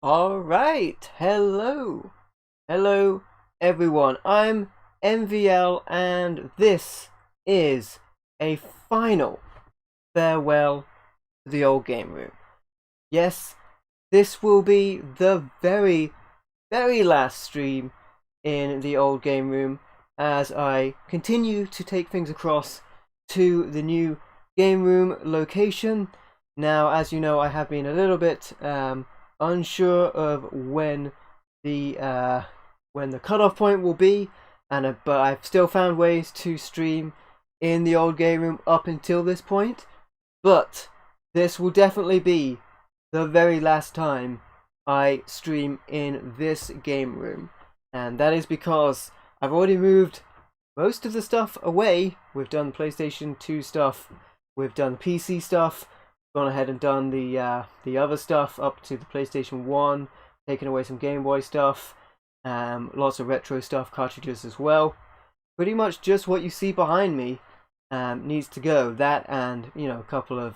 Alright, hello everyone, I'm MVL and this is a final farewell to the old game room. Yes, this will be the very last stream in the old game room as I continue to take things across to the new game room location. Now, as you know, I have been a little bit unsure of when the cutoff point will be, but I've still found ways to stream in the old game room up until this point. But this will definitely be the very last time I stream in this game room, and that is because I've already moved most of the stuff away. We've done PlayStation 2 stuff, we've done PC stuff, gone ahead and done the other stuff up to the PlayStation 1, taken away some Game Boy stuff, lots of retro stuff, cartridges as well. Pretty much just what you see behind me needs to go. That and a couple of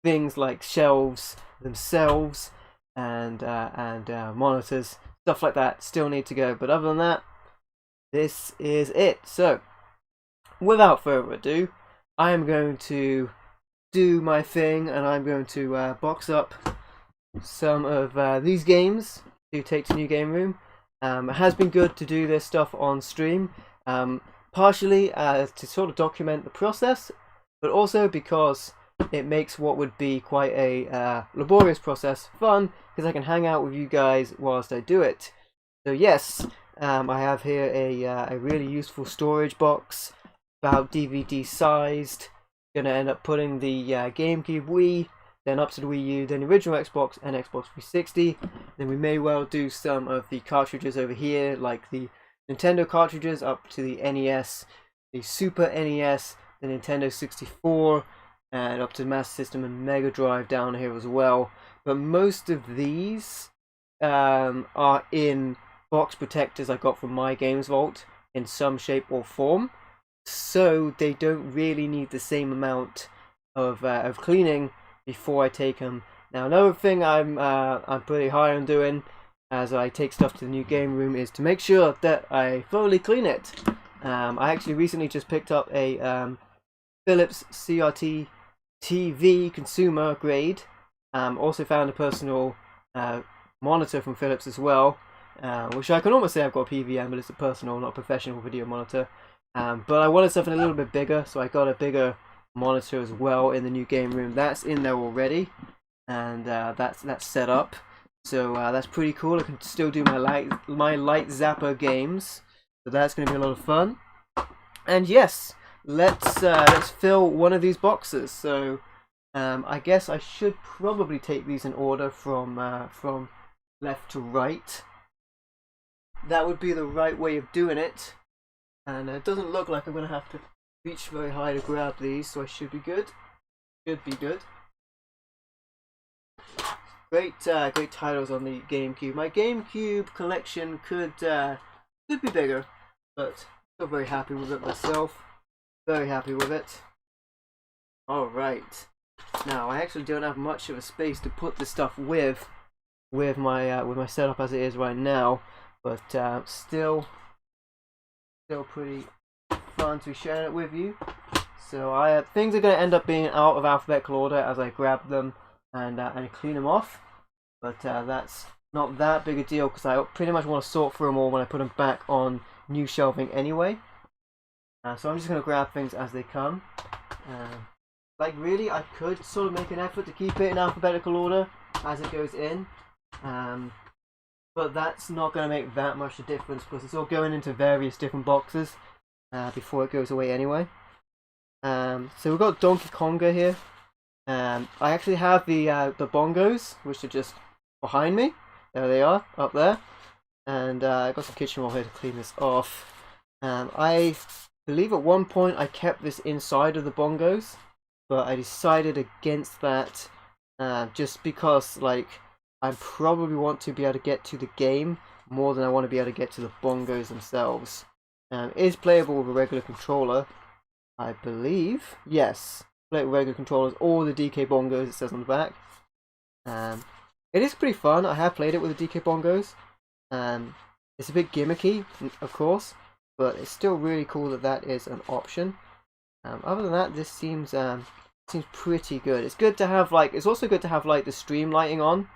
things like shelves themselves and monitors, stuff like that still need to go. But other than that, this is it. So, without further ado, I am going to do my thing, and I'm going to box up some of these games to take to new game room. It has been good to do this stuff on stream, partially to sort of document the process, but also because it makes what would be quite a laborious process fun, because I can hang out with you guys whilst I do it. So yes, I have here a really useful storage box, about DVD sized. Gonna end up putting the Gamecube Wii, then up to the Wii U, then the original Xbox and Xbox 360. Then we may well do some of the cartridges over here, like the Nintendo cartridges up to the NES, the Super NES, the Nintendo 64, and up to the Master System and Mega Drive down here as well. But most of these are in box protectors I got from My Games Vault in some shape or form, so they don't really need the same amount of cleaning before I take them. Now, another thing I'm pretty high on doing as I take stuff to the new game room is to make sure that I thoroughly clean it. I actually recently just picked up a Philips CRT TV consumer grade. Also found a personal monitor from Philips as well, which I can almost say I've got a PVM, but it's a personal, not a professional video monitor. But I wanted something a little bit bigger, so I got a bigger monitor as well in the new game room. That's in there already, and that's set up. So that's pretty cool. I can still do my light zapper games, so that's going to be a lot of fun. And yes, let's fill one of these boxes. So I guess I should probably take these in order from left to right. That would be the right way of doing it. And it doesn't look like I'm going to have to reach very high to grab these, so I should be good. Should be good. Great titles on the GameCube. My GameCube collection could be bigger, but still very happy with it myself. Very happy with it. Alright. Now, I actually don't have much of a space to put this stuff with my setup as it is right now, but still pretty fun to share it with you. So things are going to end up being out of alphabetical order as I grab them and clean them off, but that's not that big a deal because I pretty much want to sort through them all when I put them back on new shelving anyway. So I'm just going to grab things as they come. Like really, I could sort of make an effort to keep it in alphabetical order as it goes in. But that's not going to make that much a difference because it's all going into various different boxes before it goes away anyway. So we've got Donkey Konga here. I actually have the bongos, which are just behind me. There they are, up there. And I got some kitchen roll here to clean this off. I believe at one point I kept this inside of the bongos, but I decided against that just because, like, I probably want to be able to get to the game more than I want to be able to get to the bongos themselves. It is playable with a regular controller, I believe. Yes, play it with regular controllers or the DK bongos, it says on the back. It is pretty fun. I have played it with the DK Bongos. It's a bit gimmicky, of course, but it's still really cool that that is an option. Other than that, this seems pretty good. It's good to have it's also good to have the stream lighting on,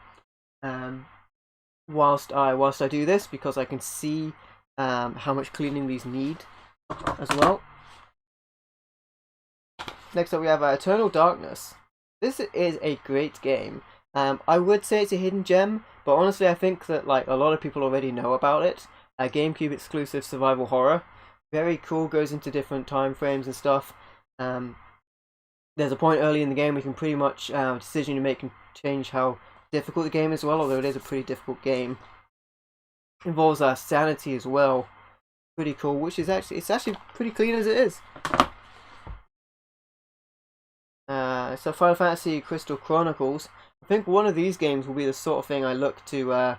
whilst I do this, because I can see how much cleaning these need as well. Next up, we have Eternal Darkness. This is a great game. I would say it's a hidden gem, but honestly, I think that a lot of people already know about it. GameCube exclusive survival horror. Very cool. Goes into different time frames and stuff. There's a point early in the game we can pretty much decision you make can change how difficult the game is as well. Although it is a pretty difficult game. Involves sanity as well. Pretty cool. Which is it's actually pretty clean as it is. So Final Fantasy Crystal Chronicles. I think one of these games will be the sort of thing I look to do. I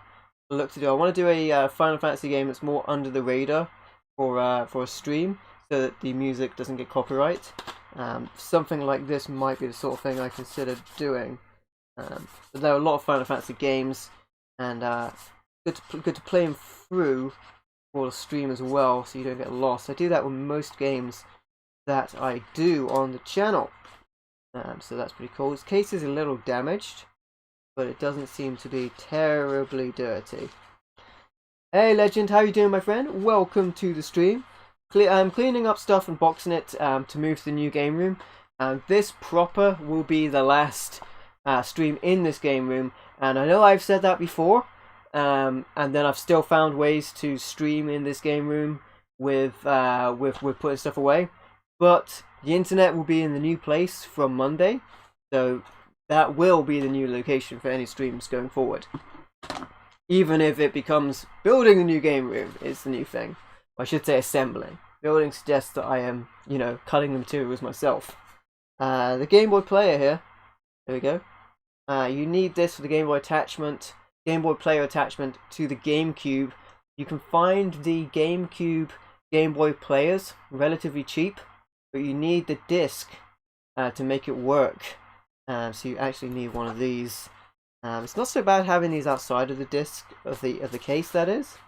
want to do a Final Fantasy game that's more under the radar for a stream, so that the music doesn't get copyright. Something like this might be the sort of thing I consider doing. But there are a lot of Final Fantasy games, and good to play them through for the stream as well, so you don't get lost. I do that with most games that I do on the channel. So that's pretty cool. Its case is a little damaged, but it doesn't seem to be terribly dirty. Hey Legend, how you doing, my friend? Welcome to the stream. I'm cleaning up stuff and boxing it to move to the new game room. This proper will be the last stream in this game room, and I know I've said that before, and then I've still found ways to stream in this game room with putting stuff away. But the internet will be in the new place from Monday, so that will be the new location for any streams going forward. Even if it becomes building a new game room is the new thing. I should say assembling. Building suggests that I am, cutting the materials myself. The Game Boy player here. There we go. You need this for the Game Boy attachment. Game Boy player attachment to the GameCube. You can find the GameCube Game Boy players relatively cheap, but you need the disc to make it work. So you actually need one of these. It's not so bad having these outside of the disc of the case, that is.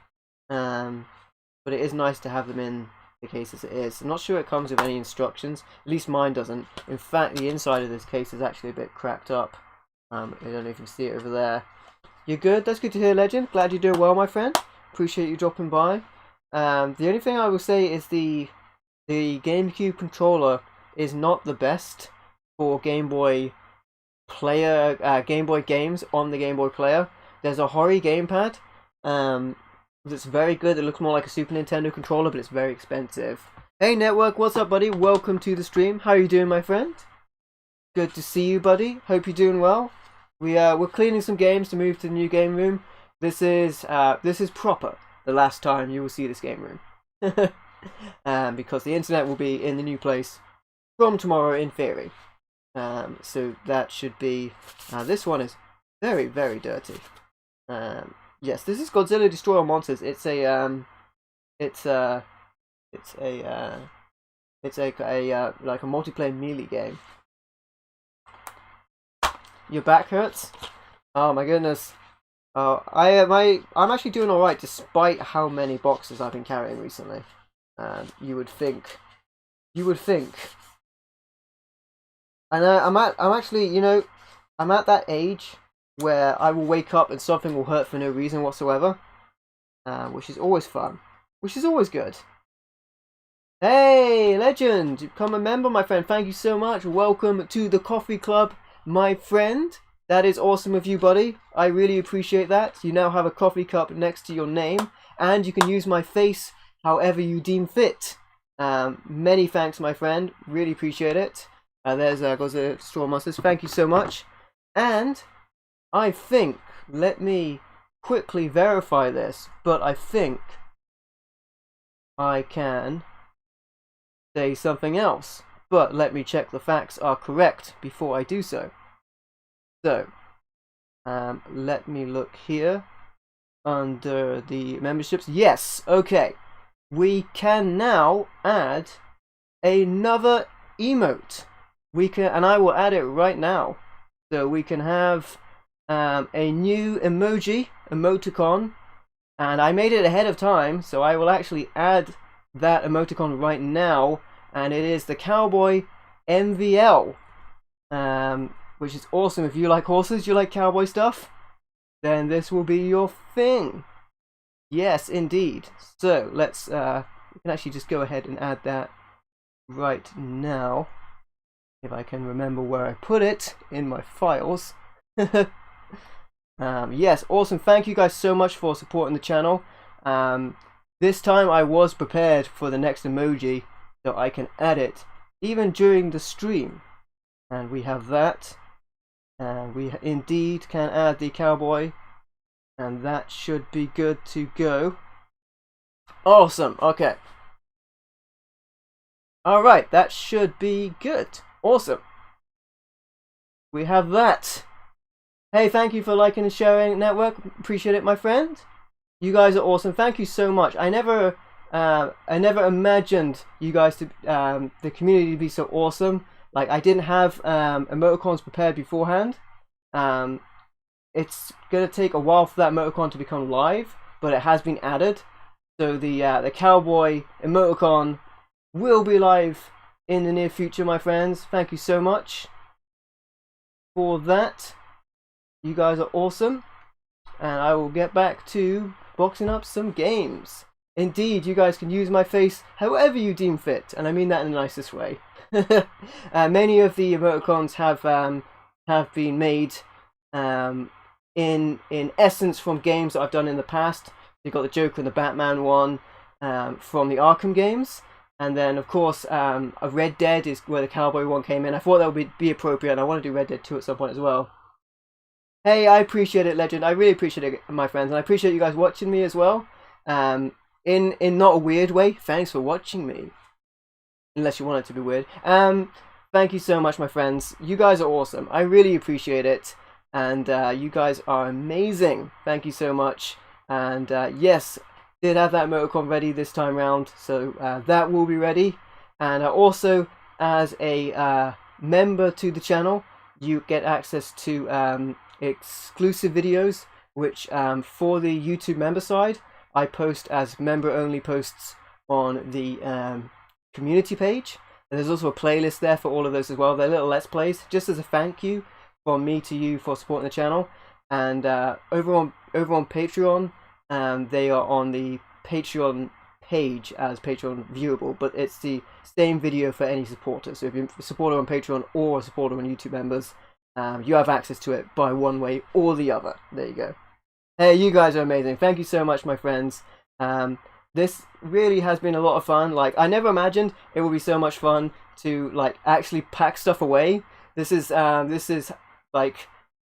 But it is nice to have them in the case as it is. I'm not sure it comes with any instructions. At least mine doesn't. In fact, the inside of this case is actually a bit cracked up. I don't know if you can see it over there. You're good? That's good to hear, Legend. Glad you're doing well, my friend. Appreciate you dropping by. The only thing I will say is the GameCube controller is not the best for Game Boy player, Game Boy games on the Game Boy player. There's a Hori gamepad that's very good. It looks more like a Super Nintendo controller, but it's very expensive. Hey Network, what's up, buddy? Welcome to the stream. How are you doing, my friend? Good to see you, buddy. Hope you're doing well. We're cleaning some games to move to the new game room. This is proper the last time you will see this game room. Because the internet will be in the new place from tomorrow in theory. So that should be. This one is very, very dirty. Yes, this is Godzilla Destroy All Monsters. It's a like a multiplayer melee game. Your back hurts? Oh my goodness. I'm actually doing all right despite how many boxes I've been carrying recently. You would think. And I'm actually, I'm at that age where I will wake up and something will hurt for no reason whatsoever, which is always fun, which is always good. Hey, Legend, you've become a member, my friend. Thank you so much. Welcome to the coffee club, my friend. That is awesome of you, buddy. I really appreciate that. You now have a coffee cup next to your name, and you can use my face however you deem fit. Many thanks, my friend. Really appreciate it. There's Godzilla Straw Monsters. Thank you so much. And I think, let me quickly verify this, but I think I can say something else. But let me check the facts are correct before I do so. So, let me look here under the memberships. Yes, okay. We can now add another emote. We can, and I will add it right now. So we can have a new emoticon, and I made it ahead of time, so I will actually add that emoticon right now, and it is the Cowboy MVL, which is awesome. If you like horses, you like cowboy stuff, then this will be your thing. Yes, indeed. So let's we can actually just go ahead and add that right now, if I can remember where I put it in my files. Yes, awesome. Thank you guys so much for supporting the channel. This time I was prepared for the next emoji, so I can add it even during the stream. And we have that, and we indeed can add the cowboy, and that should be good to go. Awesome. Okay. Alright, that should be good. Awesome. We have that. Hey, thank you for liking and sharing network. Appreciate it, my friend. You guys are awesome. Thank you so much. I never imagined you guys to the community to be so awesome. Like, I didn't have emoticons prepared beforehand. It's gonna take a while for that emoticon to become live, but it has been added. So the cowboy emoticon will be live in the near future, my friends. Thank you so much for that. You guys are awesome, and I will get back to boxing up some games. Indeed, you guys can use my face however you deem fit, and I mean that in the nicest way. Many of the emoticons have been made in essence from games that I've done in the past. You've got the Joker and the Batman one from the Arkham games, and then of course a Red Dead is where the cowboy one came in. I thought that would be appropriate, and I want to do Red Dead 2 at some point as well. Hey, I appreciate it, Legend. I really appreciate it, my friends, and I appreciate you guys watching me as well. In not a weird way. Thanks for watching me, unless you want it to be weird. Thank you so much, my friends. You guys are awesome. I really appreciate it, and you guys are amazing. Thank you so much. And yes, did have that emoticon ready this time round, so that will be ready. And also, as a member to the channel, you get access to exclusive videos, which for the YouTube member side, I post as member-only posts on the community page. And there's also a playlist there for all of those as well. They're little Let's Plays, just as a thank you from me to you for supporting the channel. And over on Patreon, they are on the Patreon page as Patreon viewable, but it's the same video for any supporter. So if you're a supporter on Patreon or a supporter on YouTube members, you have access to it by one way or the other. There you go. Hey, you guys are amazing. Thank you so much, my friends. This really has been a lot of fun. Like, I never imagined it would be so much fun to like actually pack stuff away. This is like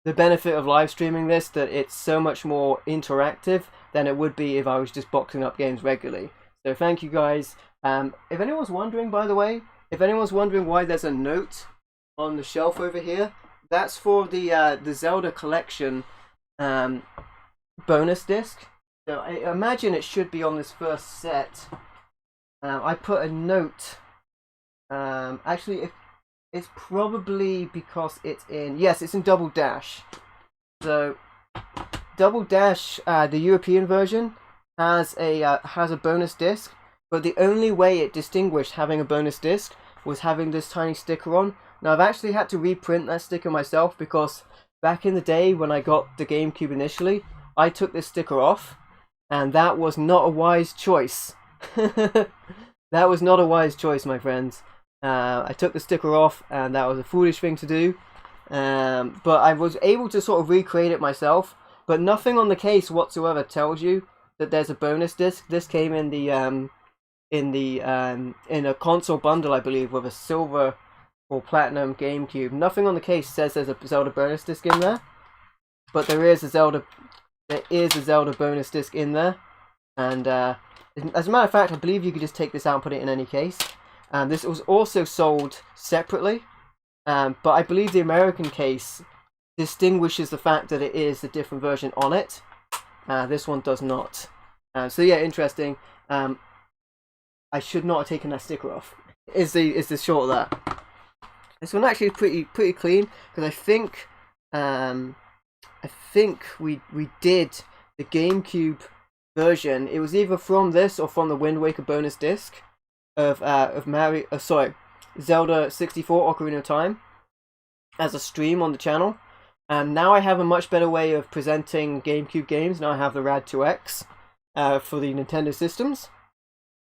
the benefit of live streaming this, that it's so much more interactive than it would be if I was just boxing up games regularly. So thank you guys. If anyone's wondering, by the way, if anyone's wondering why there's a note on the shelf over here, that's for the Zelda collection bonus disc. So I imagine it should be on this first set. I put a note. Actually, it's probably because it's in. Yes, it's in Double Dash. So Double Dash, the European version, has a bonus disc, but the only way it distinguished having a bonus disc was having this tiny sticker on. Now I've actually had to reprint that sticker myself, because back in the day when I got the GameCube initially, I took this sticker off, and that was not a wise choice. That was not a wise choice, my friends. I took the sticker off, and that was a foolish thing to do. But I was able to sort of recreate it myself. But nothing on the case whatsoever tells you that there's a bonus disc. This came in a console bundle, I believe, with a silver or platinum GameCube. Nothing on the case says there's a Zelda bonus disc in there, but there is a Zelda bonus disc in there. And as a matter of fact, I believe you could just take this out and put it in any case. This was also sold separately, but I believe the American case distinguishes the fact that it is a different version on it. This one does not. So yeah, interesting. I should not have taken that sticker off. Is the short of that. This one actually is pretty clean, because I think I think we did the GameCube version. It was either from this or from the Wind Waker bonus disc of Mario. Sorry, Zelda 64 Ocarina of Time as a stream on the channel. And now I have a much better way of presenting GameCube games. Now I have the Rad2X for the Nintendo systems.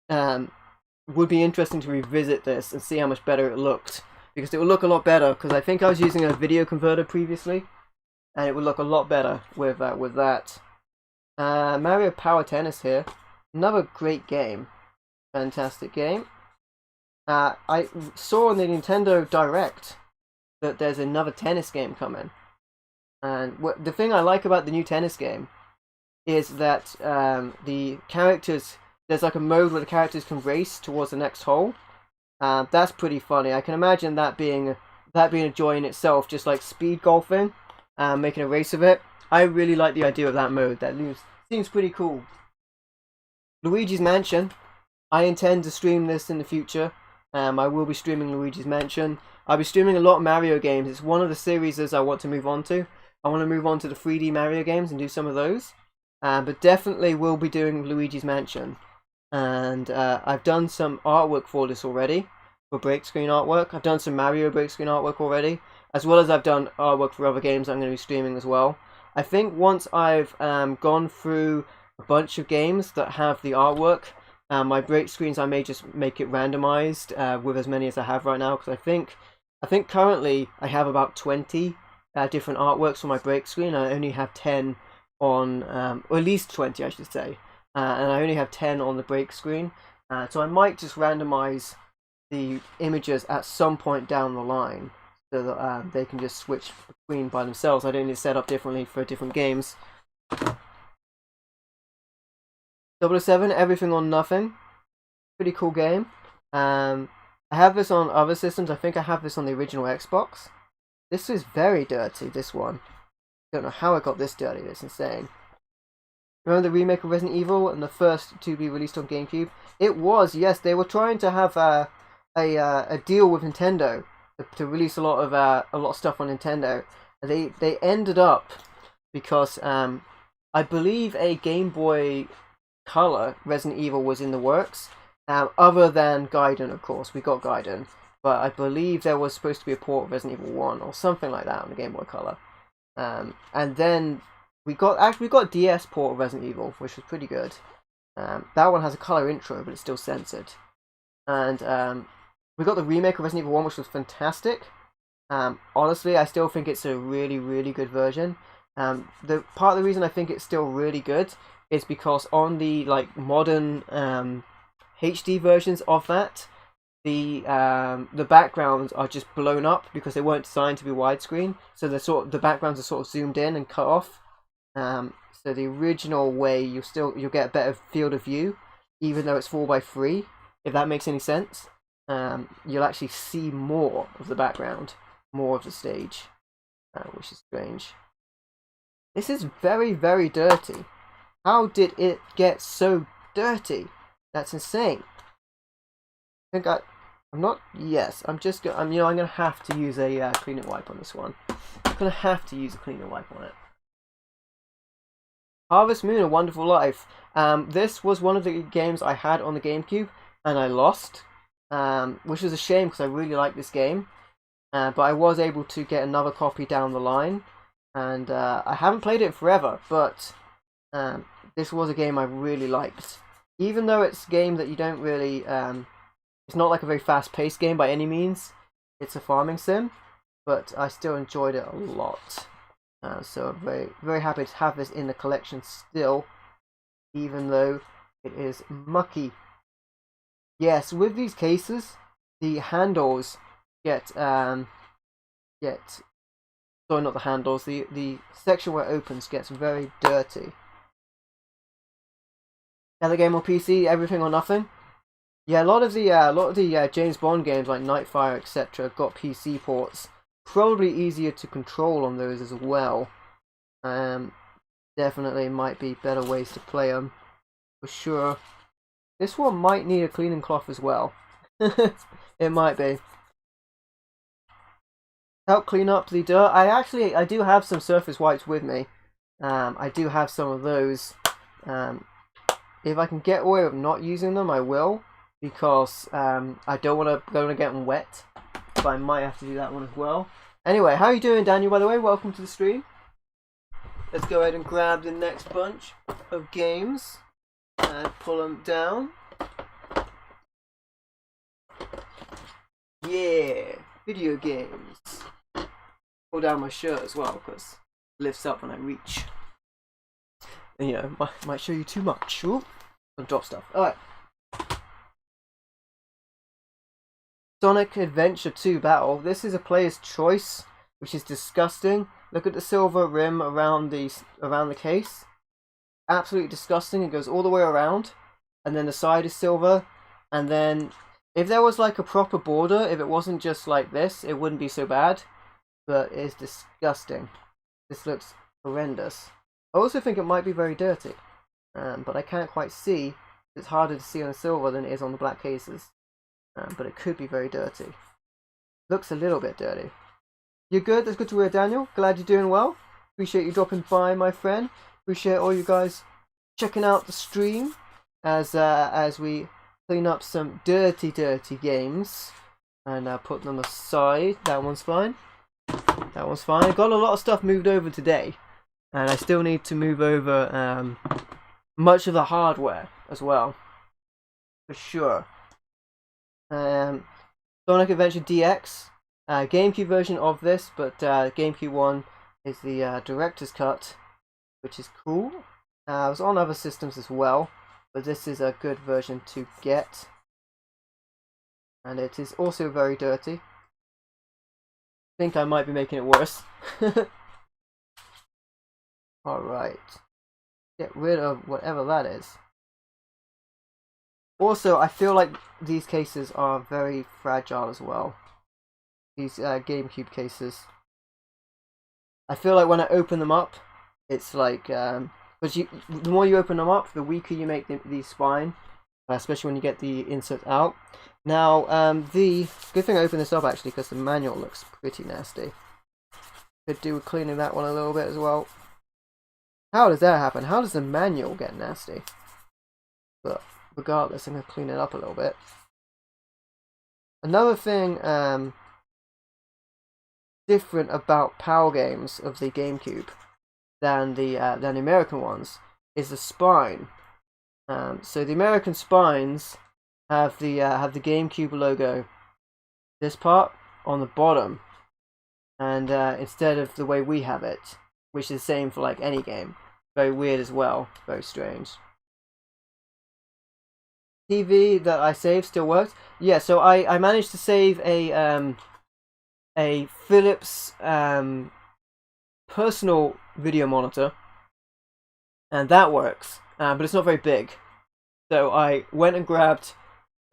Would be interesting to revisit this and see how much better it looked, because it would look a lot better, because I think I was using a video converter previously and it would look a lot better with that. Mario Power Tennis here, another great game, fantastic game. I saw on the Nintendo Direct that there's another tennis game coming, and the thing I like about the new tennis game is that the characters, there's like a mode where the characters can race towards the next hole. That's pretty funny. I can imagine that being a joy in itself, just like speed golfing, making a race of it. I really like the idea of that mode. That seems pretty cool. Luigi's Mansion. I intend to stream this in the future. I will be streaming Luigi's Mansion. I'll be streaming a lot of Mario games. It's one of the series I want to move on to. I want to move on to the 3D Mario games and do some of those. But definitely will be doing Luigi's Mansion. And I've done some artwork for this already, for break screen artwork. I've done some Mario break screen artwork already, as well as I've done artwork for other games I'm going to be streaming as well. I think once I've gone through a bunch of games that have the artwork, my break screens, I may just make it randomized with as many as I have right now, because I think currently I have about 20 different artworks for my break screen. I only have 10 on, or at least 20 I should say. And I only have 10 on the break screen, so I might just randomize the images at some point down the line, so that they can just switch between by themselves. I don't need to set up differently for different games. 007, Everything or Nothing, pretty cool game. I have this on other systems. I think I have this on the original Xbox. This is very dirty, this one. Don't know how it got this dirty, it's insane. Remember the remake of Resident Evil and the first to be released on GameCube? It was, yes. They were trying to have a deal with Nintendo to release a lot of stuff on Nintendo. They ended up, because I believe a Game Boy Color Resident Evil was in the works. Other than Gaiden, of course, we got Gaiden, but I believe there was supposed to be a port of Resident Evil 1 or something like that on the Game Boy Color, and then. We got DS port of Resident Evil, which was pretty good. That one has a color intro, but it's still censored. And we got the remake of Resident Evil 1, which was fantastic. Honestly, I still think it's a really, really good version. The part of the reason I think it's still really good is because on the modern HD versions of that, the backgrounds are just blown up because they weren't designed to be widescreen. So the backgrounds are sort of zoomed in and cut off. So the original way you'll get a better field of view, even though it's 4:3, if that makes any sense. You'll actually see more of the background, more of the stage, which is strange. This is very, very dirty. How did it get so dirty? That's insane. I think I'm not. Yes, I'm gonna have to use a cleaning wipe on this one. I'm gonna have to use a cleaning wipe on it. Harvest Moon: A Wonderful Life. This was one of the games I had on the GameCube, and I lost, which is a shame because I really like this game. But I was able to get another copy down the line, and I haven't played it forever, but this was a game I really liked. Even though it's a game that you don't really, it's not like a very fast-paced game by any means. It's a farming sim, but I still enjoyed it a lot. So I'm very, very happy to have this in the collection still, even though it is mucky. Yes, with these cases, the handles sorry, not the handles, the section where it opens gets very dirty. Another game on PC, Everything or Nothing. Yeah, a lot of the James Bond games like Nightfire, etc. got PC ports. Probably easier to control on those as well. Definitely might be better ways to play them, for sure. This one might need a cleaning cloth as well. It might be. help clean up the dirt. I do have some surface wipes with me. I do have some of those. If I can get away with not using them, I will, because I don't want to get them wet. But I might have to do that one as well. Anyway, how are you doing, Daniel, by the way? Welcome to the stream. Let's go ahead and grab the next bunch of games and pull them down. Yeah, video games. Pull down my shirt as well, because it lifts up when I reach. And, you know, might show you too much. Ooh, I'll drop stuff. Alright. Sonic Adventure 2 Battle. This is a player's choice, which is disgusting. Look at the silver rim around the case. Absolutely disgusting. It goes all the way around, and then the side is silver. And then, if there was like a proper border, if it wasn't just like this, it wouldn't be so bad. But it's disgusting. This looks horrendous. I also think it might be very dirty, but I can't quite see. It's harder to see on the silver than it is on the black cases. But it could be very dirty. Looks a little bit dirty. You're good? That's good to hear, Daniel. Glad you're doing well. Appreciate you dropping by, my friend. Appreciate all you guys checking out the stream as we clean up some dirty games and put them aside. That one's fine. That one's fine. Got a lot of stuff moved over today, and I still need to move over much of the hardware as well, for sure. Sonic Adventure DX, GameCube version of this, but GameCube one is the director's cut, which is cool. It was on other systems as well, but this is a good version to get, and it is also very dirty. I think I might be making it worse. Alright. Get rid of whatever that is. Also, I feel like these cases are very fragile as well. These GameCube cases. I feel like when I open them up, it's like... the more you open them up, the weaker you make the spine. Especially when you get the insert out. Now, the good thing I opened this up actually, because the manual looks pretty nasty. Could do with cleaning that one a little bit as well. How does that happen? How does the manual get nasty? But regardless, I'm going to clean it up a little bit. Another thing different about PAL games of the GameCube than the American ones is the spine. So the American spines have the GameCube logo, this part, on the bottom, and instead of the way we have it, which is the same for like any game. Very weird as well, very strange. TV that I saved still works. Yeah, so I managed to save a Philips personal video monitor, and that works, but it's not very big. So I went and grabbed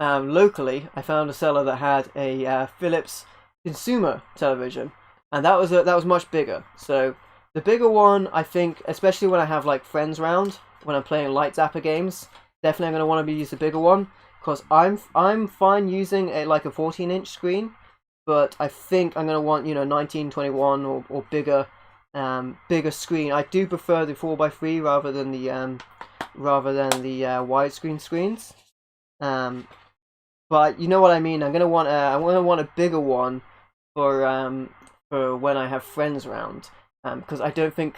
locally. I found a seller that had a Philips consumer television, and that was much bigger. So the bigger one, I think, especially when I have like friends round, when I'm playing light zapper games, definitely I'm going to want to use the bigger one, because I'm fine using a 14-inch screen, but I think I'm going to want 1921 or bigger bigger screen. I do prefer the 4x3 rather than the widescreen screens. But you know what I mean. I'm gonna want a bigger one for when I have friends around. Because I don't think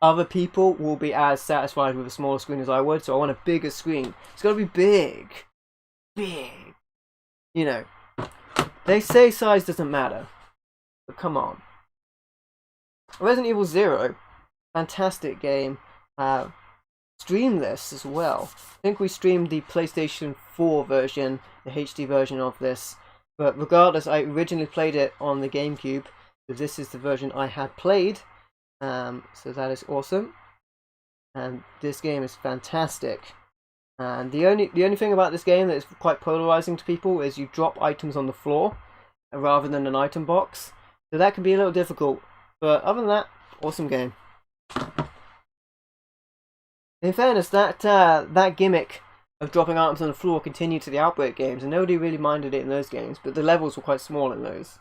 other people will be as satisfied with a smaller screen as I would. So I want a bigger screen. It's gotta be big. You know, they say size doesn't matter, but come on. Resident Evil 0, fantastic game. Streamed this as well. I think we streamed the PlayStation 4 version, the HD version of this. But regardless, I originally played it on the GameCube, so this is the version I had played. So that is awesome. And this game is fantastic. And the only thing about this game that is quite polarizing to people is you drop items on the floor rather than an item box. So that can be a little difficult. But other than that, awesome game. In fairness, that gimmick of dropping items on the floor continued to the Outbreak games, and nobody really minded it in those games, but the levels were quite small in those.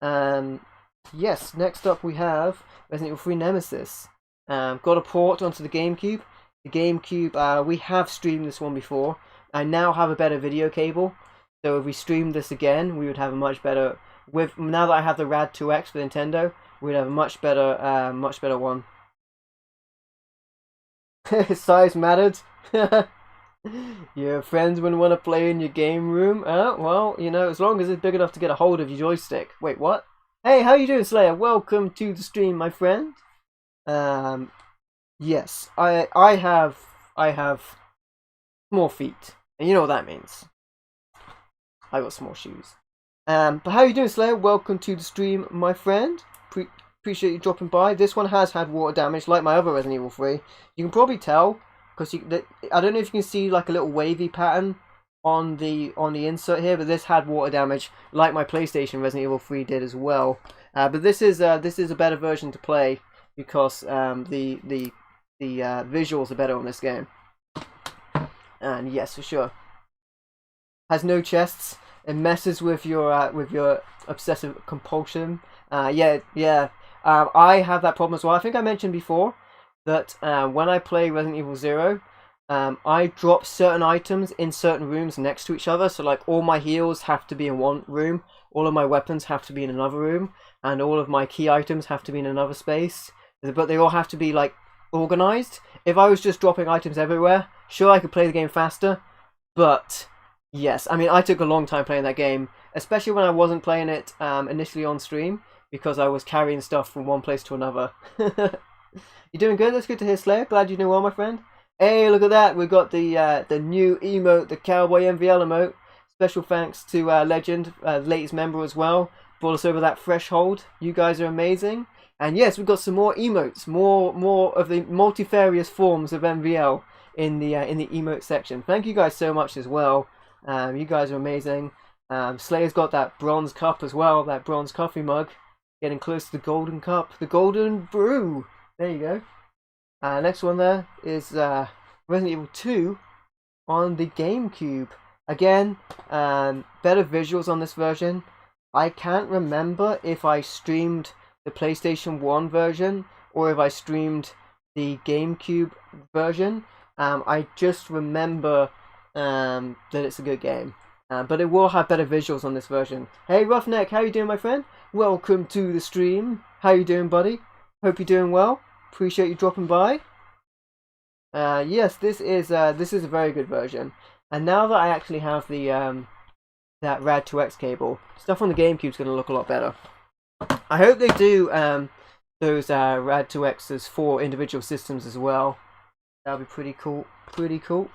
Yes, next up we have Resident Evil 3 Nemesis. Got a port onto the Gamecube. The Gamecube, we have streamed this one before. I now have a better video cable, so if we streamed this again, we would have a much better. With now that I have the Rad 2X for Nintendo, we'd have a much better one. Size mattered. Your friends wouldn't want to play in your game room. Well, you know, as long as it's big enough to get a hold of your joystick. Wait, what? Hey, how you doing, Slayer? Welcome to the stream, my friend. Yes, I have small feet, and you know what that means. I got small shoes. But how you doing, Slayer? Welcome to the stream, my friend. Appreciate you dropping by. This one has had water damage, like my other Resident Evil 3. You can probably tell because I don't know if you can see like a little wavy pattern on the insert here, but this had water damage, like my PlayStation Resident Evil 3 did as well. But this is a better version to play because the visuals are better on this game. And yes, for sure. Has no chests. It messes with your obsessive compulsion. Yeah. I have that problem as well. I think I mentioned before that when I play Resident Evil 0, I drop certain items in certain rooms next to each other. So like all my heals have to be in one room, all of my weapons have to be in another room, and all of my key items have to be in another space. But they all have to be like organized. If I was just dropping items everywhere, sure I could play the game faster, but yes, I mean I took a long time playing that game, especially when I wasn't playing it initially on stream because I was carrying stuff from one place to another. You doing good? That's good to hear, Slayer. Glad you're doing well, my friend. Hey, look at that! We've got the new emote, the Cowboy MVL emote. Special thanks to Legend, latest member as well. Brought us over that threshold. You guys are amazing. And yes, we've got some more emotes, more of the multifarious forms of MVL in the emote section. Thank you guys so much as well. You guys are amazing. Slayer's got that bronze cup as well, that bronze coffee mug. Getting close to the golden cup, the golden brew. There you go. Next one there is Resident Evil 2 on the GameCube. Again, better visuals on this version. I can't remember if I streamed the PlayStation 1 version or if I streamed the GameCube version. I just remember that it's a good game. But it will have better visuals on this version. Hey Roughneck, how you doing, my friend? Welcome to the stream. How you doing, buddy? Hope you're doing well. Appreciate you dropping by. Yes, this is a very good version. And now that I actually have the that Rad 2X cable, stuff on the GameCube is going to look a lot better. I hope they do those Rad 2Xs for individual systems as well. That'll be pretty cool. Pretty cool.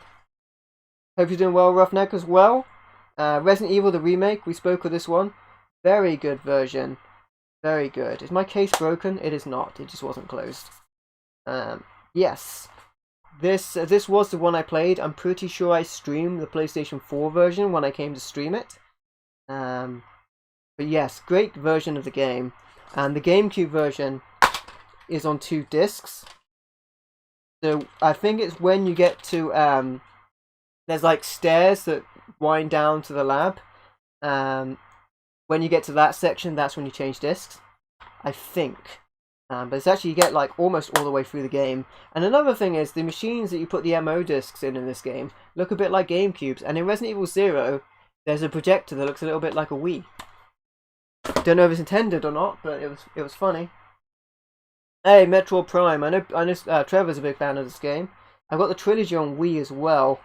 Hope you're doing well, Roughneck, as well. Resident Evil the Remake, we spoke of this one. Very good version. Very good. Is my case broken? It is not. It just wasn't closed. Yes. This was the one I played. I'm pretty sure I streamed the PlayStation 4 version when I came to stream it. But yes, great version of the game. And the GameCube version is on 2 discs. So I think it's when you get to there's like stairs that wind down to the lab. When you get to that section, that's when you change discs, I think. But it's actually, you get like almost all the way through the game. And another thing is, the machines that you put the MO discs in this game look a bit like GameCubes. And in Resident Evil 0, there's a projector that looks a little bit like a Wii. Don't know if it's intended or not, but it was funny. Hey, Metroid Prime. I know Trevor's a big fan of this game. I've got the trilogy on Wii as well,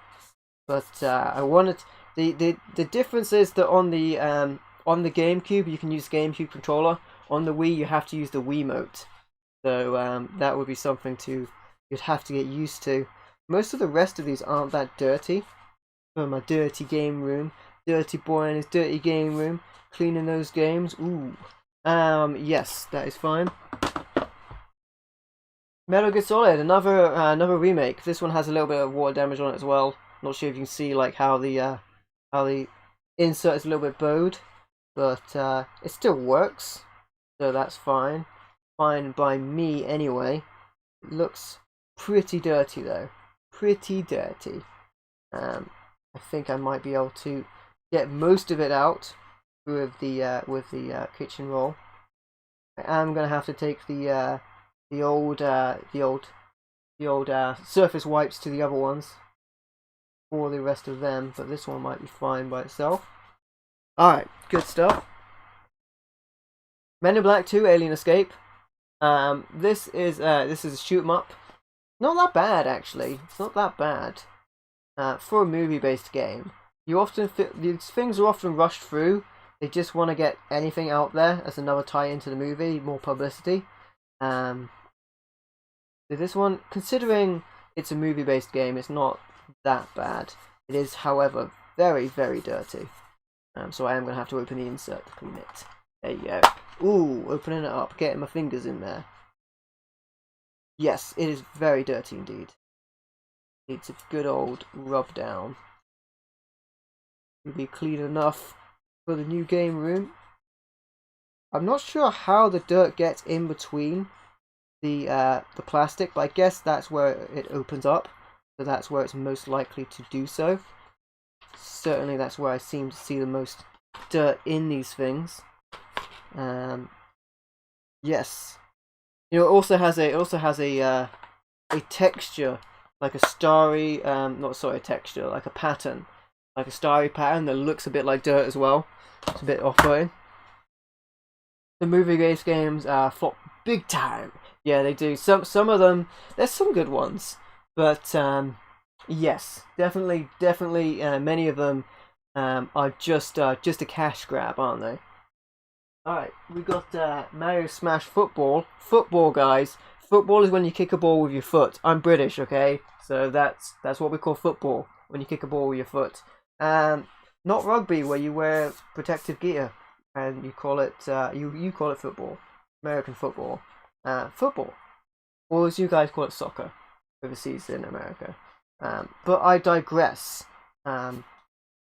but I wanted the difference is that on the GameCube you can use the GameCube controller. On the Wii you have to use the Wiimote. So that would be something you'd have to get used to. Most of the rest of these aren't that dirty. Oh, my dirty game room. Dirty boy in his dirty game room. Cleaning those games. Ooh. Yes, that is fine. Metal Gear Solid, another remake. This one has a little bit of water damage on it as well. Not sure if you can see like how the insert is a little bit bowed, but it still works. So that's fine. Fine by me anyway. It looks pretty dirty though. Pretty dirty. I think I might be able to get most of it out with the kitchen roll. I am gonna have to take the old surface wipes to the other ones for the rest of them, but this one might be fine by itself. Alright, good stuff. Men in Black 2 Alien Escape. This is a shoot 'em up. Not that bad actually. It's not that bad. For a movie-based game, you often these things are often rushed through. They just want to get anything out there as another tie into the movie, more publicity. So this one, considering it's a movie-based game, it's not that bad. It is, however, very, very dirty. So I am going to have to open the insert to clean it. There you go. Ooh, opening it up, getting my fingers in there. Yes, it is very dirty indeed. It's a good old rub down. It'll be clean enough for the new game room. I'm not sure how the dirt gets in between the plastic, but I guess that's where it opens up. So that's where it's most likely to do so. Certainly that's where I seem to see the most dirt in these things. Yes. You know, it also has a texture, like a starry texture, like a pattern, like a starry pattern that looks a bit like dirt as well. It's a bit off-putting. The movie-based games flop big time. Yeah, they do. Some of them, there's some good ones, but yes, definitely, many of them are just a cash grab, aren't they? Alright, we got Mario Smash Football. Football, guys. Football is when you kick a ball with your foot. I'm British, okay? So that's what we call football, when you kick a ball with your foot. Not rugby, where you wear protective gear and you call it you call it football, American football, football, or as you guys call it, soccer, overseas in America. But I digress. I'm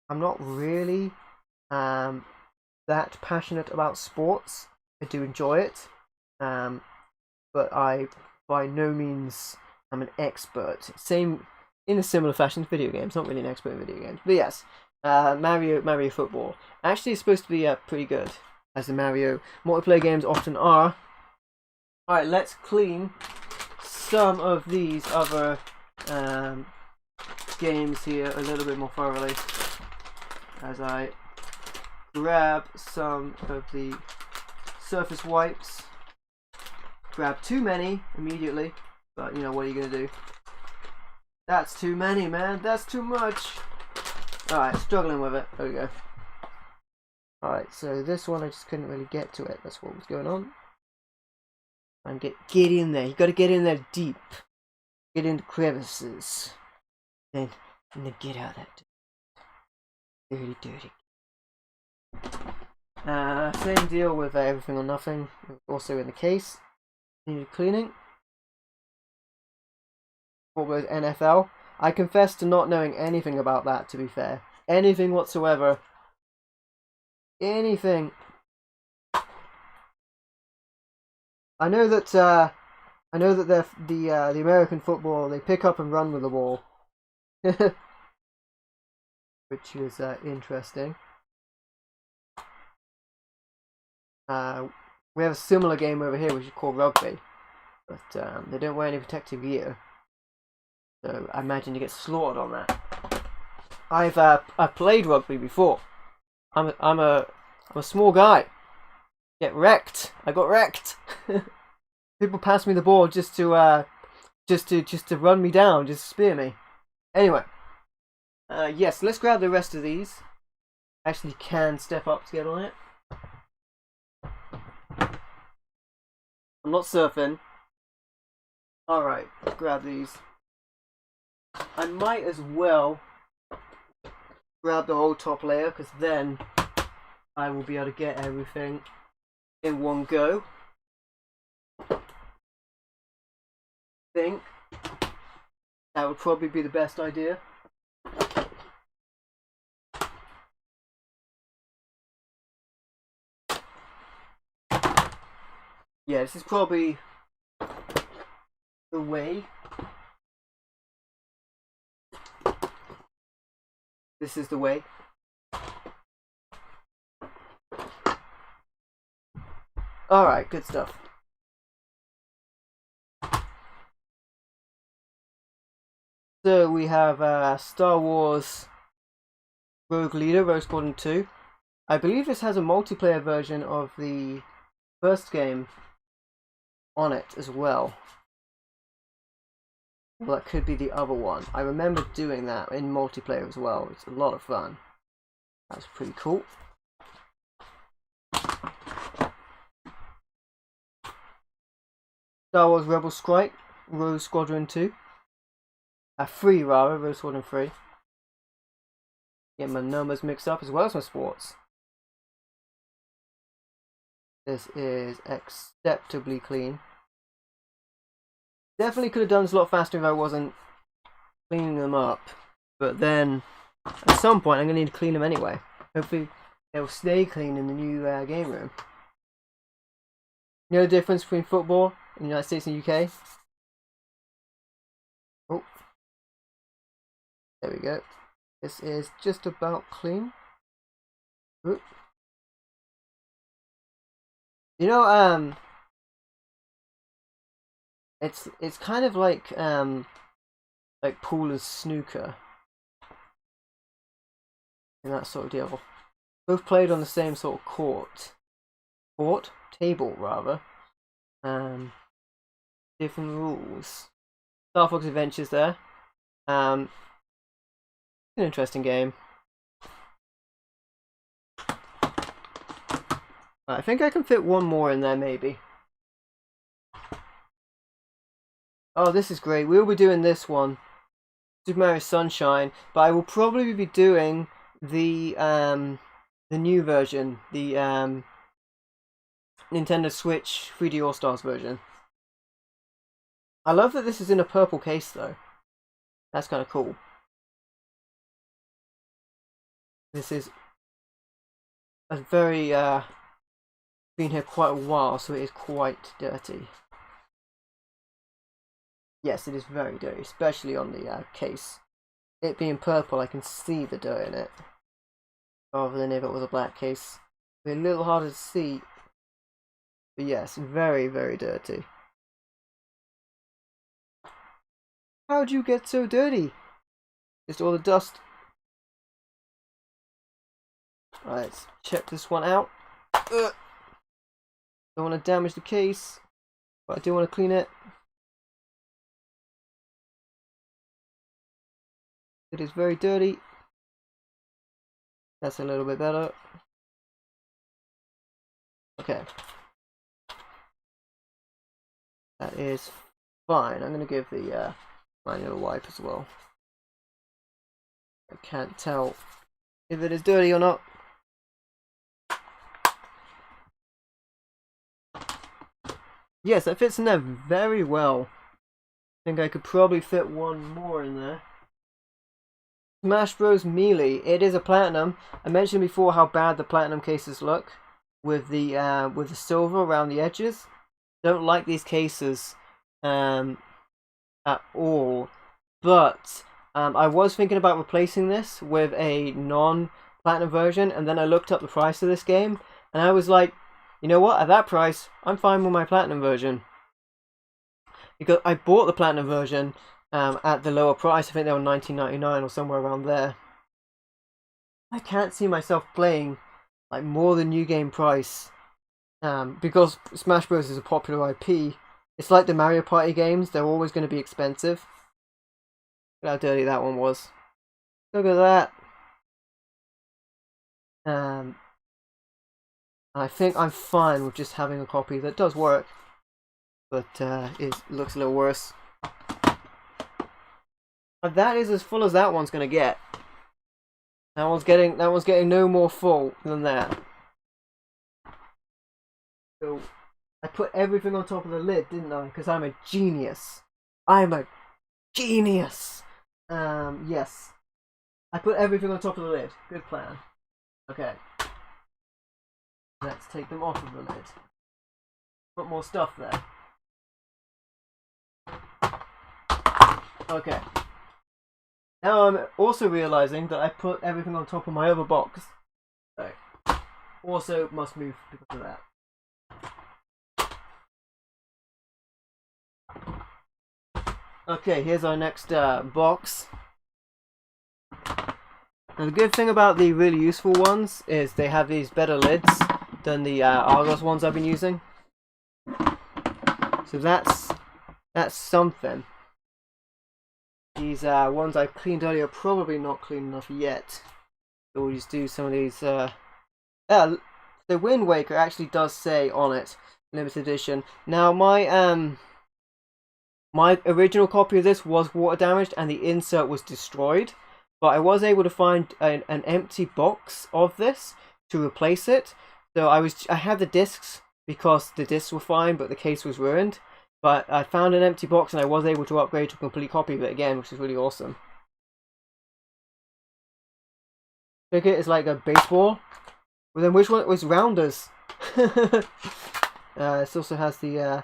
not really that passionate about sports. I do enjoy it, but I by no means am an expert. Same in a similar fashion to video games. Not really an expert in video games, but yes, Mario Football actually is supposed to be pretty good, as the Mario multiplayer games often are. Alright, let's clean some of these other games here a little bit more thoroughly as I grab some of the surface wipes. Grab too many immediately, but you know, what are you going to do? That's too many, man. That's too much. Alright, struggling with it. There we go. Alright, so this one I just couldn't really get to it. That's what was going on. And get in there. You got to get in there deep. Get into crevices. Then get out that dirty. Same deal with everything or nothing. Also in the case. Needed cleaning. What was NFL? I confess to not knowing anything about that, to be fair. Anything whatsoever. Anything. I know that the American football, they pick up and run with the ball. Which is interesting. We have a similar game over here which is called rugby. But they don't wear any protective gear. So I imagine you get slaughtered on that. I've played rugby before. I'm a small guy. Get wrecked. I got wrecked. People pass me the ball just to run me down, just spear me. Anyway, yes, let's grab the rest of these. Actually, can step up to get on it. I'm not surfing. All right, let's grab these. I might as well grab the whole top layer, because then I will be able to get everything in one go. I think that would probably be the best idea. Yeah, this is probably the way. This is the way. Alright, good stuff. So we have Star Wars Rogue Leader, Rogue Squadron 2. I believe this has a multiplayer version of the first game on it as well. Well, that could be the other one. I remember doing that in multiplayer as well. It's a lot of fun. That's pretty cool. Star Wars Rebel Strike, Rogue Squadron 2. 3 rather, Rogue Squadron 3. Get my numbers mixed up as well as my sports. This is acceptably clean. Definitely could have done this a lot faster if I wasn't cleaning them up. But then, at some point, I'm going to need to clean them anyway. Hopefully, they'll stay clean in the new game room. You know the difference between football in the United States and UK? Oh. There we go. This is just about clean. Oop. You know, it's kind of like pool and snooker and that sort of deal. Both played on the same sort of table rather. Different rules. Star Fox Adventures there. An interesting game. I think I can fit one more in there, maybe. Oh, this is great. We'll be doing this one, Super Mario Sunshine, but I will probably be doing the new version, the Nintendo Switch 3D All Stars version. I love that this is in a purple case, though. That's kind of cool. This is a very been here quite a while, so it is quite dirty. Yes, it is very dirty, especially on the case. It being purple, I can see the dirt in it, rather than if it was a black case. It'd be a little harder to see, but yes, very, very dirty. How'd you get so dirty? Just all the dust. Alright, let's check this one out. Don't want to damage the case, but I do want to clean it. It is very dirty. That's a little bit better. Okay. That is fine. I'm going to give the manual a wipe as well. I can't tell if it is dirty or not. Yes, that fits in there very well. I think I could probably fit one more in there. Smash Bros. Melee. It is a platinum. I mentioned before how bad the platinum cases look with the silver around the edges. Don't like these cases at all. But I was thinking about replacing this with a non-platinum version, and then I looked up the price of this game, and I was like, you know what? At that price, I'm fine with my platinum version. Because I bought the platinum version at the lower price. I think they were $19.99 or somewhere around there. I can't see myself playing like more than new game price because Smash Bros is a popular IP. It's like the Mario Party games; they're always going to be expensive. Look how dirty that one was. Look at that. I think I'm fine with just having a copy that does work, but it looks a little worse. And that is as full as that one's gonna get. That one's getting no more full than that. So I put everything on top of the lid, didn't I? Because I'm a genius. I'm a genius. Yes. I put everything on top of the lid. Good plan. Okay. Let's take them off of the lid. Put more stuff there. Okay. Now I'm also realizing that I put everything on top of my other box. So, also must move because of that. Okay, here's our next box. And the good thing about the really useful ones is they have these better lids than the Argos ones I've been using. So that's something. These ones I cleaned earlier are probably not clean enough yet. So we'll just do some of these. The Wind Waker actually does say on it, limited edition. Now my original copy of this was water damaged and the insert was destroyed, but I was able to find an empty box of this to replace it. So I had the discs because the discs were fine, but the case was ruined. But I found an empty box and I was able to upgrade to a complete copy of it again, which is really awesome. Cricket is like a baseball. Well, then which one was rounders? This also has the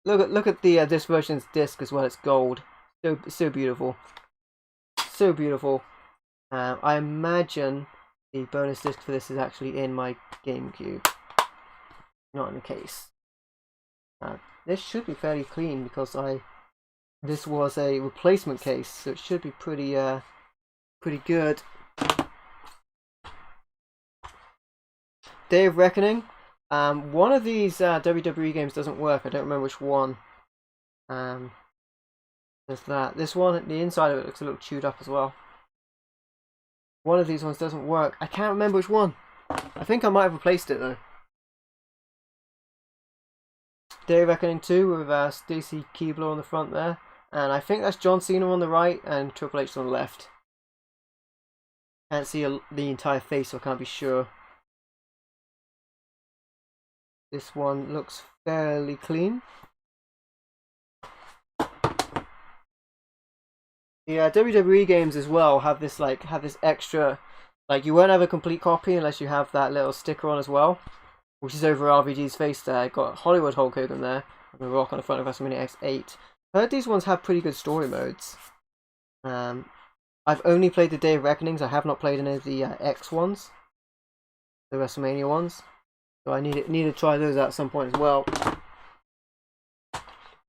look at the this version's disc as well. It's gold. So beautiful. So beautiful. I imagine the bonus disc for this is actually in my Gamecube, not in the case. This should be fairly clean because this was a replacement case, so it should be pretty good. Day of Reckoning. One of these WWE games doesn't work. I don't remember which one. There's that. This one, the inside of it looks a little chewed up as well. One of these ones doesn't work. I can't remember which one. I think I might have replaced it though. Day of Reckoning 2 with Stacy Keibler on the front there. And I think that's John Cena on the right and Triple H on the left. Can't see the entire face, so I can't be sure. This one looks fairly clean. Yeah, WWE games as well have this extra, like you won't have a complete copy unless you have that little sticker on as well, which is over RVG's face there. Got Hollywood Hulk Hogan there, and The Rock on the front of WrestleMania X8. I heard these ones have pretty good story modes. I've only played the Day of Reckonings. I have not played any of the X ones, the WrestleMania ones. So I need to try those out at some point as well.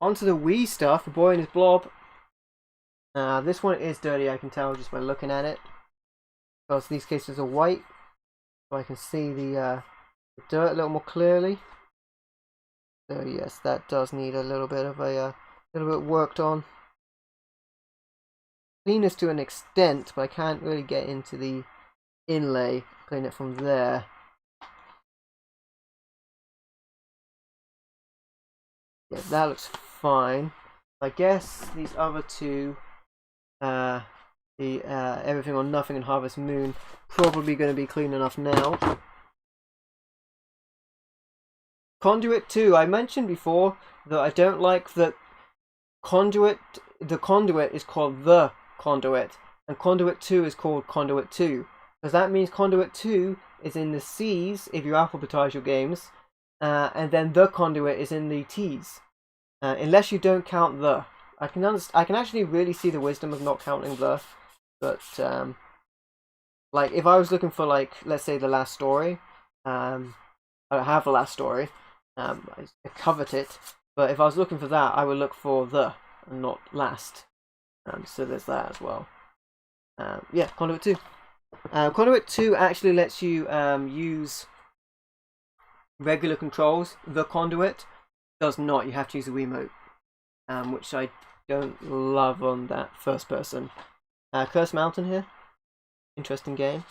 Onto the Wii stuff, The Boy and His Blob. This one is dirty, I can tell just by looking at it. Because these cases are white, so I can see the dirt a little more clearly. So yes, that does need a little bit of worked on. Cleanness to an extent, but I can't really get into the inlay, clean it from there. Yeah, that looks fine. I guess these other two, the Everything or Nothing and Harvest Moon, probably going to be clean enough now. Conduit 2, I mentioned before that I don't like that the conduit is called The Conduit, and Conduit 2 is called Conduit 2, because that means Conduit 2 is in the C's if you alphabetize your games, and then The Conduit is in the T's, unless you don't count the. I can actually really see the wisdom of not counting the, but like if I was looking for, like, let's say The Last Story, I have The Last Story, I covet it, but if I was looking for that, I would look for the and not last. So there's that as well. Yeah, Conduit 2. Conduit 2 actually lets you use regular controls. The Conduit does not. You have to use the Wiimote, which I don't love on that first person. Curse Mountain here. Interesting game.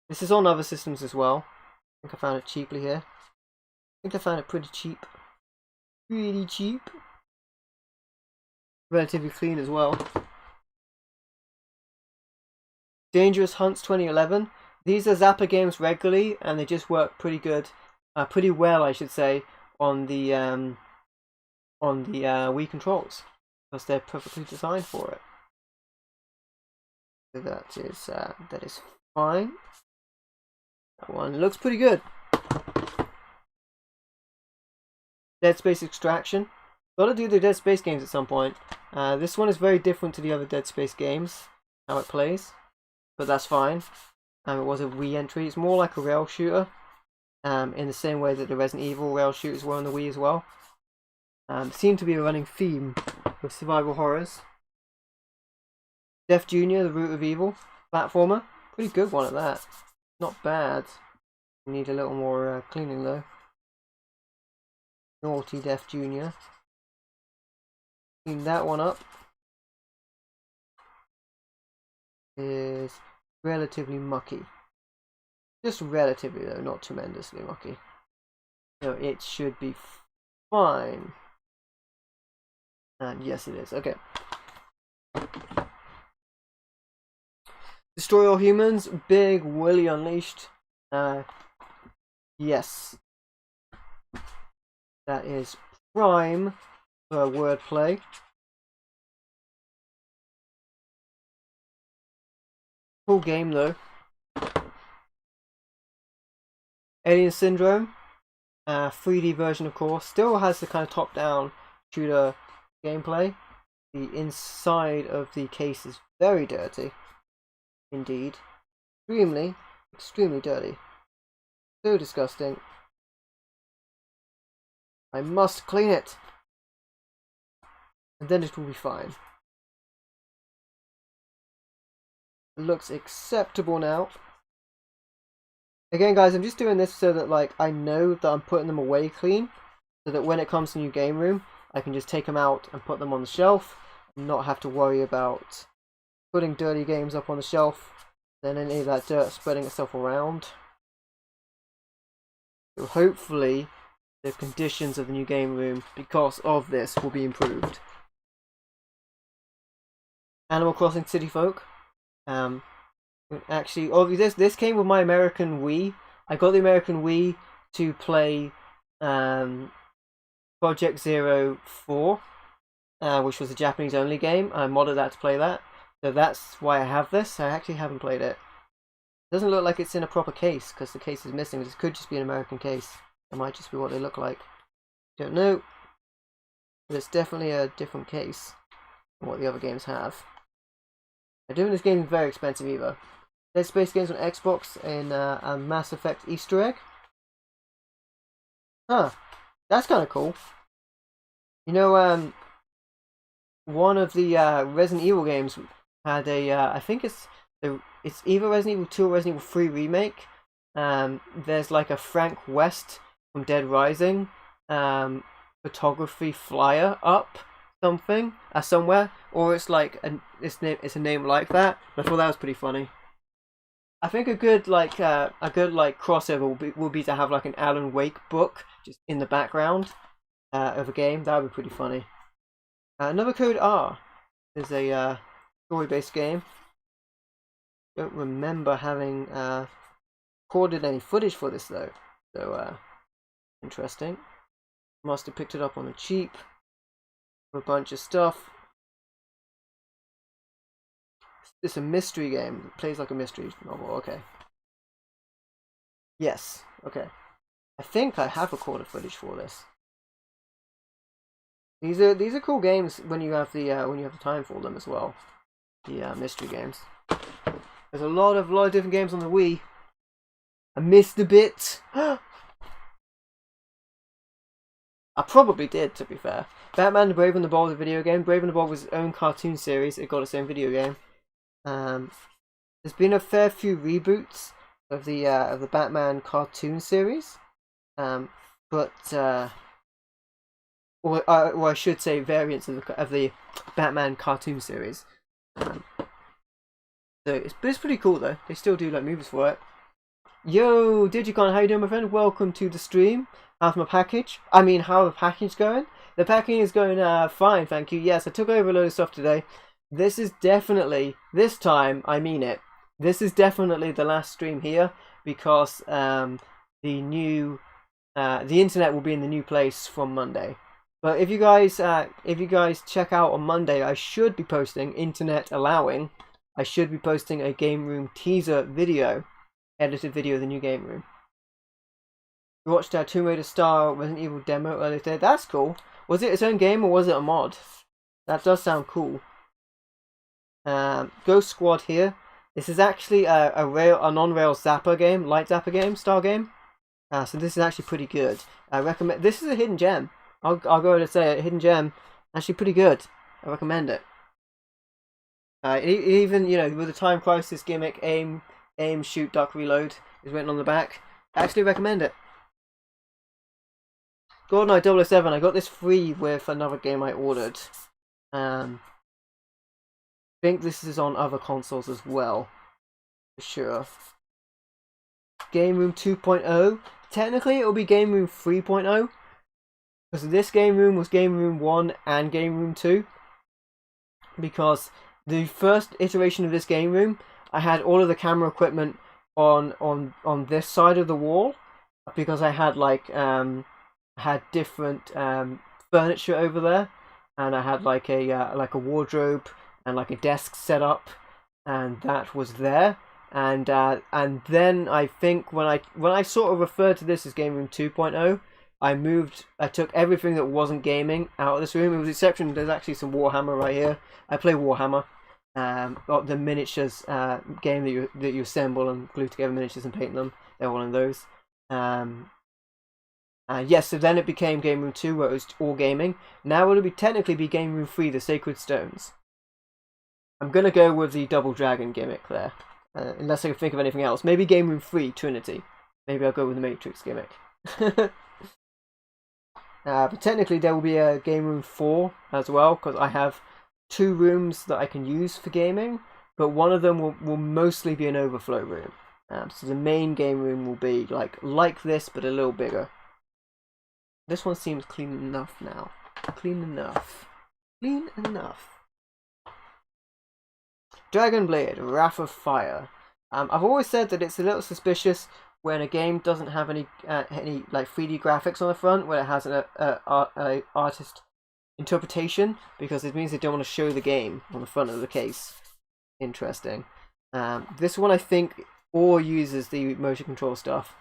This is on other systems as well. I think I found it cheaply here. I think I found it pretty cheap. Really cheap. Relatively clean as well. Dangerous Hunts 2011. These are Zappa games regularly, and they just work pretty good, pretty well, I should say, on the Wii controls, because they're perfectly designed for it. So that is fine. That one looks pretty good. Dead Space Extraction. Gotta do the Dead Space games at some point. This one is very different to the other Dead Space games, how it plays, but that's fine. It was a Wii entry. It's more like a rail shooter, in the same way that the Resident Evil rail shooters were on the Wii as well. Seemed to be a running theme with survival horrors. Def Jr., The Root of Evil, platformer. Pretty good one at that. Not bad. Need a little more cleaning though. Naughty Def Jr. Clean that one up. Is relatively mucky. Just relatively though, not tremendously mucky. So it should be fine. And yes it is. Okay. Destroy All Humans, Big Willy Unleashed. Yes. That is prime for wordplay. Cool game though. Alien Syndrome, 3D version of course. Still has the kind of top-down shooter gameplay. The inside of the case is very dirty. Indeed. Extremely dirty. So disgusting. I must clean it. And then it will be fine. It looks acceptable now. Again guys, I'm just doing this so that like I know that I'm putting them away clean. So that when it comes to new game room, I can just take them out and put them on the shelf. And not have to worry about putting dirty games up on the shelf. Then any of that dirt spreading itself around. So hopefully the conditions of the new game room because of this will be improved. Animal Crossing City Folk. Actually, oh, this came with my American Wii. I got the American Wii to play Project Zero 4, which was a Japanese only game. I modded that to play that. So that's why I have this. I actually haven't played it. It doesn't look like it's in a proper case because the case is missing. This could just be an American case. It might just be what they look like. Don't know. But it's definitely a different case than what the other games have. I don't think this game is very expensive either. Dead Space games on Xbox in a Mass Effect Easter egg. Huh. That's kind of cool. You know, one of the Resident Evil games had a, I think it's either Resident Evil 2 or Resident Evil 3 remake. There's like a Frank West from Dead Rising photography flyer up somewhere, or it's like it's a name like that. I thought that was pretty funny. I think a good crossover will be to have like an Alan Wake book just in the background of a game. That would be pretty funny. Another Code R is a story-based game. Don't remember having recorded any footage for this though, so interesting. Must have picked it up on the cheap. A bunch of stuff. It's a mystery game. It plays like a mystery novel. Okay. Yes. Okay. I think I have recorded footage for this. These are cool games when you have the time for them as well. The mystery games. There's a lot of different games on the Wii. I missed a bit. I probably did, to be fair. Batman Brave and the Bold, the video game. Brave and the Bold was its own cartoon series. It got its own video game. There's been a fair few reboots of the Batman cartoon series, or I should say variants of the Batman cartoon series. So it's pretty cool though. They still do like movies for it. Yo, Digicon, how you doing, my friend? Welcome to the stream. How's my package? I mean, how the package going? The packing is going fine, thank you. Yes, I took over a load of stuff today. This is definitely, this time, I mean it, this is definitely the last stream here because the internet will be in the new place from Monday. But if you guys check out on Monday, I should be posting, internet allowing, I should be posting a game room teaser video, edited video of the new game room. We watched our Tomb Raider style Resident Evil demo earlier today. That's cool. Was it its own game or was it a mod? That does sound cool. Ghost Squad here. This is actually a non-rail Zapper game, light Zapper game, style game. So this is actually pretty good. I recommend. This is a hidden gem. I'll go ahead and say it. Hidden Gem, actually pretty good. I recommend it. Even with the Time Crisis gimmick, aim, shoot, duck, reload is written on the back. I actually recommend it. GoldenEye 007. I got this free with another game I ordered. I think this is on other consoles as well, for sure. Game Room 2.0. Technically, it'll be Game Room 3.0. Because this Game Room was Game Room 1 and Game Room 2. Because the first iteration of this Game Room, I had all of the camera equipment on this side of the wall. Because I had had different furniture over there. And I had like a wardrobe and like a desk set up. And that was there. And then I think when I sort of referred to this as Game Room 2.0, I took everything that wasn't gaming out of this room. With the exception, there's actually some Warhammer right here. I play Warhammer, the miniatures game that you assemble and glue together miniatures and paint them. They're one of those. Yes, so then it became Game Room 2 where it was all gaming. Now it'll technically be Game Room 3, the Sacred Stones. I'm gonna go with the Double Dragon gimmick there. Unless I can think of anything else. Maybe Game Room 3, Trinity. Maybe I'll go with the Matrix gimmick. But technically there will be a Game Room 4 as well, because I have 2 rooms that I can use for gaming, but one of them will mostly be an overflow room. So the main game room will be like this, but a little bigger. This one seems clean enough now. Clean enough. Clean enough. Dragon Blade, Wrath of Fire. I've always said that it's a little suspicious when a game doesn't have any 3D graphics on the front, where it has an artist interpretation, because it means they don't want to show the game on the front of the case. Interesting. This one I think all uses the motion control stuff.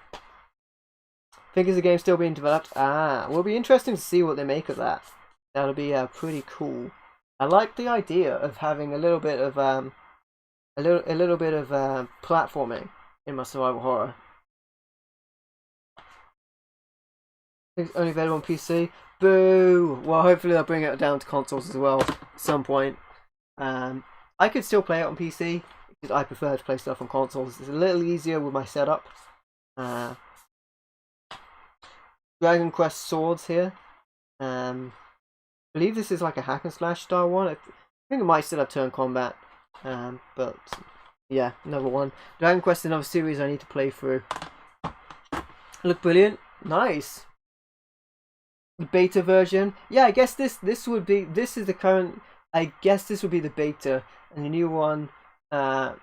Think is the game still being developed? Will be interesting to see what they make of that. That'll be pretty cool. I like the idea of having a little bit of platforming in my survival horror. It's only available on PC. Boo! Well, hopefully they'll bring it down to consoles as well at some point. I could still play it on PC, because I prefer to play stuff on consoles. It's a little easier with my setup. Dragon Quest Swords here. I believe this is like a hack and slash style one. I think it might still have turn combat. But yeah, another one. Dragon Quest is another series I need to play through. Look brilliant. Nice. The beta version. Yeah, I guess this is the current. I guess this would be the beta, and the new one. The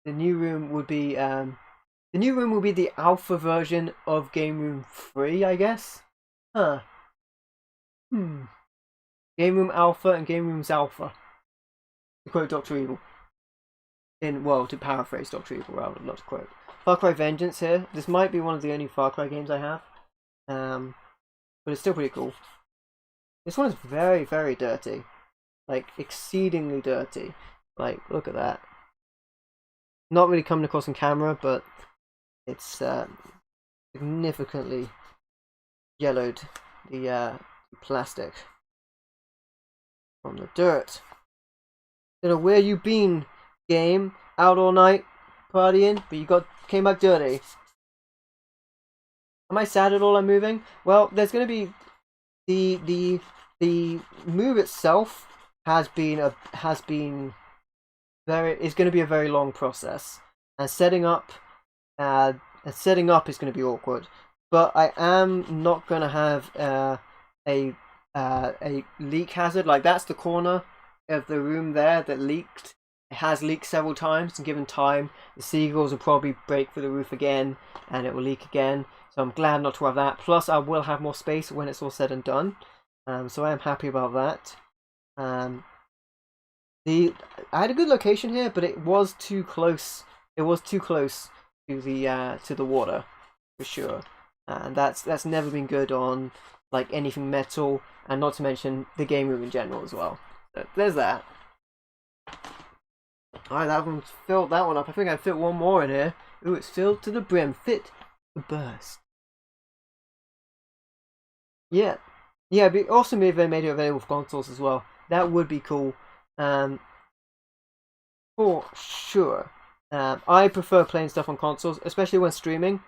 new room would be the alpha version of Game Room 3, I guess. Huh. Game Room Alpha and Game Room's Alpha. To quote Dr. Evil. To paraphrase Dr. Evil rather, not to quote. Far Cry Vengeance here. This might be one of the only Far Cry games I have. But it's still pretty cool. This one is very, very dirty. Like, exceedingly dirty. Like, look at that. Not really coming across on camera, but it's significantly yellowed the plastic from the dirt. Don't know where you been, game. Out all night partying, but came back dirty. Am I sad at all I'm moving? Well, there's going to be the move itself is going to be a very long process, and setting up is going to be awkward. But I am not going to have a leak hazard. Like, that's the corner of the room there that leaked. It has leaked several times, and given time, the seagulls will probably break through the roof again, and it will leak again. So I'm glad not to have that. Plus, I will have more space when it's all said and done. So I am happy about that. I had a good location here, but it was too close. It was too close to the water, for sure. And that's never been good on like anything metal, and not to mention the game room in general as well. So there's that. Alright, that one's filled that one up. I think I'd fit one more in here. Ooh, it's filled to the brim. Fit the burst. Yeah, Yeah, it'd be awesome if they made it available for consoles as well. That would be cool. Um, for sure. I prefer playing stuff on consoles, especially when streaming.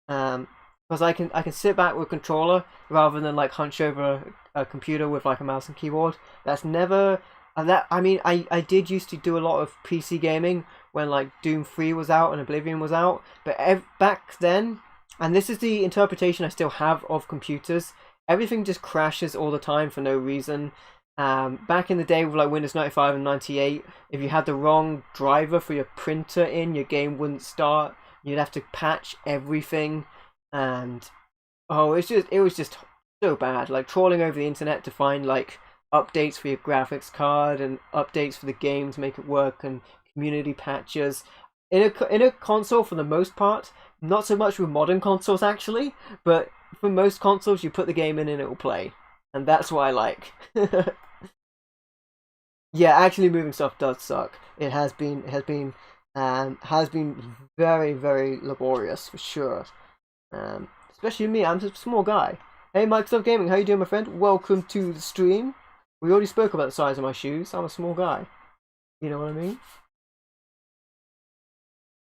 Because I can sit back with a controller rather than like hunch over a computer with like a mouse and keyboard. That's never that. I mean, I did used to do a lot of PC gaming when like Doom 3 was out and Oblivion was out, but back then, and this is the interpretation I still have of computers. Everything just crashes all the time for no reason. Back in the day with like Windows 95 and 98, if you had the wrong driver for your printer in, your game wouldn't start. You'd have to patch everything, and oh, it was just so bad. Like trawling over the internet to find like updates for your graphics card and updates for the game to make it work and community patches. In a console, for the most part, not so much with modern consoles actually, but for most consoles, you put the game in and it will play, and that's what I like. Yeah, actually moving stuff does suck. It has been very, very laborious for sure. Especially me, I'm just a small guy. Hey, Microsoft Gaming, how you doing, my friend? Welcome to the stream. We already spoke about the size of my shoes. I'm a small guy. You know what I mean?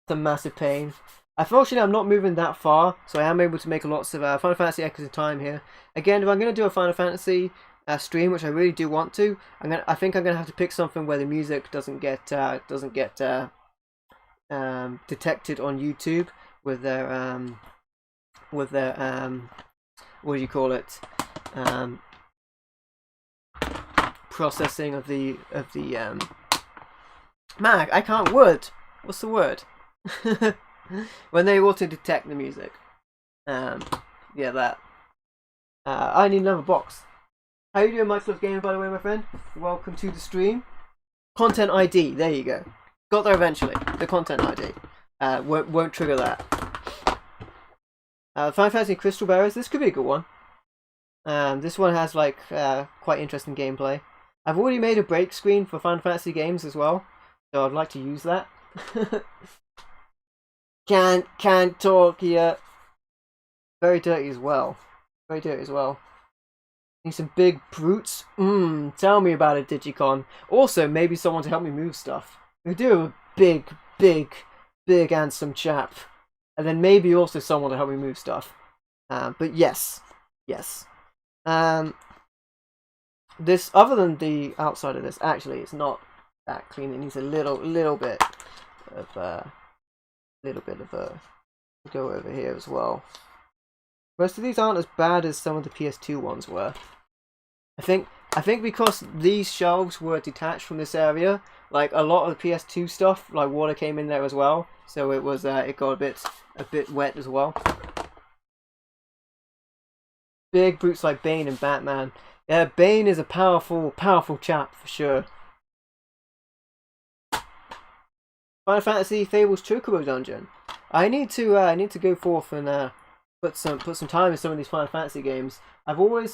It's a massive pain. Unfortunately, I'm not moving that far, so I am able to make lots of Final Fantasy Echoes of Time here. Again, if I'm going to do a Final Fantasy stream, which I really do want to, I think I'm gonna have to pick something where the music doesn't get detected on YouTube with their what do you call it, processing of the man, I can't word. What's the word? When they auto detect the music. Yeah, that. I need another box. How you doing, Microsoft Gaming, by the way, my friend? Welcome to the stream. Content ID, there you go. Got there eventually. The content ID. Won't trigger that. Final Fantasy Crystal Bearers, this could be a good one. This one has like quite interesting gameplay. I've already made a break screen for Final Fantasy games as well, so I'd like to use that. Can't talk yet. Very dirty as well. Very dirty as well. Need some big brutes? Tell me about it, Digicon. Also, maybe someone to help me move stuff. We do have a big handsome chap. And then maybe also someone to help me move stuff. But yes. This, other than the outside of this, actually it's not that clean. It needs a little bit of a go over here as well. Most of these aren't as bad as some of the PS2 ones were. I think because these shelves were detached from this area, like a lot of the PS2 stuff, like water came in there as well, so it was it got a bit wet as well. Big brutes like Bane and Batman. Yeah, Bane is a powerful chap for sure. Final Fantasy Fable's Chocobo Dungeon. I need to go forth and put some time in some of these Final Fantasy games. Final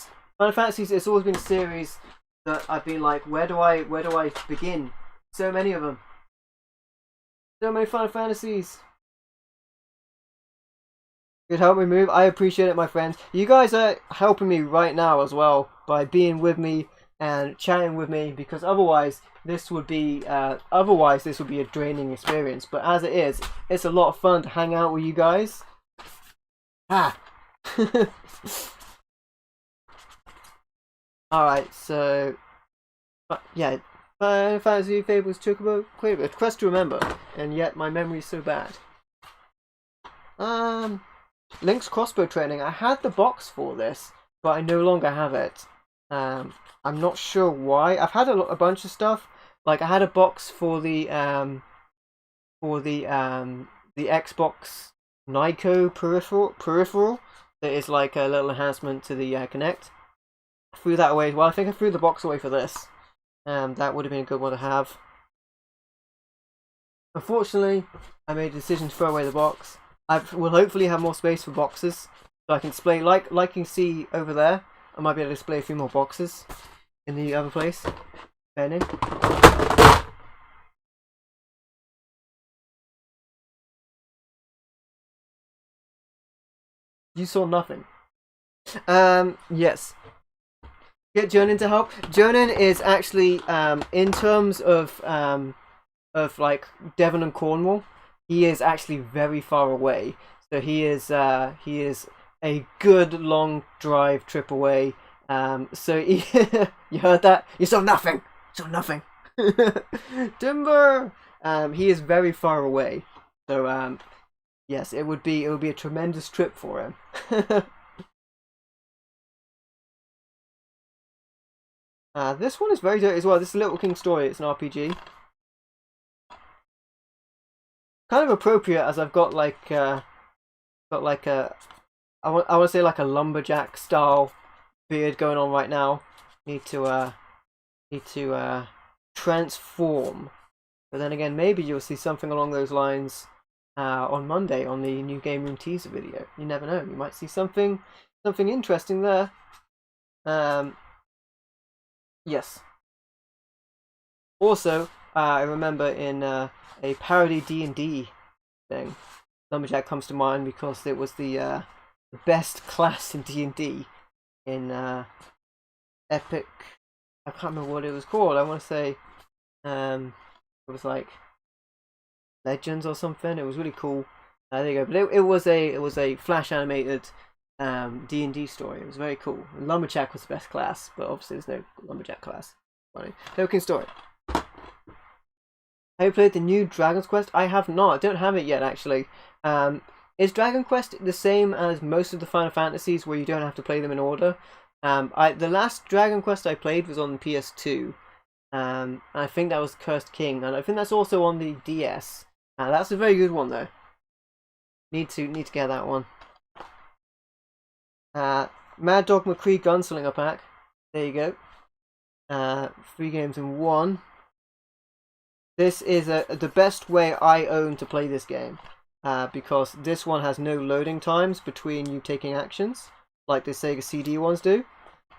Fantasy, it's always been a series that I've been like, where do I begin? So many of them. So many Final Fantasies. Could help me move. I appreciate it, my friends. You guys are helping me right now as well by being with me and chatting with me, because otherwise this would be a draining experience. But as it is, it's a lot of fun to hang out with you guys. Alright, so yeah, Final Fantasy Fables Chocobo Quaver. A quest to remember, and yet my memory is so bad. Link's crossbow training. I had the box for this, but I no longer have it. I'm not sure why. I've had a bunch of stuff. Like I had a box for the Xbox Nyko peripheral that is like a little enhancement to the Kinect. I threw that away as well. I think I threw the box away for this. That would have been a good one to have. Unfortunately, I made a decision to throw away the box. I will hopefully have more space for boxes, so I can display, like you can see over there, I might be able to display a few more boxes in the other place. Depending. You saw nothing. Yes. Get Jonan to help. Jonan is actually in terms of like Devon and Cornwall, he is actually very far away. So he is a good long drive trip away. So he, you heard that? You saw nothing. You saw nothing. Timber. He is very far away. So yes, it would be a tremendous trip for him. This one is very dirty as well. This is Little King Story. It's an RPG. Kind of appropriate as I've got like a I want to say like a lumberjack style beard going on right now. Need to transform. But then again, maybe you'll see something along those lines on Monday on the new Game Room teaser video. You never know. You might see something interesting there. Yes. Also, I remember in a parody D&D thing, Lumberjack comes to mind because it was the best class in D&D in Epic. I can't remember what it was called. I want to say it was like Legends or something. It was really cool. There you go. But it was a flash animated D&D story. It was very cool. And Lumberjack was the best class, but obviously there's no Lumberjack class. Funny. Token story. Have you played the new Dragon's Quest? I have not. I don't have it yet, actually. Is Dragon Quest the same as most of the Final Fantasies, where you don't have to play them in order? The last Dragon Quest I played was on PS2. I think that was Cursed King, and I think that's also on the DS. That's a very good one, though. Need to get that one. Mad Dog McCree Gunslinger Pack. There you go. 3 games in 1. This is the best way I own to play this game, because this one has no loading times between you taking actions, like the Sega CD ones do,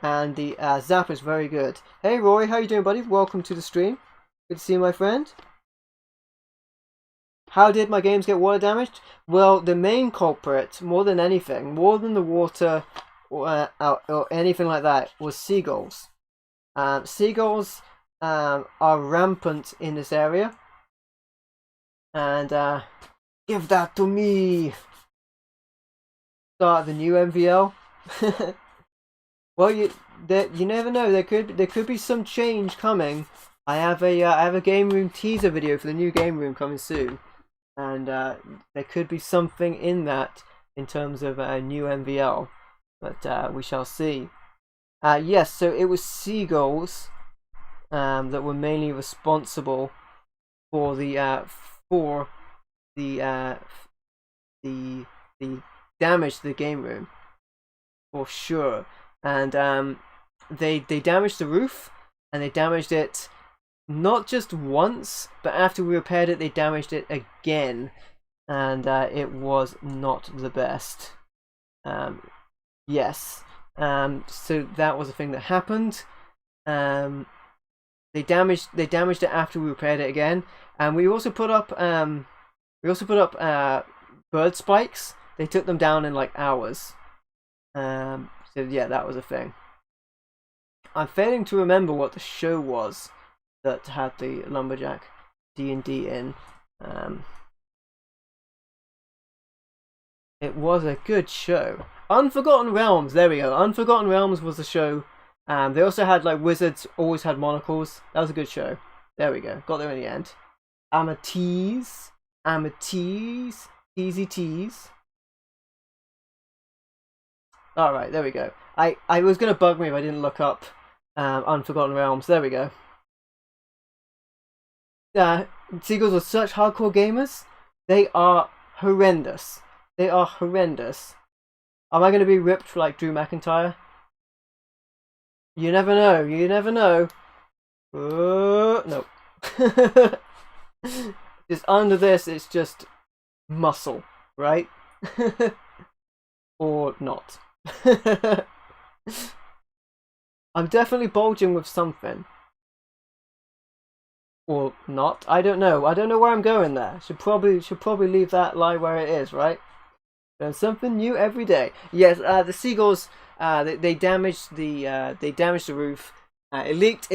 and the zap is very good. Hey Roy, how you doing, buddy? Welcome to the stream. Good to see you, my friend. How did my games get water damaged? Well, the main culprit, more than anything, more than the water or anything like that, was seagulls. Seagulls are rampant in this area, and give that to me. Start the new MVL. Well, you never know. There could be some change coming. I have a Game Room teaser video for the new Game Room coming soon, and there could be something in that in terms of a new MVL, but we shall see. Yes, so it was seagulls that were mainly responsible for the damage to the game room, for sure. And they damaged the roof, and they damaged it not just once, but after we repaired it, they damaged it again, and it was not the best. Yes. So that was a thing that happened. They damaged it after we repaired it again, and we also put up bird spikes. They took them down in like hours. So yeah, that was a thing. I'm failing to remember what the show was that had the Lumberjack D&D in. It was a good show. Unforgotten Realms, there we go. Unforgotten Realms was the show. They also had like wizards always had monocles. That was a good show. There we go. Got there in the end. I'm a tease. Teasy tease. Alright, there we go. I was gonna bug me if I didn't look up Unforgotten Realms. There we go. Seagulls are such hardcore gamers. They are horrendous. They are horrendous. Am I going to be ripped for like Drew McIntyre? You never know. You never know. No. Just under this, it's just muscle, right? Or not. I'm definitely bulging with something. Or not. I don't know. I don't know where I'm going there. Should probably leave that lie where it is, right? Learn something new every day. Yes, the seagulls They damaged the roof. It leaked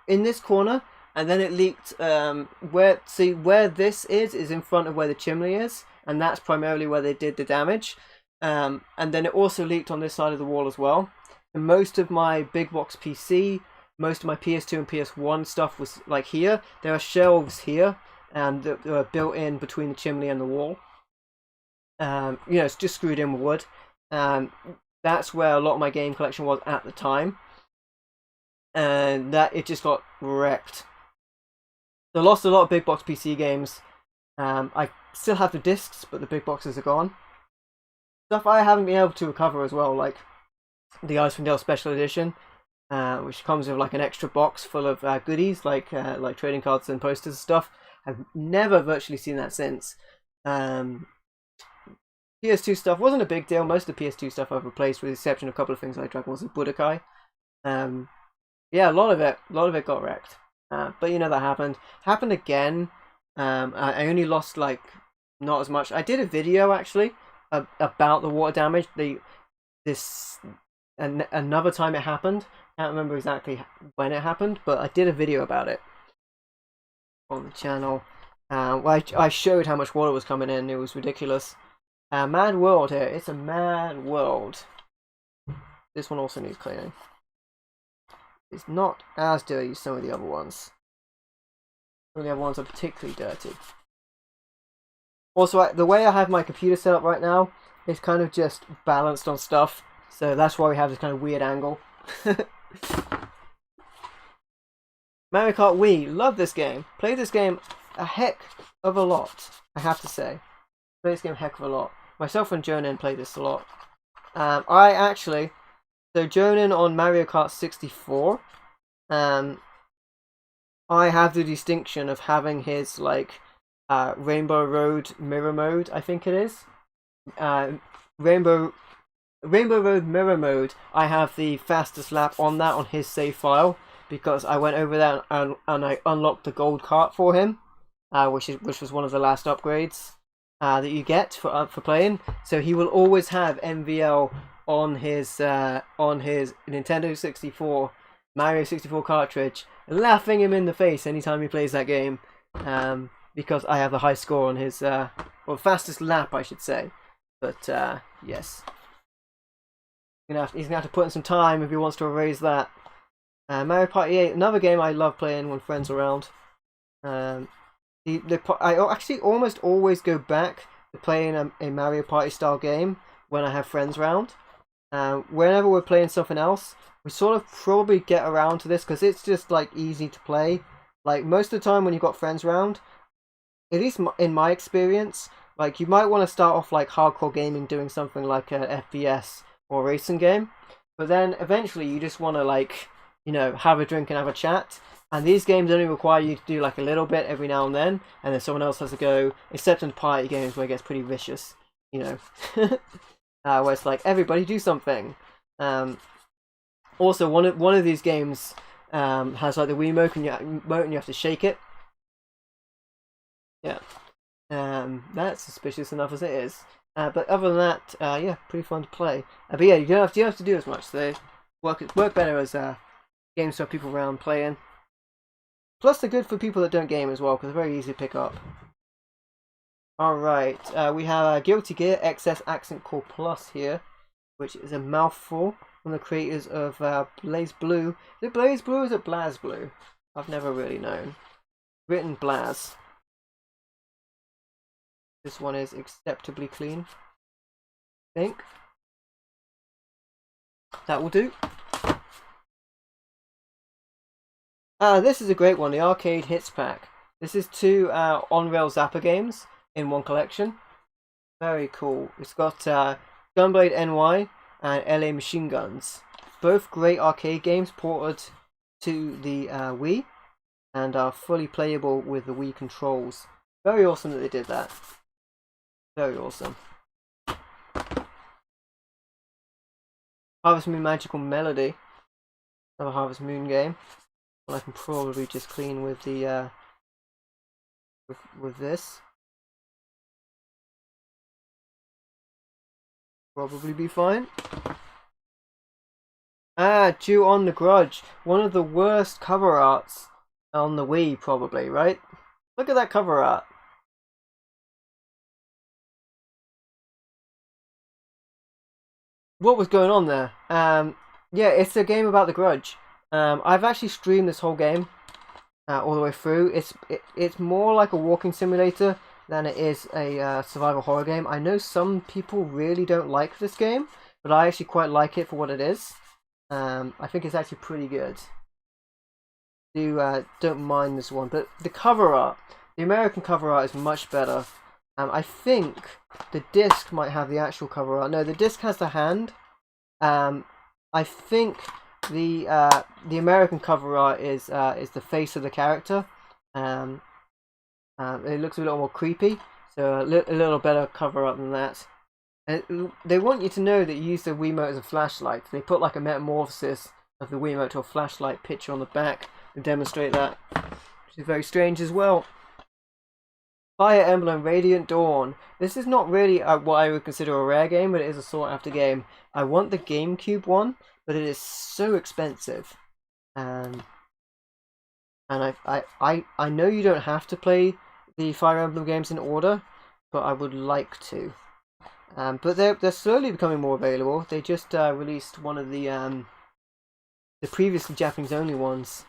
in this corner, and then it leaked where this is in front of where the chimney is, and that's primarily where they did the damage. And then it also leaked on this side of the wall as well. And most of my big box PC, most of my PS2 and PS1 stuff was like here. There are shelves here, and they were built in between the chimney and the wall. It's just screwed in with wood. That's where a lot of my game collection was at the time, and that it just got wrecked. So I lost a lot of big box PC games. I still have the discs, but the big boxes are gone. Stuff I haven't been able to recover as well, like the Icewind Dale Special Edition, which comes with like an extra box full of goodies, like trading cards and posters and stuff. I've never virtually seen that since. PS2 stuff wasn't a big deal. Most of the PS2 stuff I've replaced, with the exception of a couple of things like Dragon Ball Z Budokai. Yeah, a lot of it got wrecked. But that happened again. I only lost like not as much. I did a video actually about the water damage. Another time it happened. Can't remember exactly when it happened, but I did a video about it on the channel. Where I showed how much water was coming in. It was ridiculous. Mad world here. It's a mad world. This one also needs cleaning. It's not as dirty as some of the other ones. Some of the other ones are particularly dirty. Also, the way I have my computer set up right now is kind of just balanced on stuff. So that's why we have this kind of weird angle. Mario Kart Wii. Love this game. Played this game a heck of a lot, I have to say. Played this game a heck of a lot. Myself and Jonan played this a lot. So Jonan on Mario Kart 64, I have the distinction of having his Rainbow Road mirror mode, I think it is. Rainbow Road mirror mode, I have the fastest lap on that on his save file, because I went over there and I unlocked the gold cart for him, which was one of the last upgrades that you get for playing. So he will always have MVL on his Nintendo 64 Mario 64 cartridge, laughing him in the face anytime he plays that game, because I have the high score on his fastest lap, I should say. But yes, he's gonna have to put in some time if he wants to erase that. Mario Party 8, another game I love playing when friends are around. I actually almost always go back to playing a Mario Party style game when I have friends around. Whenever we're playing something else, we sort of probably get around to this because it's just easy to play. Like most of the time when you've got friends around, at least in my experience, you might want to start off hardcore gaming, doing something like an FPS or a racing game, but then eventually you just want to have a drink and have a chat. And these games only require you to do a little bit every now and then someone else has to go, except in party games where it gets pretty vicious, where it's everybody do something. Also, one of these games has the Wii remote and you have to shake it. Yeah, that's suspicious enough as it is. But other than that, yeah, pretty fun to play. But yeah, you don't have to do as much. They work better as games for people around playing. Plus, they're good for people that don't game as well, because they're very easy to pick up. Alright, we have Guilty Gear XS Accent Core Plus here, which is a mouthful from the creators of Blaze Blue. Is it Blaze Blue or is it Blaz Blue? I've never really known. Written Blaz. This one is acceptably clean, I think. That will do. This is a great one, the Arcade Hits Pack. This is two on-rail Zapper games in one collection. Very cool. It's got Gunblade NY and LA Machine Guns. Both great arcade games ported to the Wii and are fully playable with the Wii controls. Very awesome that they did that. Very awesome. Harvest Moon Magical Melody. Another Harvest Moon game. I can probably just clean with the with this. Probably be fine. Due on the Grudge. One of the worst cover arts on the Wii, probably, right? Look at that cover art. What was going on there? Yeah, it's a game about the Grudge. I've actually streamed this whole game all the way through. It's more like a walking simulator than it is a survival horror game. I know some people really don't like this game, but I actually quite like it for what it is. I think it's actually pretty good. Don't mind this one, but the cover art, the American cover art is much better. I think the disc might have the actual cover art. No, the disc has the hand. I think the American cover art is the face of the character. It looks a little more creepy, so a little better cover art than that. And they want you to know that you use the Wiimote as a flashlight. They put like a metamorphosis of the Wiimote to a flashlight picture on the back to demonstrate that, which is very strange as well. Fire Emblem Radiant Dawn. This is not really what I would consider a rare game, but it is a sought after game. I want the GameCube one, but it is so expensive. And I know you don't have to play the Fire Emblem games in order, but I would like to. But they're slowly becoming more available. They just released one of the previously Japanese only ones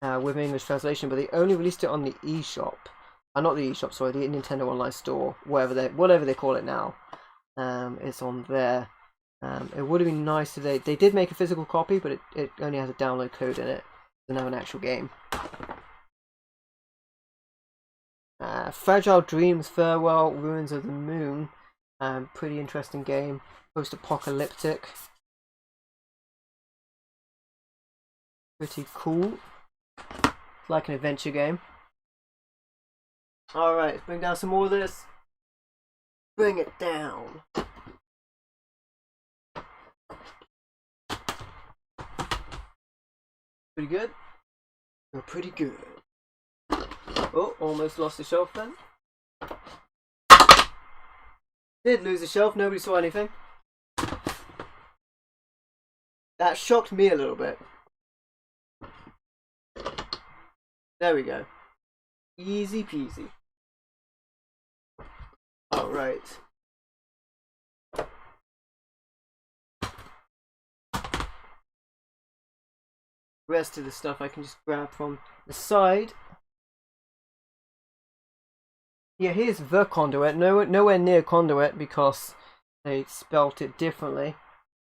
with English translation, but they only released it on the eShop. Not the eShop, sorry, the Nintendo Online Store, whatever they call it now. It's on there. It would have been nice if they did make a physical copy, but it only has a download code in it. It doesn't have an actual game. Fragile Dreams Farewell Ruins of the Moon. Pretty interesting game. Post-apocalyptic. Pretty cool. It's like an adventure game. Alright, let's bring down some more of this. Bring it down. Pretty good? You're pretty good. Oh, almost lost the shelf then. Did lose the shelf, nobody saw anything. That shocked me a little bit. There we go. Easy peasy. Alright. Rest of the stuff I can just grab from the side. Yeah, here's the conduit. Nowhere near conduit because they spelt it differently.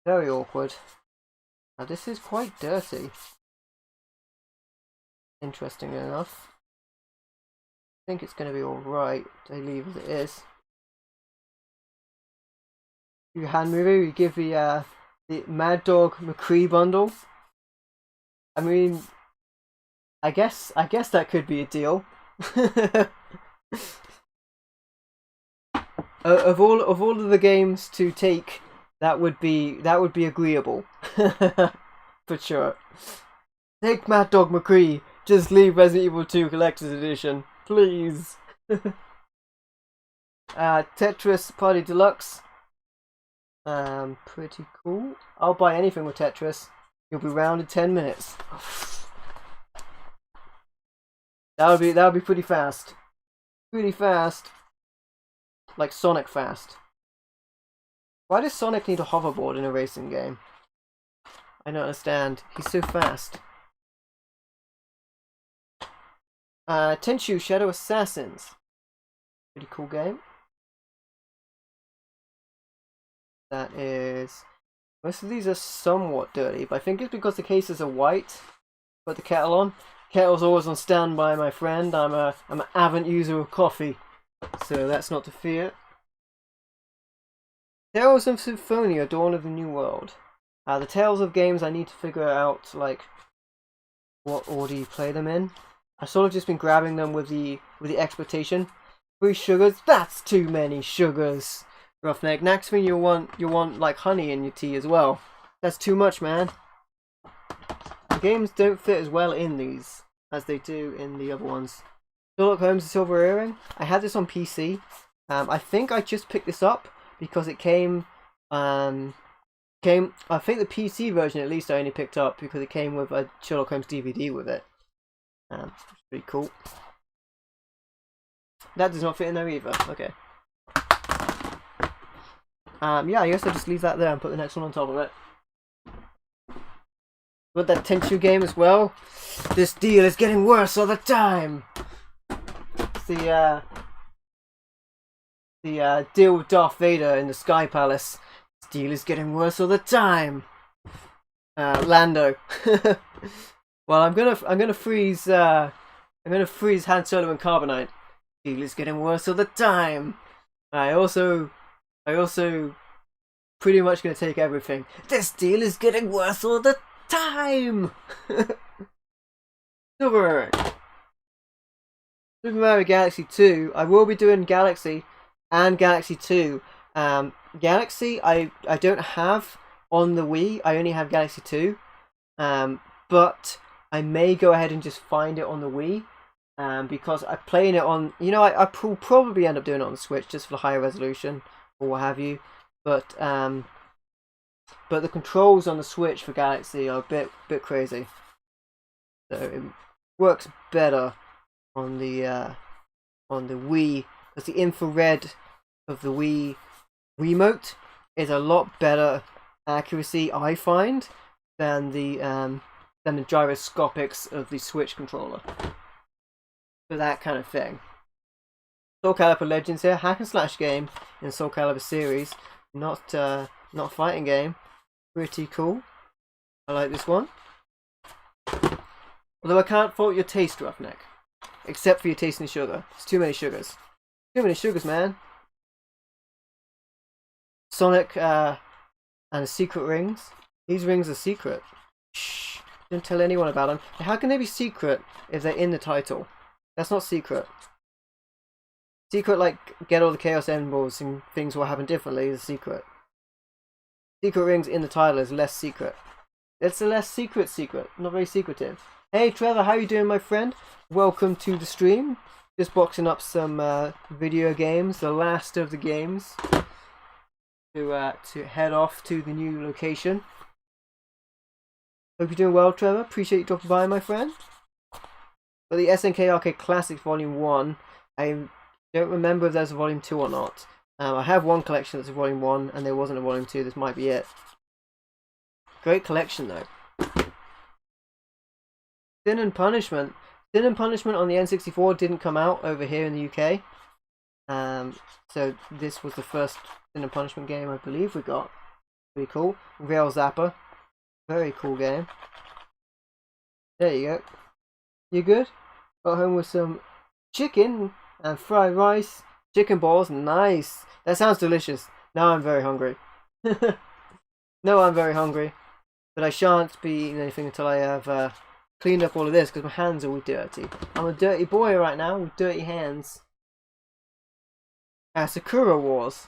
Very awkward. Now this is quite dirty. Interestingly enough. I think it's going to be alright. They leave as it is. You hand movie, we give the Mad Dog McCree bundle. I mean, I guess that could be a deal. Of all of the games to take, that would be agreeable. For sure. Take Mad Dog McCree. Just leave Resident Evil 2 Collector's Edition, please. Tetris Party Deluxe. Pretty cool. I'll buy anything with Tetris. You'll be round in 10 minutes. That would be pretty fast. Pretty fast. Like Sonic fast. Why does Sonic need a hoverboard in a racing game? I don't understand. He's so fast. Tenchu Shadow Assassins. Pretty cool game. That is... Most of these are somewhat dirty, but I think it's because the cases are white. Put the kettle on. Kettle's always on standby, my friend. I'm an avid user of coffee, so that's not to fear. Tales of Symphonia, Dawn of the New World. The Tales of games I need to figure out, like, what order you play them in. I've sort of just been grabbing them with the expectation. 3 sugars? That's too many sugars. Roughneck. Next thing you want like honey in your tea as well. That's too much, man. The games don't fit as well in these as they do in the other ones. Sherlock Holmes' The Silver Earring. I had this on PC. I think I just picked this up because it came I think the PC version at least I only picked up because it came with a Sherlock Holmes DVD with it. Pretty cool. That does not fit in there either. Okay. Yeah, I guess I'll just leave that there and put the next one on top of it. With that Tenchu game as well. This deal is getting worse all the time. The deal with Darth Vader in the Sky Palace. This deal is getting worse all the time. Lando. Well, I'm gonna freeze Han Solo and Carbonite. Deal is getting worse all the time. I also pretty much gonna take everything. This deal is getting worse all the time. Super Mario Galaxy 2. I will be doing Galaxy and Galaxy 2. Galaxy I don't have on the Wii. I only have Galaxy 2. But I may go ahead and just find it on the Wii. Because I'm playing it on, I will probably end up doing it on the Switch just for the higher resolution or what have you. But the controls on the Switch for Galaxy are a bit crazy. So it works better on the Wii, because the infrared of the Wii remote is a lot better accuracy, I find, than the gyroscopics of the Switch controller. For that kind of thing. Soul Calibur Legends here, hack and slash game in Soul Calibur series, not a fighting game. Pretty cool. I like this one. Although I can't fault your taste, Roughneck, except for your taste in sugar. It's too many sugars. Too many sugars, man. Sonic and secret rings. These rings are secret. Shh! Don't tell anyone about them. How can they be secret if they're in the title? That's not secret. Secret, like, get all the Chaos Emeralds and things will happen differently, is secret. Secret rings in the title is less secret. It's a less secret, not very secretive. Hey Trevor, how you doing, my friend? Welcome to the stream. Just boxing up some video games, the last of the games, to head off to the new location. Hope you're doing well, Trevor. Appreciate you dropping by, my friend. But the SNK Arcade Classics Volume 1, I don't remember if there's a Volume 2 or not. I have one collection that's a Volume 1, and there wasn't a Volume 2. This might be it. Great collection, though. Sin and Punishment. Sin and Punishment on the N64 didn't come out over here in the UK. So this was the first Sin and Punishment game I believe we got. Pretty cool. Rail Zapper. Very cool game. There you go. You good? Got home with some chicken and fried rice. Chicken balls, nice. That sounds delicious. Now I'm very hungry. No, I'm very hungry. But I shan't be eating anything until I have cleaned up all of this, because my hands are all dirty. I'm a dirty boy right now with dirty hands. Sakura Wars.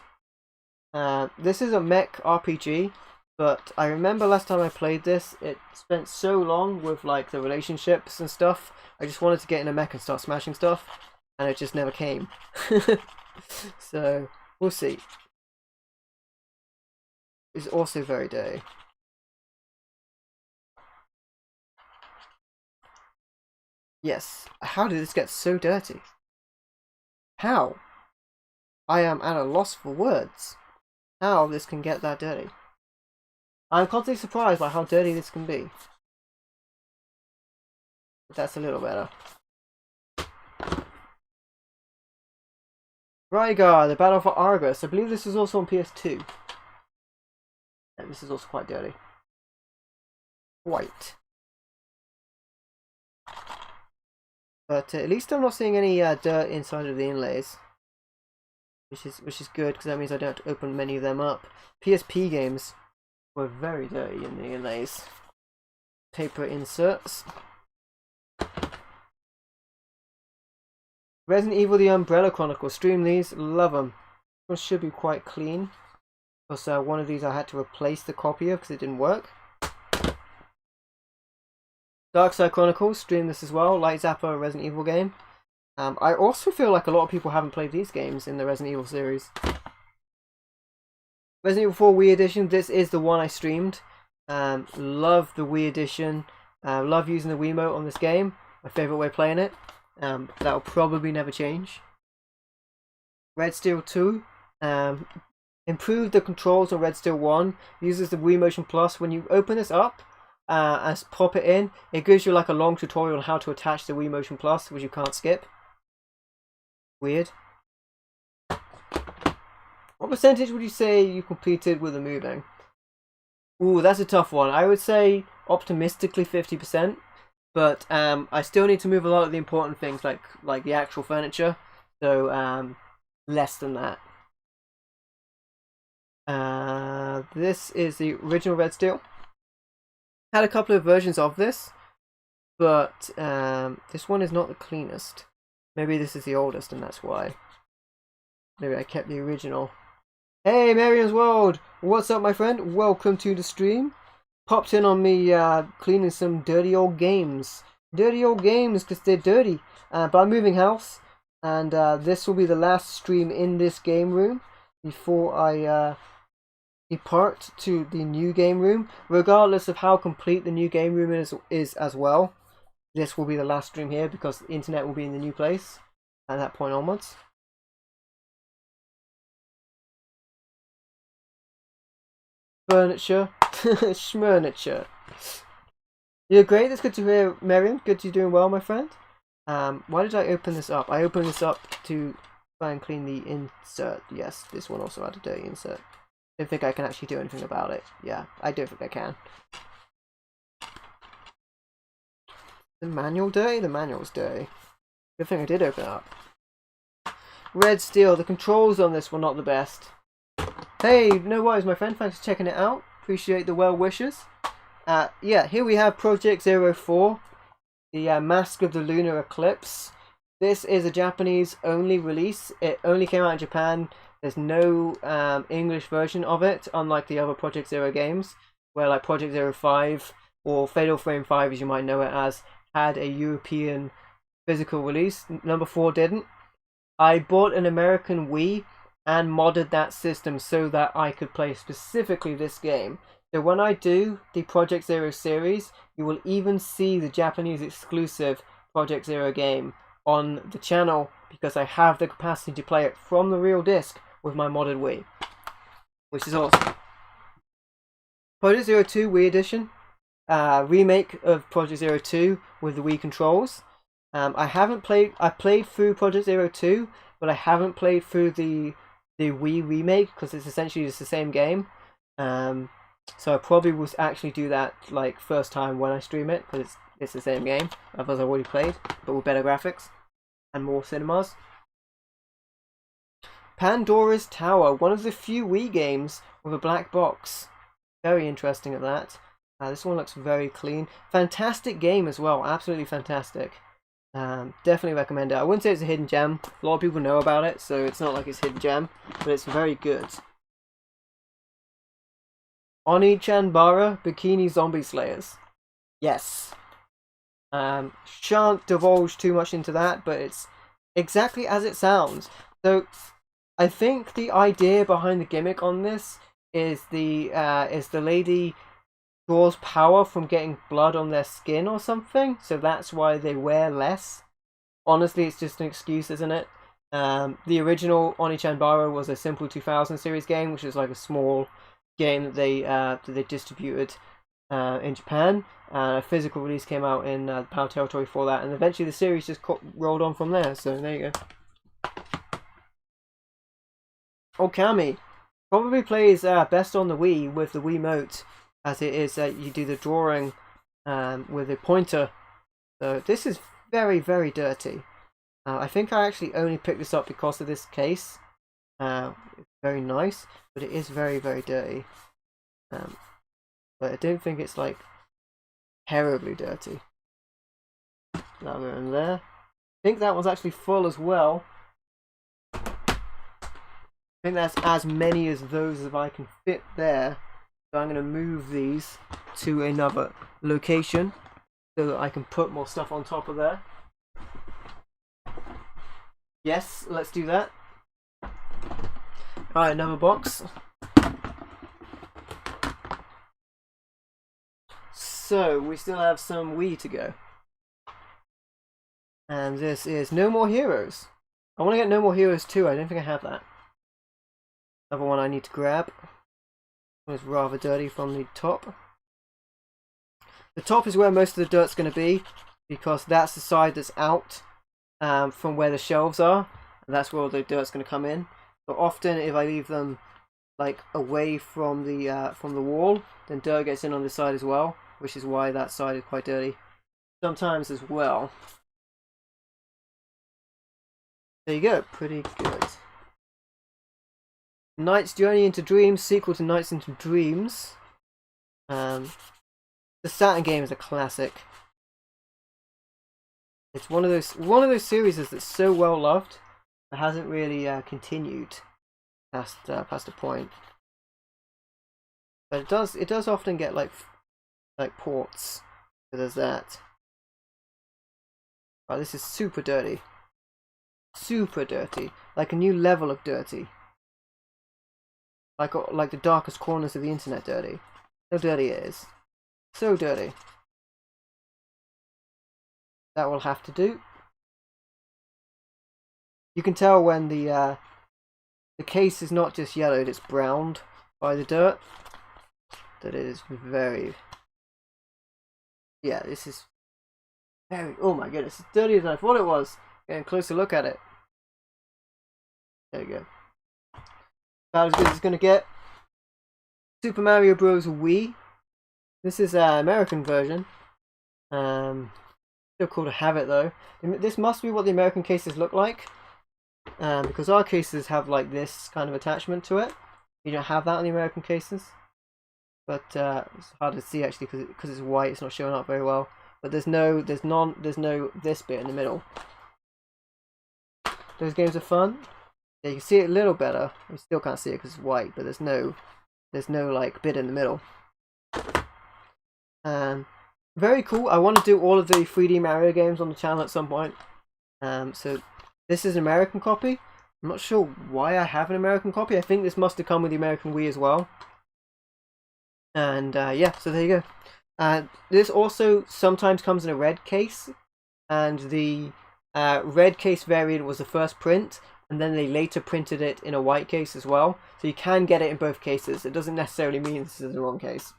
This is a mech RPG. But I remember last time I played this, it spent so long with like the relationships and stuff. I just wanted to get in a mech and start smashing stuff, and it just never came. So we'll see. It's also very dirty. Yes. How did this get so dirty? How? I am at a loss for words. How this can get that dirty. I'm constantly surprised by how dirty this can be. But that's a little better. Rygar, the Battle for Argus. I believe this is also on PS2. And this is also quite dirty. White. But at least I'm not seeing any dirt inside of the inlays. Which is good, because that means I don't have to open many of them up. PSP games were very dirty in the inlays. Paper inserts. Resident Evil The Umbrella Chronicles. Stream these. Love them. This should be quite clean. Because one of these I had to replace the copy of because it didn't work. Dark Side Chronicles. Stream this as well. Light Zapper Resident Evil game. I also feel like a lot of people haven't played these games in the Resident Evil series. Resident Evil 4 Wii Edition, this is the one I streamed. Love the Wii Edition. Love using the Wiimote on this game. My favourite way of playing it. That'll probably never change. Red Steel 2. Improved the controls on Red Steel 1. Uses the Wii Motion Plus. When you open this up and pop it in, it gives you like a long tutorial on how to attach the Wii Motion Plus, which you can't skip. Weird. What percentage would you say you completed with the moving? Ooh, that's a tough one. I would say optimistically 50%, but I still need to move a lot of the important things like the actual furniture, so less than that. This is the original Red Steel. Had a couple of versions of this, but this one is not the cleanest. Maybe this is the oldest and that's why. Maybe I kept the original. Hey, Marian's World! What's up, my friend? Welcome to the stream. Popped in on me cleaning some dirty old games. Dirty old games because they're dirty. But I'm moving house, and this will be the last stream in this game room before I depart to the new game room. Regardless of how complete the new game room is as well, this will be the last stream here because the internet will be in the new place at that point onwards. Furniture. Schmurniture. You're great, that's good to hear, Marion. Good you're doing well, my friend. Why did I open this up? I opened this up to try and clean the insert. Yes, this one also had a dirty insert. Don't think I can actually do anything about it. Yeah, I don't think I can. The manual dirty? The manual's dirty. Good thing I did open it up. Red Steel. The controls on this were not the best. Hey, no worries, my friend. Thanks for checking it out. Appreciate the well wishes. Yeah, here we have Project 04, the Mask of the Lunar Eclipse. This is a Japanese only release. It only came out in Japan. There's no English version of it, unlike the other Project Zero games, where like Project 05 or Fatal Frame 5, as you might know it as, had a European physical release. Number 4 didn't. I bought an American Wii and modded that system so that I could play specifically this game. So when I do the Project Zero series, you will even see the Japanese exclusive Project Zero game on the channel because I have the capacity to play it from the real disc with my modded Wii, which is awesome. Project Zero 2 Wii Edition, remake of Project Zero 2 with the Wii controls. I played through Project Zero 2, but I haven't played through the Wii remake because it's essentially just the same game. So I probably will actually do that like first time when I stream it because it's the same game as I've already played, but with better graphics and more cinemas. Pandora's Tower, one of the few Wii games with a black box. Very interesting at that. This one looks very clean. Fantastic game as well, absolutely fantastic. Definitely recommend it. I wouldn't say it's a hidden gem. A lot of people know about it, so it's not like it's a hidden gem, but it's very good. Oni-chan Bikini Zombie Slayers. Yes. Shan't divulge too much into that, but it's exactly as it sounds. So I think the idea behind the gimmick on this is the lady draws power from getting blood on their skin or something, so that's why they wear less. Honestly, it's just an excuse, isn't it? The original Oni-chan was a Simple 2000 series game, which was like a small game that they distributed in Japan. A physical release came out in the PAL territory for that, and eventually the series just rolled on from there, so there you go. Okami probably plays best on the Wii with the Wiimote, as it is you do the drawing with a pointer. So this is very, very dirty. I think I actually only picked this up because of this case. It's very nice, but it is very, very dirty. But I don't think it's like terribly dirty. That one in there. I think that one's actually full as well. I think that's as many as those as I can fit there. So I'm going to move these to another location so that I can put more stuff on top of there. Yes, let's do that. Alright, another box. so we still have some Wii to go. And this is No More Heroes. I want to get No More Heroes 2. I don't think I have that. Another one I need to grab. It's rather dirty from the top. The top is where most of the dirt's going to be, because that's the side that's out from where the shelves are, and that's where all the dirt's going to come in. But often, if I leave them like away from the wall, then dirt gets in on this side as well, which is why that side is quite dirty. Sometimes as well. There you go, pretty good. Knight's Journey into Dreams, sequel to Nights into Dreams. The Saturn game is a classic. It's one of those series that's so well loved that hasn't really continued past a point. But it does often get like ports. So there's that. Oh, this is super dirty. Super dirty, like a new level of dirty. Like the darkest corners of the internet dirty. So dirty it is. So dirty. That will have to do. You can tell when the case is not just yellowed, it's browned by the dirt. That it is very... Yeah, this is very... Oh my goodness, it's dirtier than I thought it was. Getting a closer look at it. There you go. About as good as it's going to get. Super Mario Bros. Wii. This is an American version. Still cool to have it though. This must be what the American cases look like. Because our cases have like this kind of attachment to it. You don't have that on the American cases. But it's hard to see actually because it's white. It's not showing up very well. But there's no this bit in the middle. Those games are fun. Yeah, you can see it a little better. You still can't see it because it's white, but there's no like bit in the middle. Very cool. I want to do all of the 3D Mario games on the channel at some point. So this is an American copy. I'm not sure why I have an American copy. I think this must have come with the American Wii as well. And yeah, so there you go. This also sometimes comes in a red case, and the red case variant was the first print, and then they later printed it in a white case as well. So you can get it in both cases. It doesn't necessarily mean this is the wrong case.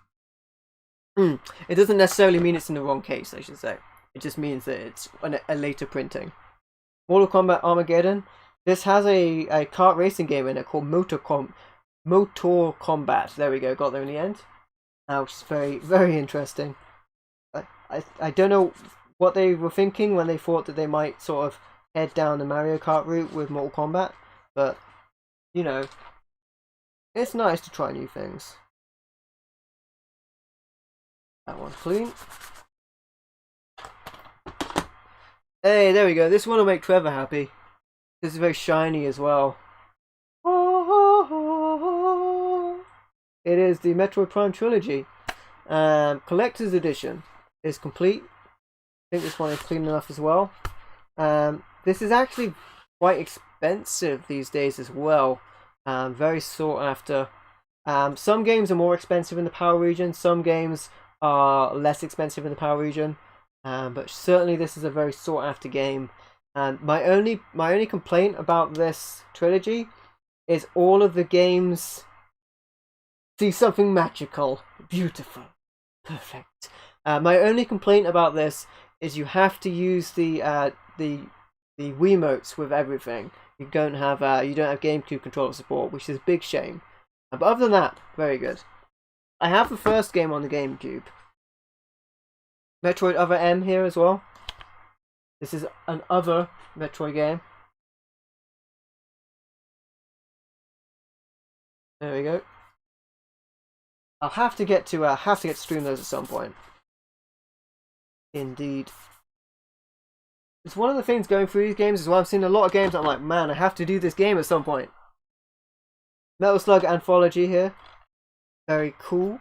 It doesn't necessarily mean it's in the wrong case, I should say. It just means that it's a later printing. Mortal Kombat Armageddon. This has a kart racing game in it called Motor Combat. There we go, got there in the end. Which is very, very interesting. I don't know what they were thinking when they thought that they might sort of head down the Mario Kart route with Mortal Kombat, but you know, it's nice to try new things. That one's clean. Hey, there we go. This one will make Trevor happy. This is very shiny as well. It is the Metroid Prime Trilogy. Collector's Edition is complete. I think this one is clean enough as well. This is actually quite expensive these days as well. Very sought after. Some games are more expensive in the PAL region. Some games are less expensive in the PAL region. But certainly this is a very sought after game. And my only complaint about this trilogy is all of the games see something magical, beautiful, perfect. My only complaint about this is you have to use the Wiimotes with everything. You don't have GameCube controller support, which is a big shame. But other than that, very good. I have the first game on the GameCube. Metroid Other M here as well. This is an other Metroid game. There we go. I'll have to get to stream those at some point. Indeed. It's one of the things going through these games as well. I've seen a lot of games I'm like, man, I have to do this game at some point. Metal Slug Anthology here. Very cool.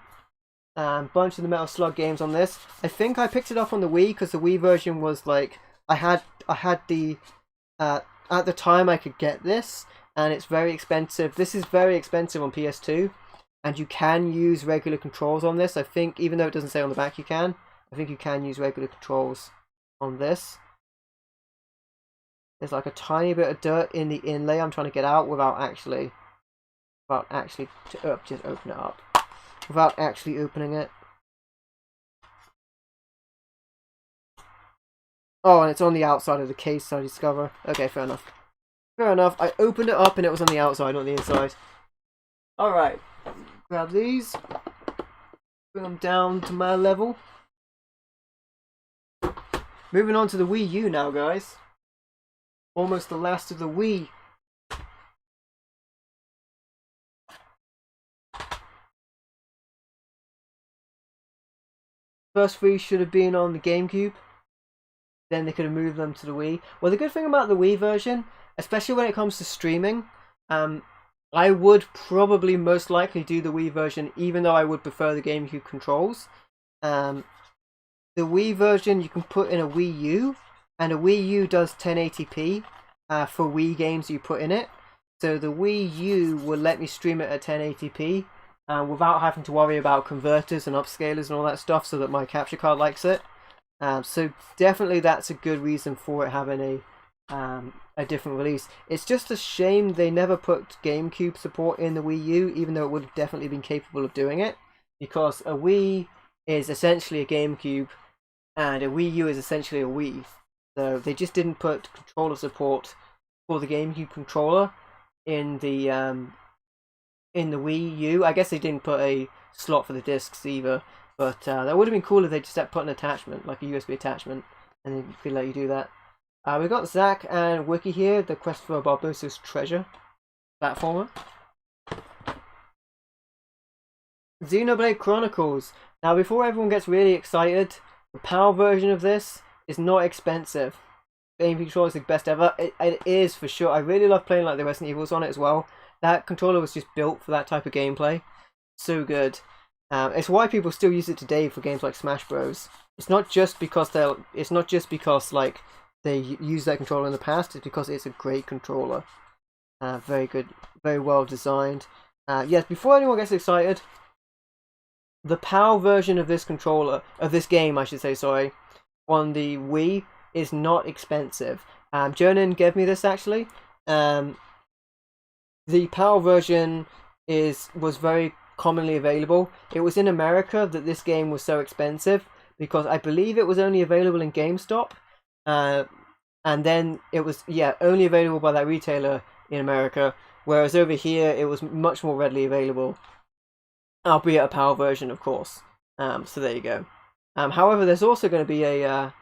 Bunch of the Metal Slug games on this. I think I picked it up on the Wii because the Wii version was like, I had the at the time I could get this, and it's very expensive. This is very expensive on PS2. and you can use regular controls on this. I think, even though it doesn't say on the back you can, I think you can use regular controls on this. There's like a tiny bit of dirt in the inlay I'm trying to get out without actually just open it up. Without actually opening it. Oh, and it's on the outside of the case, I discover. Okay, fair enough. Fair enough. I opened it up and it was on the outside, not the inside. Alright. Grab these. Bring them down to my level. Moving on to the Wii U now, guys. Almost the last of the Wii. First three should have been on the Gamecube. Then they could have moved them to the Wii. Well, the good thing about the Wii version, especially when it comes to streaming, I would probably most likely do the Wii version, even though I would prefer the GameCube controls. The Wii version you can put in a Wii U, and a Wii U does 1080p for Wii games you put in it. So the Wii U will let me stream it at 1080p without having to worry about converters and upscalers and all that stuff, so that my capture card likes it. So definitely that's a good reason for it having a different release. It's just a shame they never put GameCube support in the Wii U, even though it would have definitely been capable of doing it, because a Wii is essentially a GameCube and a Wii U is essentially a Wii. So they just didn't put controller support for the GameCube controller in the Wii U. I guess they didn't put a slot for the discs either. But that would have been cool if they just put an attachment, like a USB attachment, and they could let you do that. We've got Zack and Wiki here, the quest for Barbosa's treasure platformer. Xenoblade Chronicles. Now, before everyone gets really excited, the PAL version of this is not expensive. Game controller is the best ever. It is for sure. I really love playing like the Resident Evils on it as well. That controller was just built for that type of gameplay. So good. It's why people still use it today for games like Smash Bros. It's not just because like they used that controller in the past. It's because it's a great controller. Very good, very well designed. Yes, before anyone gets excited, the PAL version of this controller, of this game, I should say, sorry, on the Wii is not expensive. Jonan gave me this actually. The PAL version was very commonly available. It was in America that this game was so expensive because I believe it was only available in GameStop, and then it was only available by that retailer in America, whereas over here it was much more readily available, albeit a PAL version, of course. So there you go. However, there's also going to be a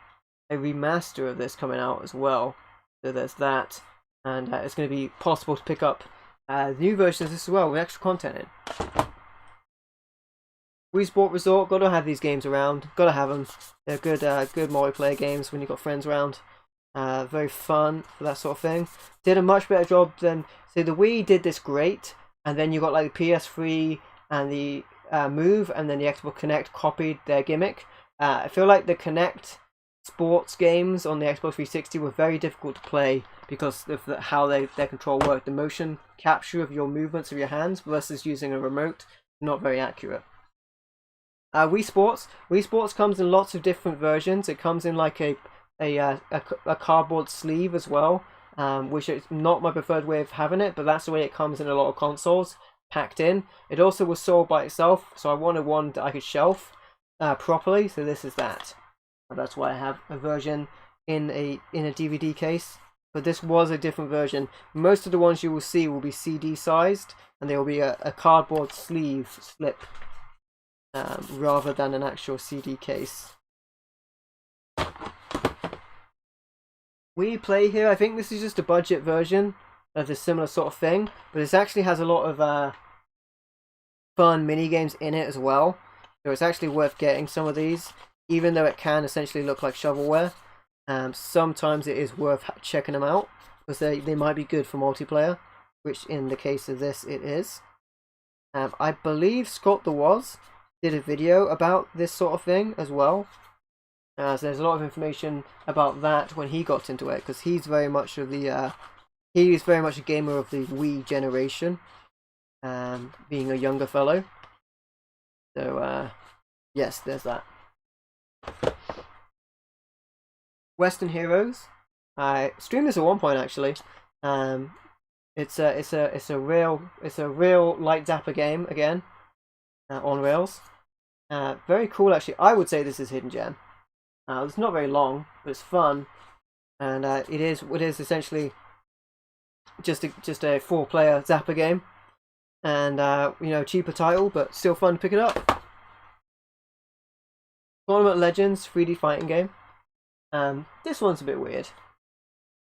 remaster of this coming out as well, so there's that, and it's going to be possible to pick up new versions of this as well with extra content in. Wii Sport Resort, gotta have these games around, gotta have them. They're good multiplayer games when you've got friends around. Very fun for that sort of thing. Did a much better job than, so the Wii did this great, and then you got like the PS3 and the Move, and then the Xbox Kinect copied their gimmick. I feel like the Kinect sports games on the Xbox 360 were very difficult to play because of how their control worked. The motion capture of your movements of your hands versus using a remote, not very accurate. Wii Sports comes in lots of different versions. It comes in like a cardboard sleeve as well, which is not my preferred way of having it, but that's the way it comes in a lot of consoles, packed in. It also was sold by itself, so I wanted one that I could shelf properly, so this is that. And that's why I have a version in a DVD case, but this was a different version. Most of the ones you will see will be CD sized, and there will be a cardboard sleeve slip rather than an actual CD case. Wii Play here, I think this is just a budget version of the similar sort of thing, but it actually has a lot of fun mini games in it as well, so it's actually worth getting some of these, even though it can essentially look like shovelware. Sometimes it is worth checking them out because they might be good for multiplayer, which in the case of this it is. I believe Scott the Woz did a video about this sort of thing as well. So there's a lot of information about that when he got into it, because he's very much of the he is very much a gamer of the Wii generation. being a younger fellow. So yes, there's that. Western Heroes. I streamed this at one point actually. It's a real light zapper game again, on rails. Very cool actually. I would say this is hidden gem. It's not very long, but it's fun, and it is essentially just a 4-player zapper game, and you know, cheaper title, but still fun to pick it up. Tournament Legends 3D fighting game. This one's a bit weird.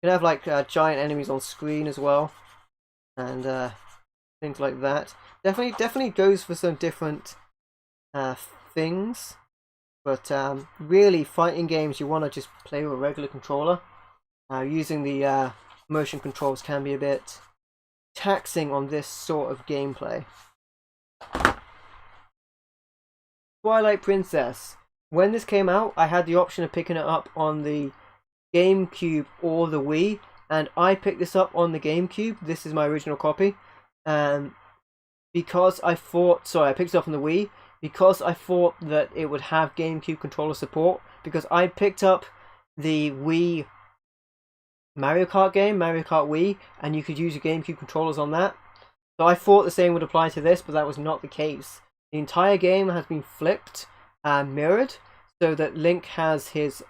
You can have like giant enemies on screen as well, and things like that. Definitely goes for some different things, but really fighting games you want to just play with a regular controller. Using the motion controls can be a bit taxing on this sort of gameplay. Twilight Princess. When this came out, I had the option of picking it up on the Gamecube or the Wii, and I picked this up on the Gamecube. This is my original copy, because I thought, I picked it up on the Wii because I thought that it would have Gamecube controller support, because I picked up the Wii Mario Kart game, Mario Kart Wii, and you could use your Gamecube controllers on that. So I thought the same would apply to this, but that was not the case. The entire game has been flipped and mirrored, so that Link has his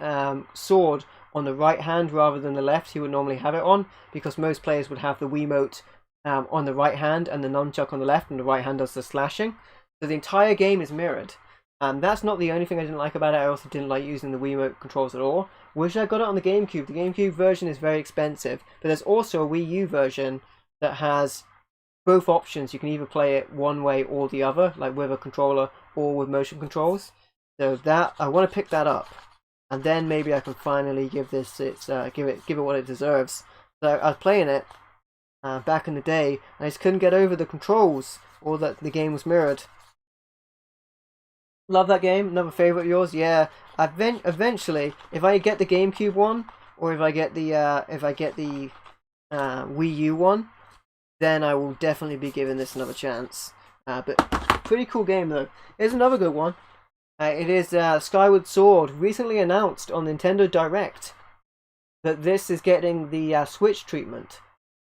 sword on the right hand rather than the left he would normally have it on, because most players would have the Wiimote on the right hand and the nunchuck on the left, and the right hand does the slashing. So the entire game is mirrored. That's not the only thing I didn't like about it. I also didn't like using the Wiimote controls at all. Wish I got it on the GameCube. The GameCube version is very expensive, but there's also a Wii U version that has both options. You can either play it one way or the other, like with a controller or with motion controls. So that I want to pick that up, and then maybe I can finally give this give it what it deserves. So I was playing it back in the day, and I just couldn't get over the controls or that the game was mirrored. Love that game. Another favorite of yours? Yeah. Eventually, if I get the GameCube one, or if I get the Wii U one, then I will definitely be giving this another chance. But pretty cool game though. Here's another good one. It is Skyward Sword, recently announced on Nintendo Direct that this is getting the Switch treatment.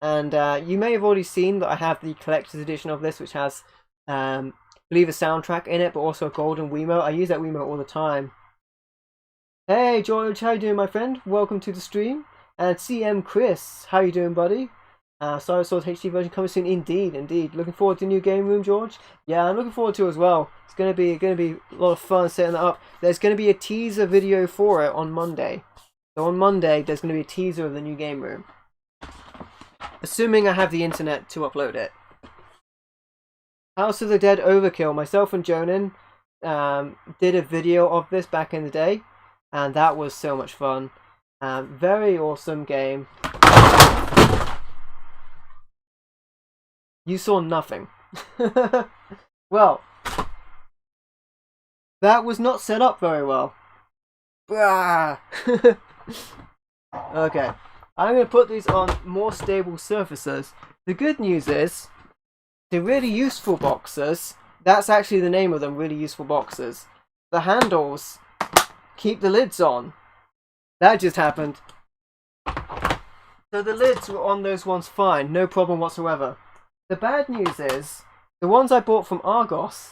And you may have already seen that I have the collector's edition of this, which has, I believe, a soundtrack in it, but also a golden Wiimote. I use that Wiimote all the time. Hey George, how you doing, my friend? Welcome to the stream. And CM Chris, how you doing, buddy? Skyward Sword HD version coming soon. Indeed. Looking forward to new game room, George. Yeah, I'm looking forward to it as well. It's gonna be a lot of fun setting that up. There's gonna be a teaser video for it on Monday. So on Monday, there's gonna be a teaser of the new game room. Assuming I have the internet to upload it. House of the Dead Overkill. Myself and Jonan did a video of this back in the day, and that was so much fun. Very awesome game. You saw nothing. Well, that was not set up very well. Okay, I'm going to put these on more stable surfaces. The good news is, the really useful boxes, that's actually the name of them, really useful boxes. The handles keep the lids on. That just happened. So the lids were on those ones fine, no problem whatsoever. The bad news is, the ones I bought from Argos,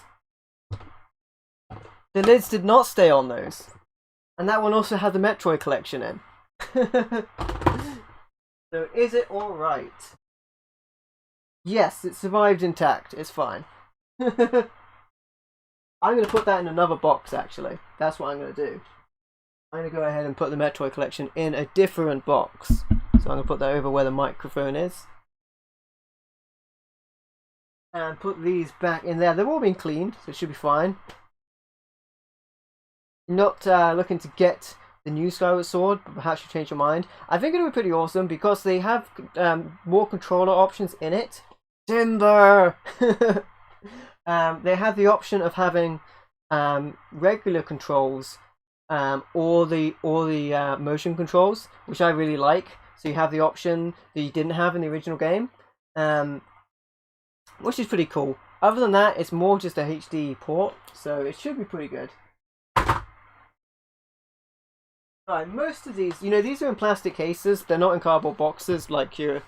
the lids did not stay on those. And that one also had the Metroid collection in. So is it alright? Yes, it survived intact. It's fine. I'm going to put that in another box, actually. That's what I'm going to do. I'm going to go ahead and put the Metroid collection in a different box. So I'm going to put that over where the microphone is. And put these back in there. They've all been cleaned, so it should be fine. Not looking to get the new Skyward Sword, but perhaps you change your mind. I think it'll be pretty awesome because they have more controller options in it. Timber! They have the option of having regular controls or the motion controls, which I really like. So you have the option that you didn't have in the original game. which is pretty cool. Other than that, it's more just a HD port, so it should be pretty good. Alright, most of these, these are in plastic cases. They're not in cardboard boxes like your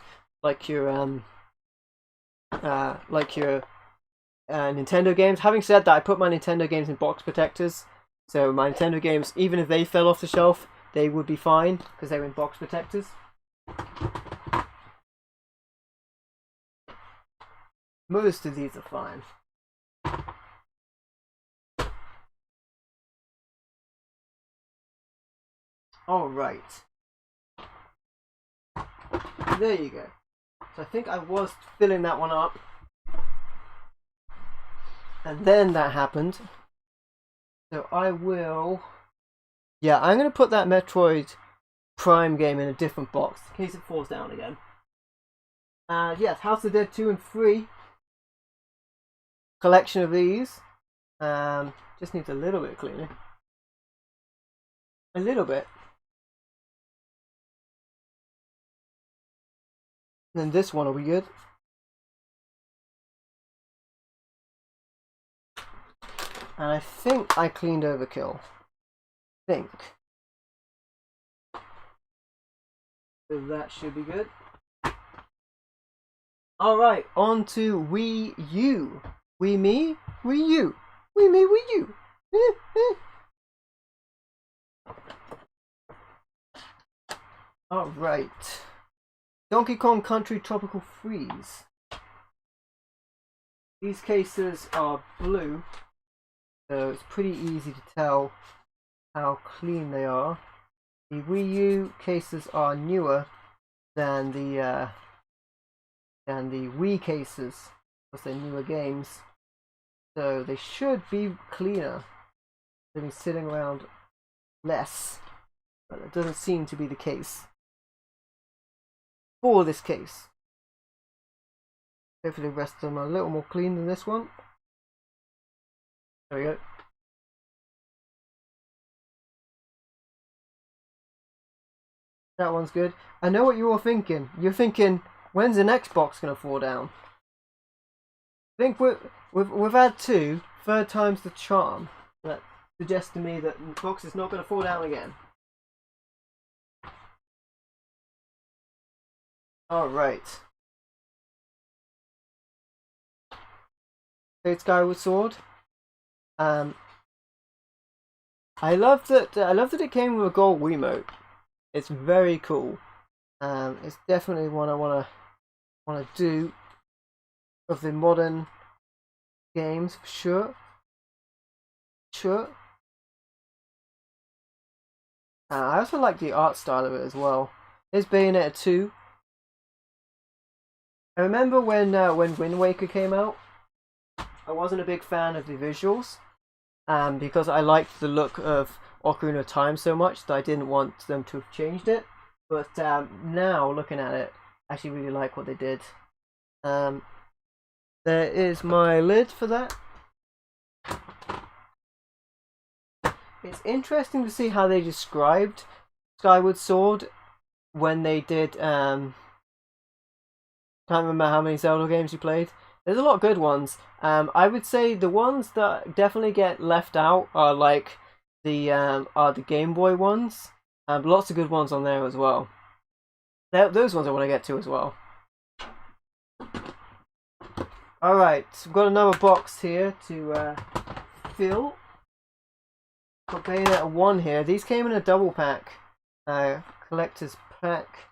Nintendo games. Having said that, I put my Nintendo games in box protectors, so my Nintendo games, even if they fell off the shelf, they would be fine because they were in box protectors. Most of these are fine. Alright. There you go. So I think I was filling that one up. And then that happened. So I will... Yeah, I'm going to put that Metroid Prime game in a different box in case it falls down again. Yes, House of the Dead 2 and 3. Collection of these. Just needs a little bit of cleaning. A little bit. And then this one will be good. And I think I cleaned Overkill. So that should be good. Alright, on to Wii U. Wii me? Wii U. Wii me, Wii U. Alright. Donkey Kong Country Tropical Freeze. These cases are blue, so it's pretty easy to tell how clean they are. The Wii U cases are newer than the Wii cases, because they're newer games. So they should be cleaner. They've been sitting around less, but it doesn't seem to be the case for this case. Hopefully the rest of them are a little more clean than this one. There we go. That one's good. I know what you're all thinking. You're thinking, when's the next box gonna fall down? I think we've had two. Third time's the charm. That suggests to me that the box is not gonna fall down again. Alright. It's Skyward Sword. I love that it came with a gold Wiimote. It's very cool. It's definitely one I wanna do of the modern games for sure. I also like the art style of it as well. There's Bayonetta 2. I remember when Wind Waker came out, I wasn't a big fan of the visuals, because I liked the look of Ocarina of Time so much that I didn't want them to have changed it. But now, looking at it, I actually really like what they did. There is my lid for that. It's interesting to see how they described Skyward Sword when they did... Can't remember how many Zelda games you played. There's a lot of good ones. I would say the ones that definitely get left out are like the Game Boy ones. Lots of good ones on there as well. Those ones I want to get to as well. Alright, so we've got another box here to fill. Got Bayonetta 1 here. These came in a double pack. Collector's pack.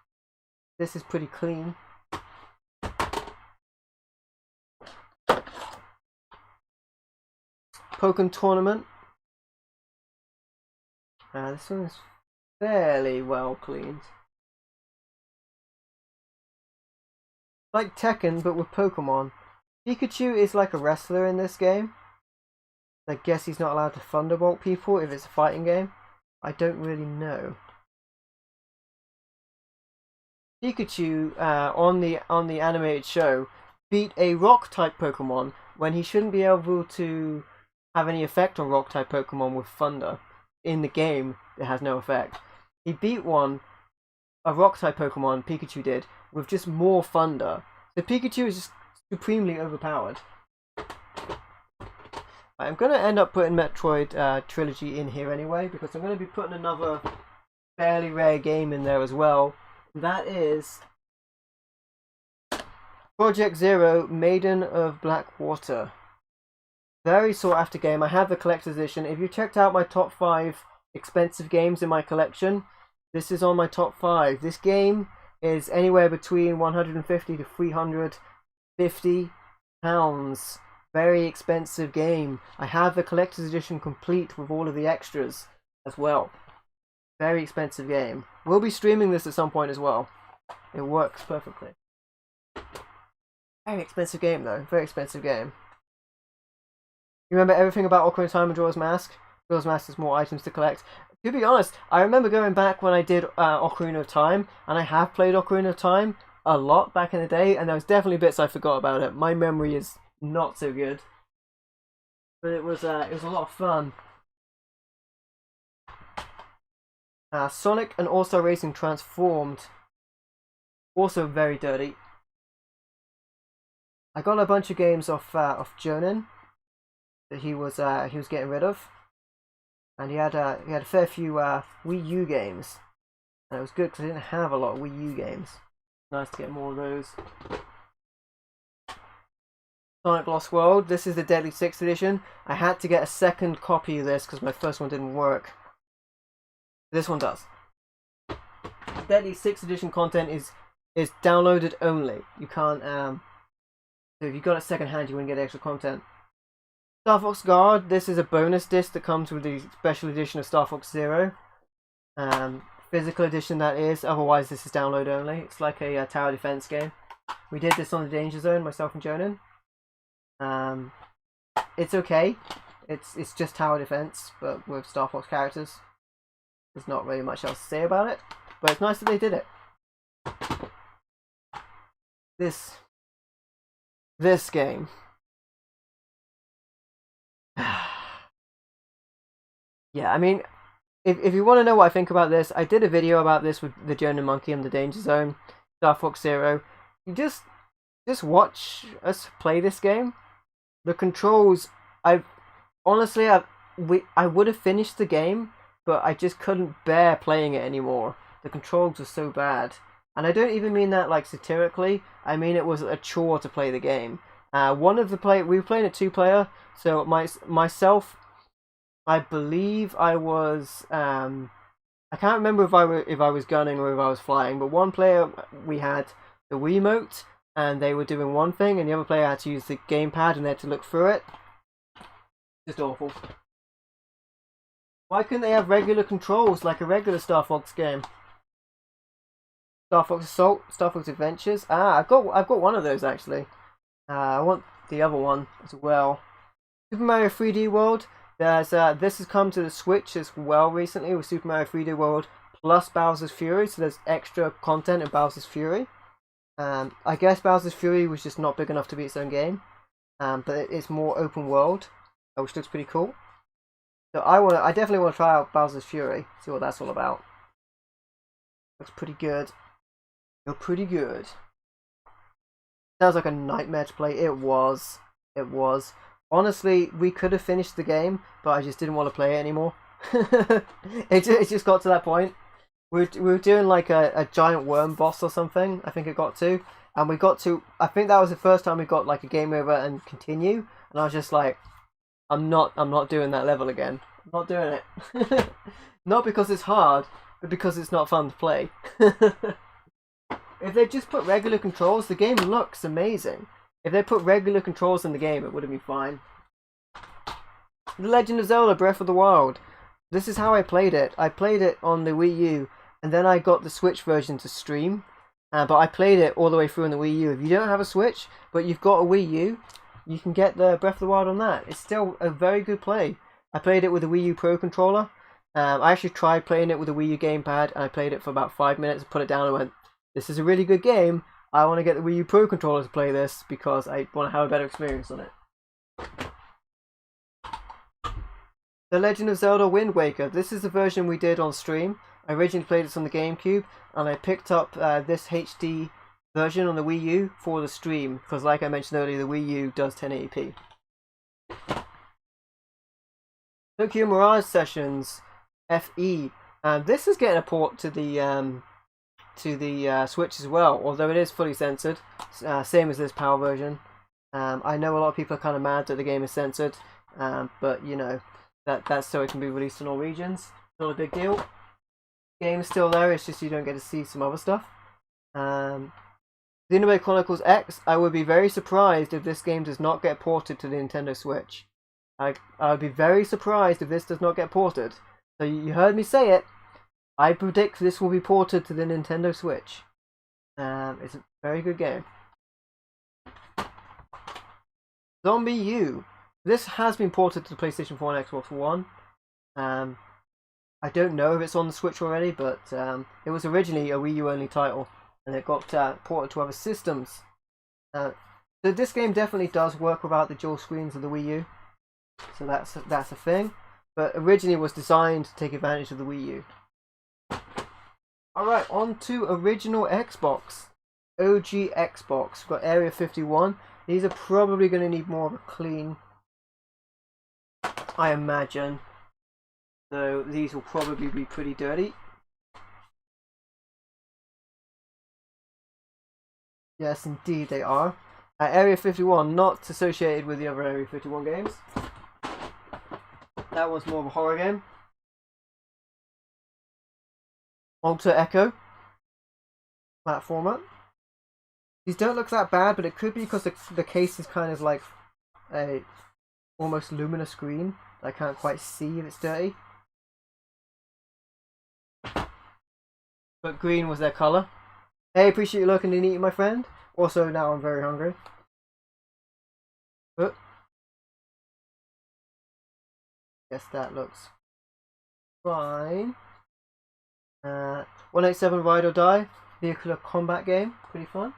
This is pretty clean. Pokken Tournament. This one is fairly well cleaned. Like Tekken, but with Pokemon. Pikachu is like a wrestler in this game. I guess he's not allowed to thunderbolt people if it's a fighting game. I don't really know. Pikachu on the animated show beat a rock type Pokemon when he shouldn't be able to have any effect on rock type Pokemon with thunder. In the game, it has no effect. He beat a rock type Pokemon, Pikachu did, with just more thunder. So Pikachu is just supremely overpowered. I'm going to end up putting Metroid Trilogy in here anyway, because I'm going to be putting another fairly rare game in there as well. That is Project Zero, Maiden of Blackwater. Very sought after game. I have the collector's edition. If you checked out my top 5 expensive games in my collection, this is on my top 5. This game is anywhere between 150 to 350 pounds. Very expensive game. I have the collector's edition complete with all of the extras as well. Very expensive game. We'll be streaming this at some point as well. It works perfectly. Very expensive game though. Very expensive game. You remember everything about Ocarina of Time and Majora's Mask? Majora's Mask has more items to collect. To be honest, I remember going back when I did Ocarina of Time, and I have played Ocarina of Time a lot back in the day, and there was definitely bits I forgot about it. My memory is not so good, but it was a lot of fun. Sonic and All-Star Racing Transformed, also very dirty. I got a bunch of games off Jonin that he was getting rid of, and he had a fair few Wii U games, and it was good because I didn't have a lot of Wii U games. Nice to get more of those. Sonic Lost World. This is the Deadly 6th edition. I had to get a second copy of this because my first one didn't work. This one does. Deadly 6th edition content is downloaded only. You can't so if you got it second hand, you wouldn't get extra content. Star Fox Guard. This is a bonus disc that comes with the special edition of Star Fox Zero. Physical edition that is. Otherwise, this is download only. It's like a tower defense game. We did this on the Danger Zone, myself and Jonan. It's okay. It's just tower defense, but with Star Fox characters. There's not really much else to say about it, but it's nice that they did it. This game. Yeah, I mean, if you want to know what I think about this, I did a video about this with the Jonan Monkey and the Danger Zone, Star Fox Zero. You just watch us play this game. The controls, I would have finished the game, but I just couldn't bear playing it anymore. The controls were so bad. And I don't even mean that like satirically. I mean it was a chore to play the game. We were playing a 2-player, so myself, I believe I was I can't remember if I was gunning or if I was flying, but one player we had the Wiimote and they were doing one thing, and the other player had to use the gamepad and they had to look through it. Just awful. Why couldn't they have regular controls like a regular Star Fox game? Star Fox Assault, Star Fox Adventures. I've got one of those actually. I want the other one as well. Super Mario 3D World. This has come to the Switch as well recently with Super Mario 3D World plus Bowser's Fury, so there's extra content in Bowser's Fury. I guess Bowser's Fury was just not big enough to be its own game, but it's more open world, which looks pretty cool. So I definitely want to try out Bowser's Fury, see what that's all about. Looks pretty good. Looks pretty good. Sounds like a nightmare to play. It was. Honestly, we could have finished the game, but I just didn't want to play it anymore. it just got to that point. We were doing like a giant worm boss or something, I think it got to. And we got to, I think that was the first time we got like a game over and continue. And I was just like, I'm not doing that level again. I'm not doing it. Not because it's hard, but because it's not fun to play. If they just put regular controls, the game looks amazing. If they put regular controls in the game, it would have been fine. The Legend of Zelda Breath of the Wild. This is how I played it. I played it on the Wii U, and then I got the Switch version to stream. But I played it all the way through on the Wii U. If you don't have a Switch, but you've got a Wii U, you can get the Breath of the Wild on that. It's still a very good play. I played it with a Wii U Pro controller. I actually tried playing it with a Wii U gamepad, and I played it for about 5 minutes and put it down and went, this is a really good game. I want to get the Wii U Pro controller to play this because I want to have a better experience on it. The Legend of Zelda Wind Waker. This is the version we did on stream. I originally played this on the Gamecube, and I picked up this HD version on the Wii U for the stream, because like I mentioned earlier, the Wii U does 1080p. Tokyo Mirage Sessions FE, and this is getting a port to the Switch as well, although it is fully censored, same as this PAL version. I know a lot of people are kind of mad that the game is censored, but you know, that's so it can be released in all regions. Not a big deal. The game is still there, it's just you don't get to see some other stuff. Xenoblade Chronicles X, I would be very surprised if this game does not get ported to the Nintendo Switch. I would be very surprised if this does not get ported. So you heard me say it. I predict this will be ported to the Nintendo Switch. It's a very good game. Zombie U. This has been ported to the PlayStation 4 and Xbox One. I don't know if it's on the Switch already, but it was originally a Wii U only title, and it got ported to other systems. So this game definitely does work without the dual screens of the Wii U. So that's a thing. But originally was designed to take advantage of the Wii U. Alright, on to original Xbox. OG Xbox. We've got Area 51. These are probably going to need more of a clean, I imagine. So these will probably be pretty dirty. Yes, indeed they are. Area 51, not associated with the other Area 51 games. That one's more of a horror game. Alter Echo. Platformer. These don't look that bad, but it could be because the case is kind of like a almost luminous green. I can't quite see if it's dirty. But green was their colour. Hey, appreciate you looking and eating, my friend. Also, now I'm very hungry. But guess that looks fine. 187 Ride or Die. Vehicular combat game. Pretty fun.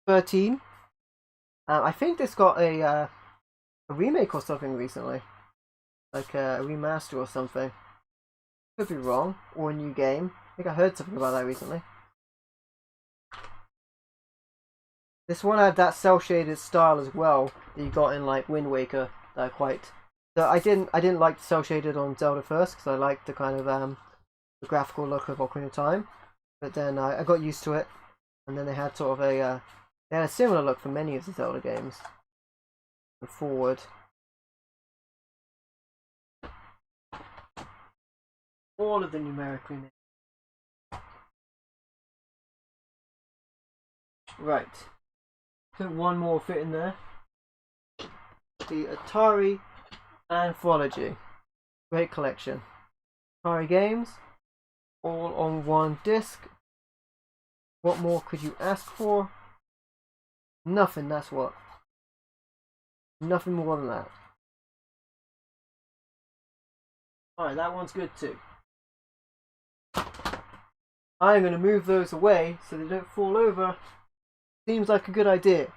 13. I think this got a remake or something recently. Like a remaster or something. Could be wrong. Or a new game. I think I heard something about that recently. This one had that cel-shaded style as well that you got in like Wind Waker. That I quite. So I didn't like the cel-shaded on Zelda first because I liked the kind of the graphical look of Ocarina of Time. But then I got used to it, and then they had sort of a they had a similar look for many of the Zelda games. And forward. All of the numerically named. Right. I think one more fit in there. The Atari Anthology. Great collection. Atari games. All on one disc. What more could you ask for? Nothing, that's what. Nothing more than that. Alright, that one's good too. I'm going to move those away so they don't fall over. Seems like a good idea.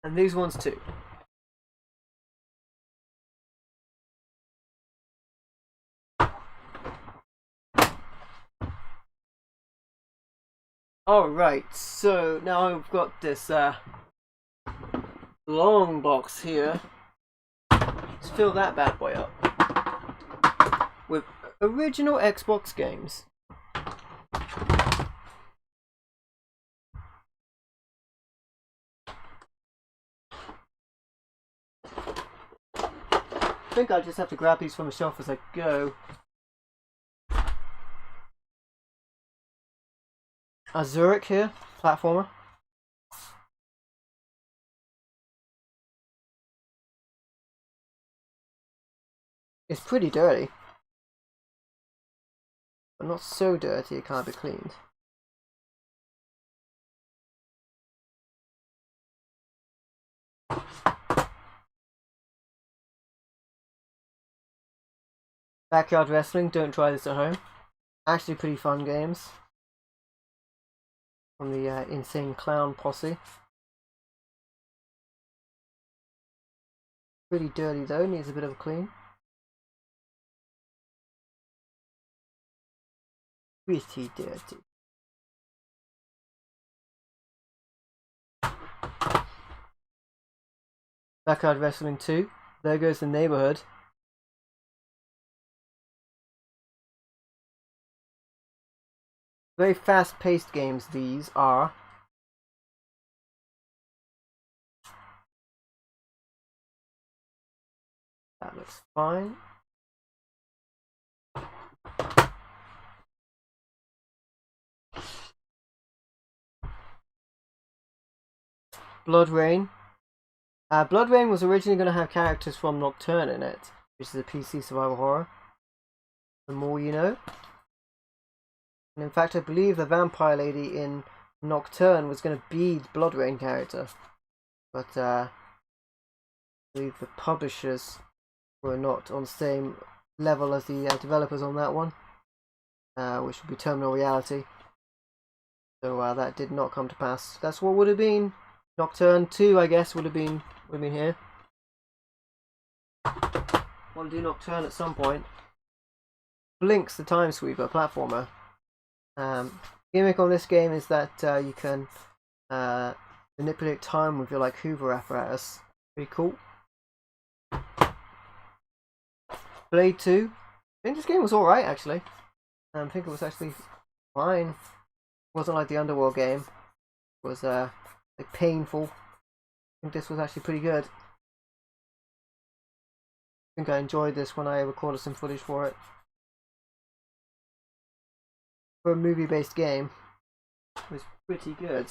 And these ones too. Alright, so now I've got this long box here. Let's fill that bad boy up with original Xbox games. I think I just have to grab these from the shelf as I go. Zurich here, platformer. It's pretty dirty, but not so dirty it can't be cleaned. Backyard Wrestling, don't try this at home. Actually pretty fun games. From the Insane Clown Posse. Pretty dirty though, needs a bit of a clean. Pretty dirty. Backyard Wrestling 2. There goes the neighborhood. Very fast-paced games these are. That looks fine. Blood Rain. Blood Rain was originally going to have characters from Nocturne in it, which is a PC survival horror. The more you know. And in fact, I believe the vampire lady in Nocturne was going to be the Blood Rain character. But I believe the publishers were not on the same level as the developers on that one, which would be Terminal Reality. So that did not come to pass. That's what would have been Nocturne 2, I guess, would have been here. Want to do Nocturne at some point. Blink's the Time Sweeper platformer. Gimmick on this game is that you can manipulate time with your like Hoover apparatus. Pretty cool. Blade 2. I think this game was alright actually. I think it was actually fine. It wasn't like the Underworld game. It was like painful. I think this was actually pretty good. I think I enjoyed this when I recorded some footage for it. For a movie-based game, it was pretty good.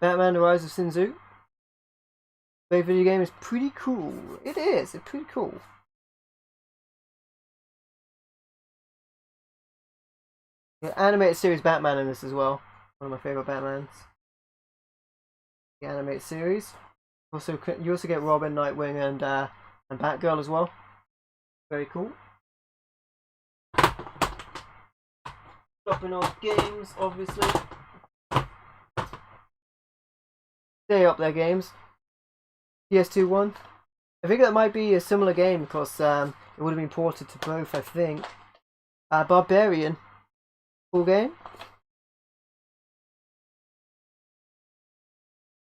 Batman: The Rise of Sinzu. The video game is pretty cool. It is. It's pretty cool. The animated series Batman in this as well. One of my favorite Batmans. The animated series. Also, you also get Robin, Nightwing, and Batgirl as well. Very cool. Dropping off games, obviously. Stay up there, games. PS2 one. I think that might be a similar game because it would have been ported to both. I think. Barbarian. Cool game.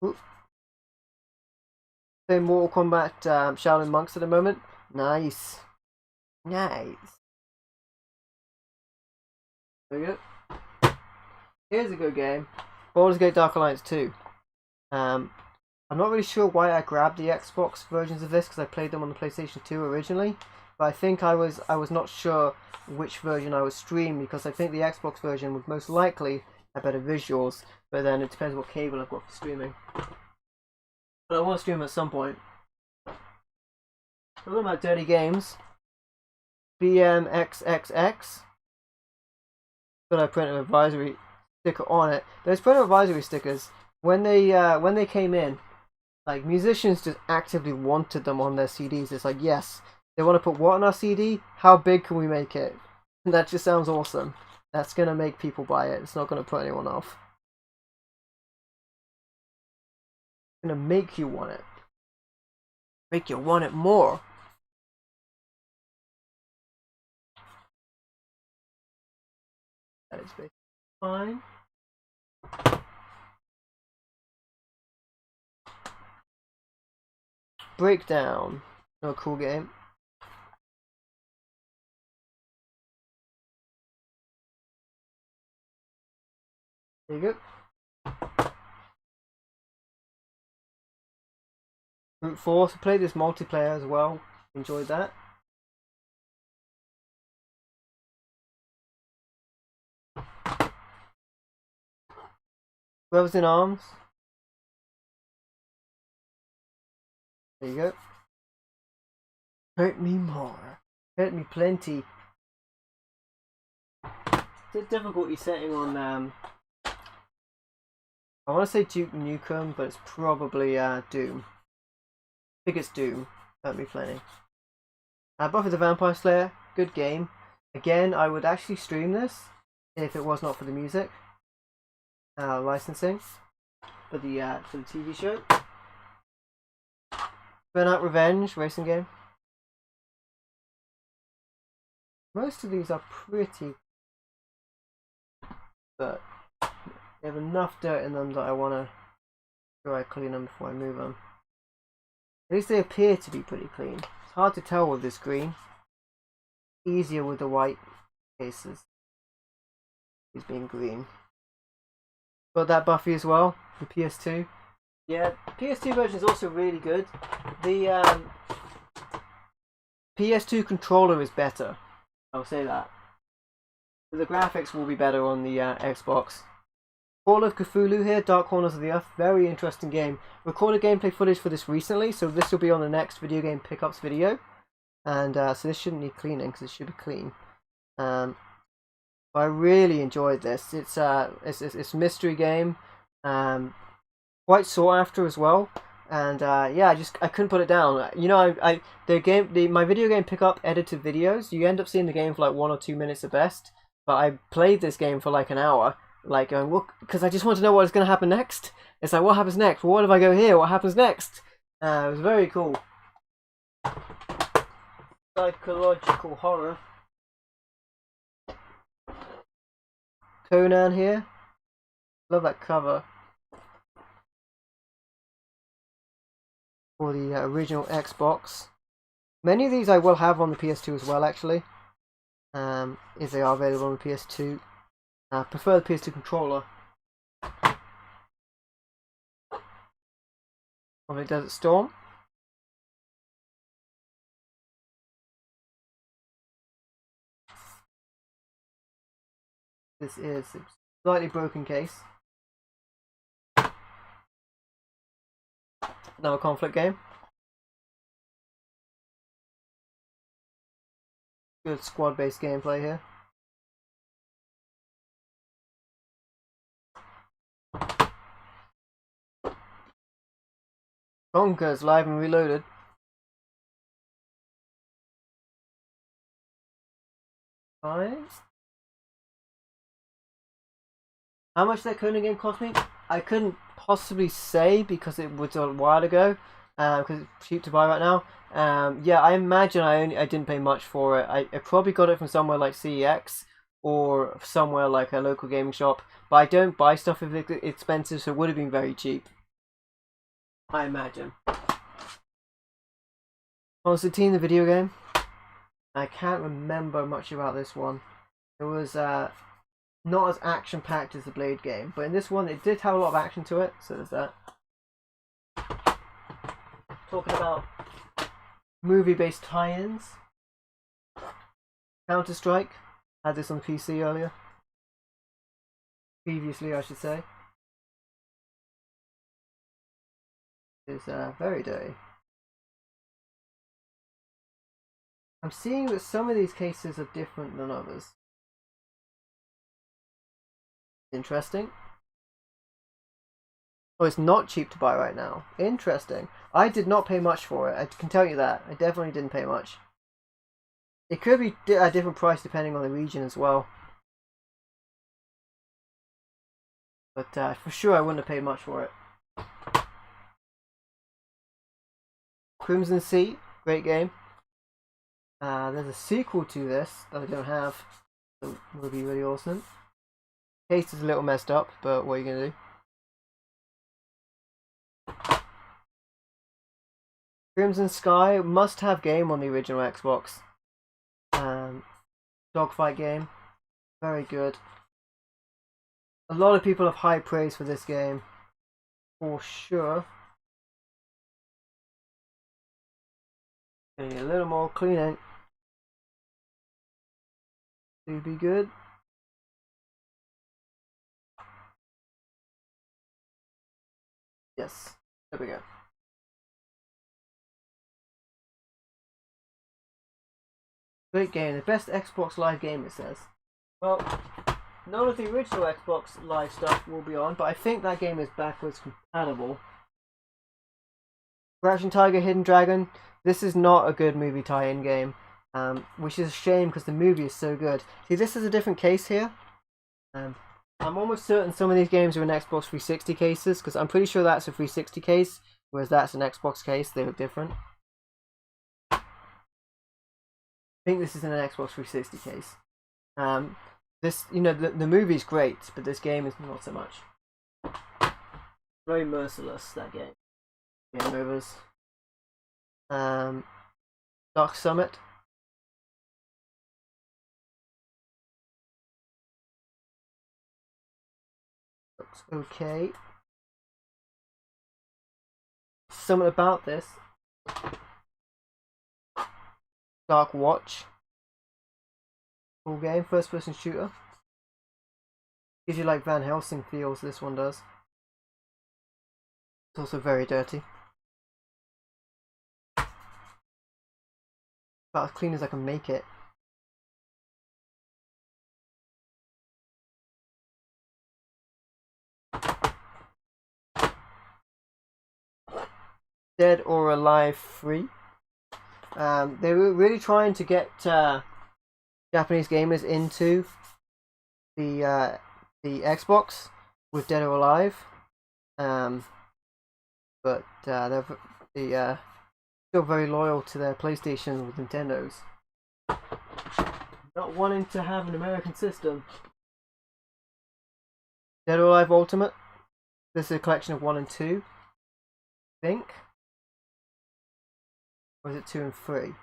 Ooh. Playing Mortal Kombat Shaolin Monks at the moment. Nice. Nice. There you go. Here's a good game. Baldur's Gate Dark Alliance 2. I'm not really sure why I grabbed the Xbox versions of this because I played them on the PlayStation 2 originally. But I think I was not sure which version I would stream because I think the Xbox version would most likely have better visuals. But then it depends what cable I've got for streaming. But I want to stream at some point. Talking about dirty games. BMXXX. But I printed an advisory sticker on it. Those printed advisory stickers, when they came in, like musicians just actively wanted them on their CDs. It's like, yes, they want to put what on our CD? How big can we make it? And that just sounds awesome. That's gonna make people buy it. It's not gonna put anyone off. Gonna make you want it. Make you want it more. That is basically fine. Breakdown. Oh, cool game. There you go. Brute Force. I played this multiplayer as well. Enjoyed that. Brothers in Arms. There you go. Hurt me more. Hurt me plenty. The difficulty setting on I want to say Duke Nukem, but it's probably Doom. I think it's Doom. Hurt me plenty. Buffy the Vampire Slayer, good game. Again, I would actually stream this. if it was not for the music licensing for the TV show. Burnout Revenge racing game. Most of these are pretty, but they have enough dirt in them that I want to try clean them before I move them. At least they appear to be pretty clean. It's hard to tell with this green. Easier with the white cases. He's being green. Got that Buffy as well, the PS2. Yeah, the PS2 version is also really good. The PS2 controller is better. I'll say that. The graphics will be better on the Xbox. Call of Cthulhu here, Dark Corners of the Earth. Very interesting game. Recorded gameplay footage for this recently, so this will be on the next video game pickups video. And so this shouldn't need cleaning because it should be clean. I really enjoyed this. It's a mystery game, quite sought after as well. And yeah, I couldn't put it down. You know, my video game pickup edited videos. You end up seeing the game for like 1 or 2 minutes at best. But I played this game for like an hour, like going, look, because I just want to know what is going to happen next. It's like, what happens next? What if I go here? What happens next? It was very cool. Psychological horror. Conan here. Love that cover. For the original Xbox. Many of these I will have on the PS2 as well, actually. If they are available on the PS2. I prefer the PS2 controller. Probably Desert Storm. This is a slightly broken case. Another conflict game. Good squad-based gameplay here. Bonkers Live and Reloaded. Five. How much that Conan game cost me? I couldn't possibly say because it was a while ago. Because it's cheap to buy right now. Yeah, I imagine I didn't pay much for it. I probably got it from somewhere like CEX or somewhere like a local gaming shop. But I don't buy stuff if it's expensive, so it would have been very cheap. I imagine. Constantine, the video game. I can't remember much about this one. It was not as action-packed as the Blade game, but in this one it did have a lot of action to it, so there's that. Talking about movie-based tie-ins. Counter-Strike. Had this on PC earlier. Previously, I should say. It's very dirty. I'm seeing that some of these cases are different than others. Interesting. Oh, it's not cheap to buy right now. Interesting. I did not pay much for it. I can tell you that. I definitely didn't pay much. It could be a different price depending on the region as well. But for sure I wouldn't have paid much for it. Crimson Sea. Great game. There's a sequel to this that I don't have. So it would be really awesome. Case is a little messed up, but what are you going to do? Crimson Sky, must-have game on the original Xbox. Dogfight game, very good. A lot of people have high praise for this game, for sure. Getting a little more cleaning to be good. Yes, there we go. Great game, the best Xbox Live game, it says. Well, none of the original Xbox Live stuff will be on, but I think that game is backwards compatible. Crouching Tiger, Hidden Dragon. This is not a good movie tie-in game, which is a shame because the movie is so good. See, this is a different case here. I'm almost certain some of these games are in Xbox 360 cases, because I'm pretty sure that's a 360 case, whereas that's an Xbox case. They look different. I think this is in an Xbox 360 case. This, you know, the movie's great, but this game is not so much. Very merciless, that game. Game overs. Dark Summit. Looks okay. Something about this. Dark Watch. Cool game, first person shooter. Gives you like Van Helsing feels, this one does. It's also very dirty. About as clean as I can make it. Dead or Alive 3. They were really trying to get Japanese gamers into the Xbox with Dead or Alive, but they're still very loyal to their PlayStation with Nintendo's, not wanting to have an American system. Dead or Alive Ultimate. This is a collection of 1 and 2, I think. Or is it 2 and 3?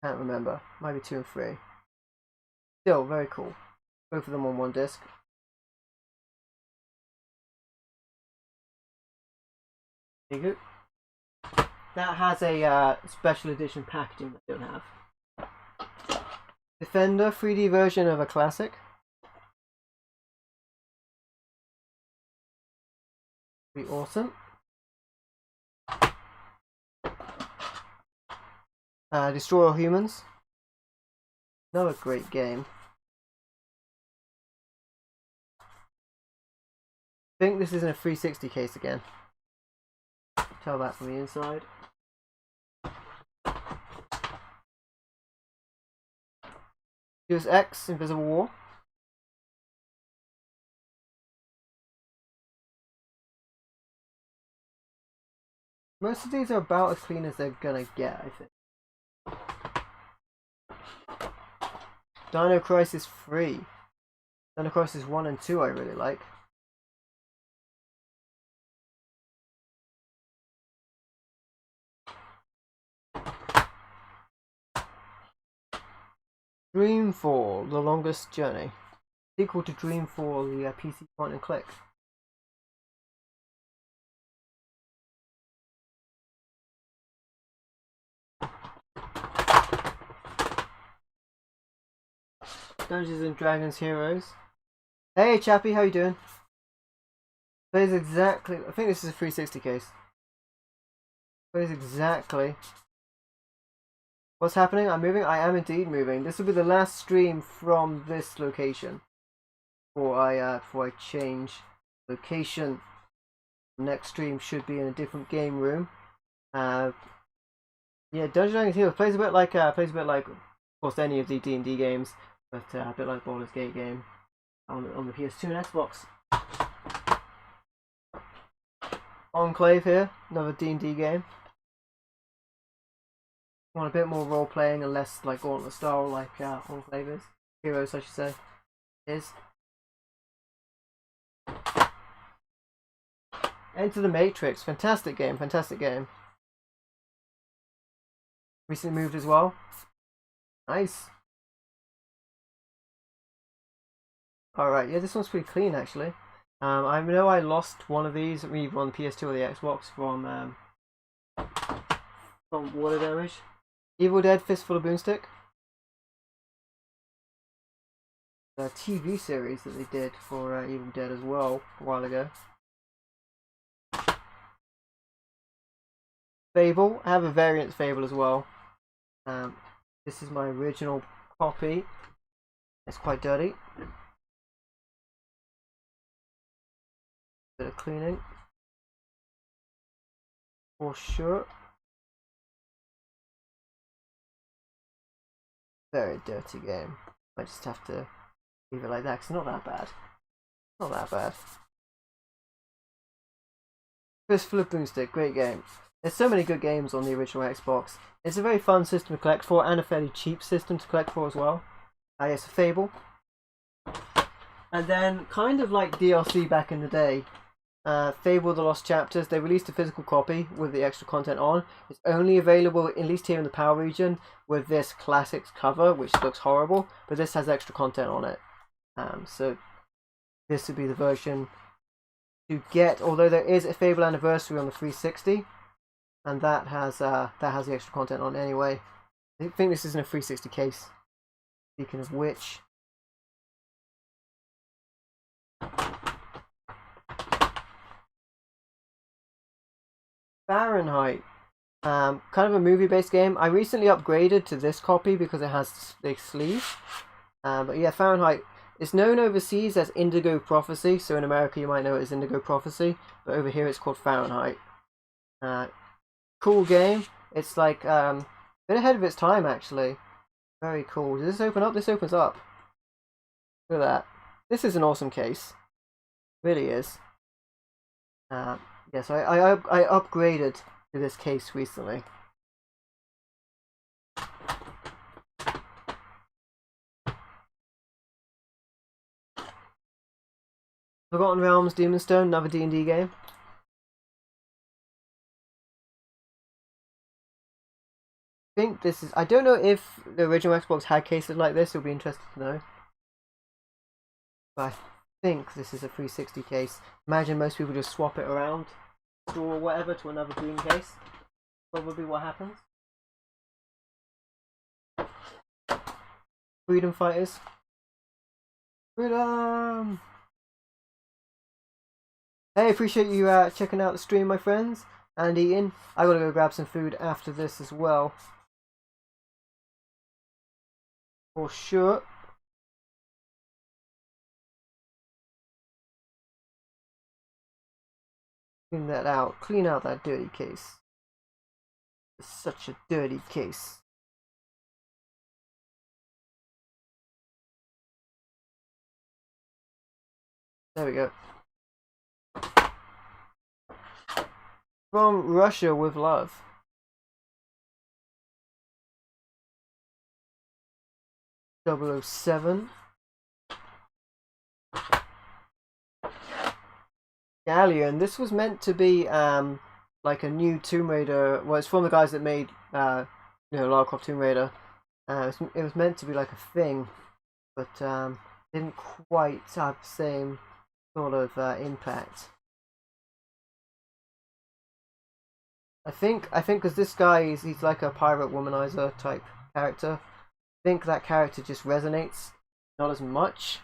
Can't remember. Might be 2 and 3. Still, very cool. Both of them on one disc. There you go. That has a special edition packaging that I don't have. Defender 3D version of a classic. Pretty awesome. Destroy All Humans. Another great game. I think this is in a 360 case again. Tell that from the inside. Here's X, Invisible War. Most of these are about as clean as they're gonna get, I think. Dino Crisis 3. Dino Crisis 1 and 2 I really like. Dreamfall, The Longest Journey. Sequel to Dreamfall, the PC point and click. Dungeons and Dragons Heroes. Hey Chappie, how you doing? Plays exactly. I think this is a 360 case. Plays exactly. What's happening? I'm moving. I am indeed moving. This will be the last stream from this location before I change location. The next stream should be in a different game room. Yeah, Dungeons and Dragons Heroes plays a bit like of course any of the D&D games. But a bit like Baldur's Gate game on the PS2 and Xbox. Enclave here, another D&D game. Want a bit more role playing and less like Gauntlet style like Enclave is. Heroes, I should say, is. Enter the Matrix, fantastic game, fantastic game. Recently moved as well. Nice. Alright, yeah, this one's pretty clean actually. I know I lost one of these, either on the PS2 or the Xbox, from Water Damage. Evil Dead Fistful of Boomstick. The TV series that they did for Evil Dead as well a while ago. Fable, I have a variant Fable as well. This is my original copy. It's quite dirty. Bit of cleaning for sure. Very dirty game. I just have to leave it like that, 'cause it's not that bad. Not that bad. Fistful of Boomstick, great game. There's so many good games on the original Xbox. It's a very fun system to collect for, and a fairly cheap system to collect for as well. Yes, Fable. And then, kind of like DLC back in the day, Fable The Lost Chapters, they released a physical copy with the extra content on. It's only available, at least here in the PAL region, with this Classics cover, which looks horrible, but this has extra content on it. So this would be the version to get, although there is a Fable Anniversary on the 360, and that has the extra content on anyway. I think this is in a 360 case. Speaking of which, Fahrenheit, kind of a movie-based game. I recently upgraded to this copy because it has the sleeve. But yeah, Fahrenheit is known overseas as Indigo Prophecy, so in America you might know it as Indigo Prophecy, but over here it's called Fahrenheit. Cool game. It's like a bit ahead of its time, actually. Very cool. Does this open up? This opens up. Look at that. This is an awesome case. Really is. Yes, I upgraded to this case recently. Forgotten Realms, Demon's Stone, another D&D game. I think this is... I don't know if the original Xbox had cases like this. It'll be interesting to know. But I think this is a 360 case. Imagine most people just swap it around, or whatever, to another green case. Probably what happens. Freedom Fighters. Freedom! Hey, appreciate you checking out the stream, my friends, and eating. I gotta go grab some food after this as well. For sure. Clean that out. Clean out that dirty case. It's such a dirty case. There we go. From Russia with love. .007. Galleon. This was meant to be like a new Tomb Raider. Well, it's from the guys that made Lara Croft Tomb Raider. It was meant to be like a thing, but didn't quite have the same sort of impact. I think because this guy he's like a pirate womanizer type character. I think that character just resonates not as much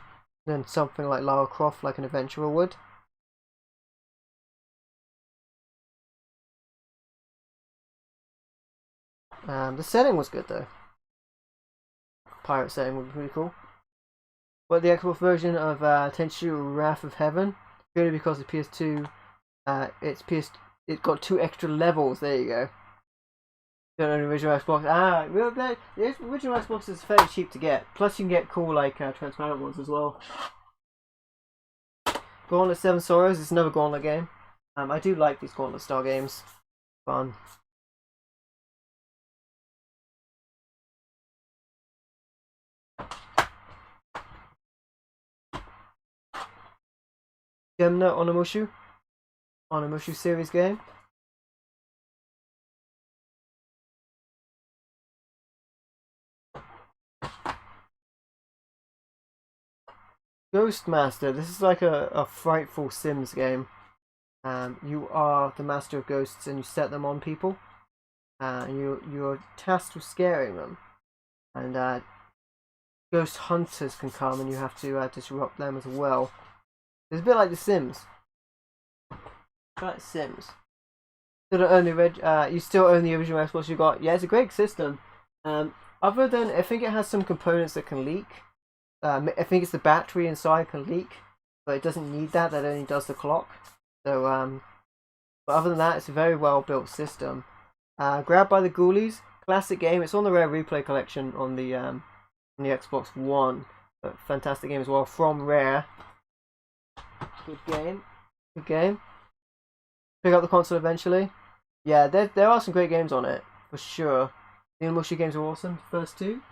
than something like Lara Croft, like an adventurer would. The setting was good though. Pirate setting would be pretty cool. But the Xbox version of Tenchu Wrath of Heaven, purely because the PS2, it got 2 extra levels. There you go. Don't know the original Xbox. Well, the original Xbox is fairly cheap to get. Plus, you can get cool like transparent ones as well. Gauntlet 7 Sorrows is another Gauntlet game. I do like these Gauntlet style games. Fun. Gemna Onimushu series game. Ghostmaster. This is like a frightful Sims game. You are the master of ghosts and you set them on people. You're tasked with scaring them. And ghost hunters can come and you have to disrupt them as well. It's a bit like The Sims. Like Sims. You still own the original Xbox you got. Yeah, it's a great system. Other than, I think it has some components that can leak. I think it's the battery inside can leak, but it doesn't need that. That only does the clock. So, but other than that, it's a very well built system. Grabbed by the Ghoulies, classic game. It's on the Rare Replay collection on the Xbox One. A fantastic game as well from Rare. Good game. Good game. Pick up the console eventually. Yeah, there are some great games on it for sure. The Mushy games are awesome. First two.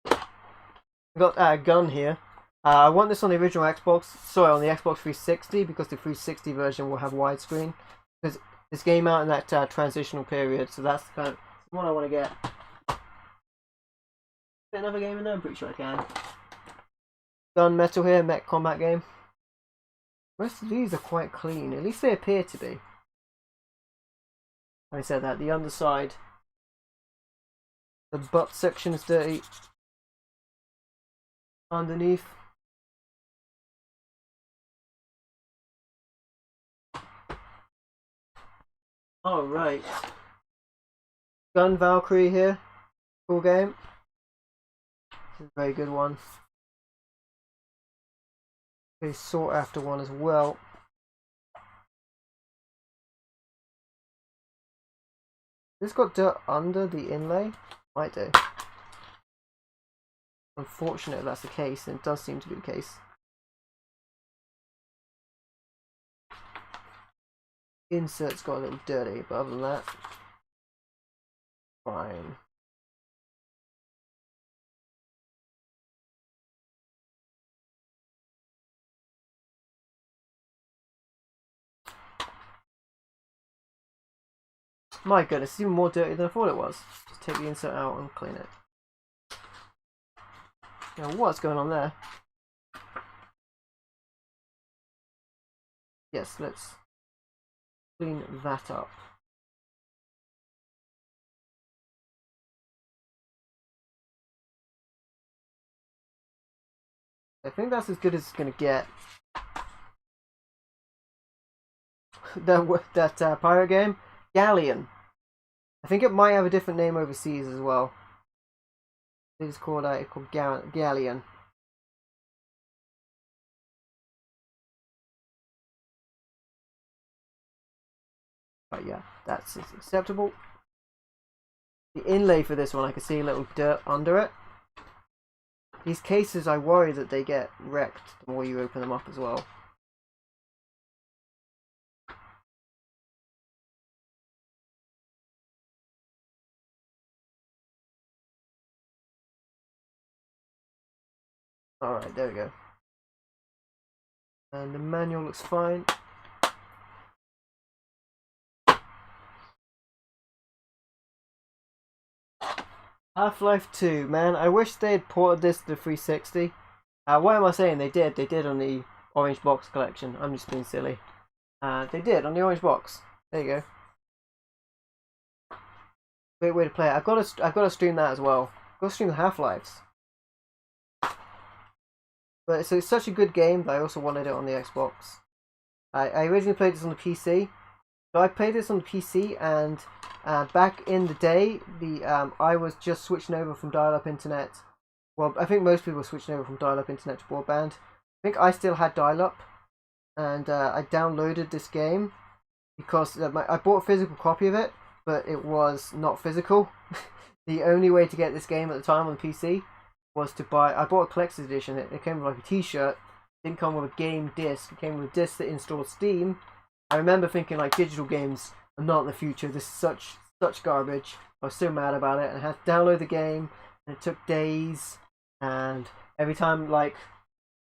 We got a gun here. I want this on the original Xbox. Sorry, on the Xbox 360 because the 360 version will have widescreen. Because this game out in that transitional period, so that's kind of what I want to get. Get another game in there? I'm pretty sure I can. Gunmetal here, mech combat game. Most of these are quite clean, at least they appear to be. I said that, the underside. The butt section is dirty. Underneath. Alright. Gun Valkyrie here. Cool game. This is a very good one. Very sought after one as well. This got dirt under the inlay? Might do. Unfortunate if that's the case, and it does seem to be the case. Inserts got a little dirty, but other than that, fine. My goodness, it's even more dirty than I thought it was. Just take the insert out and clean it. Now, what's going on there? Yes, let's clean that up. I think that's as good as it's going to get. that pirate game, Galleon. I think it might have a different name overseas as well. It's called Galleon. But yeah, that's acceptable. The inlay for this one, I can see a little dirt under it. These cases, I worry that they get wrecked the more you open them up as well. Alright, there we go. And the manual looks fine. Half-Life 2, man, I wish they had ported this to the 360. Why am I saying they did? They did on the Orange Box collection. I'm just being silly. They did on the Orange Box. There you go. Great way to play it. I've got to stream that as well. I've got to stream the Half-Lives. But it's such a good game that I also wanted it on the Xbox. I originally played this on the PC. So I played this on the PC, and back in the day, I was just switching over from dial-up internet. Well, I think most people were switching over from dial-up internet to broadband. I think I still had dial-up, and I downloaded this game because I bought a physical copy of it, but it was not physical. The only way to get this game at the time on the PC was to buy. I bought a collector's edition. It came with like a T-shirt. It didn't come with a game disc. It came with a disc that installed Steam. I remember thinking like digital games are not the future. This is such garbage. I was so mad about it, and I had to download the game, and it took days. And every time, like,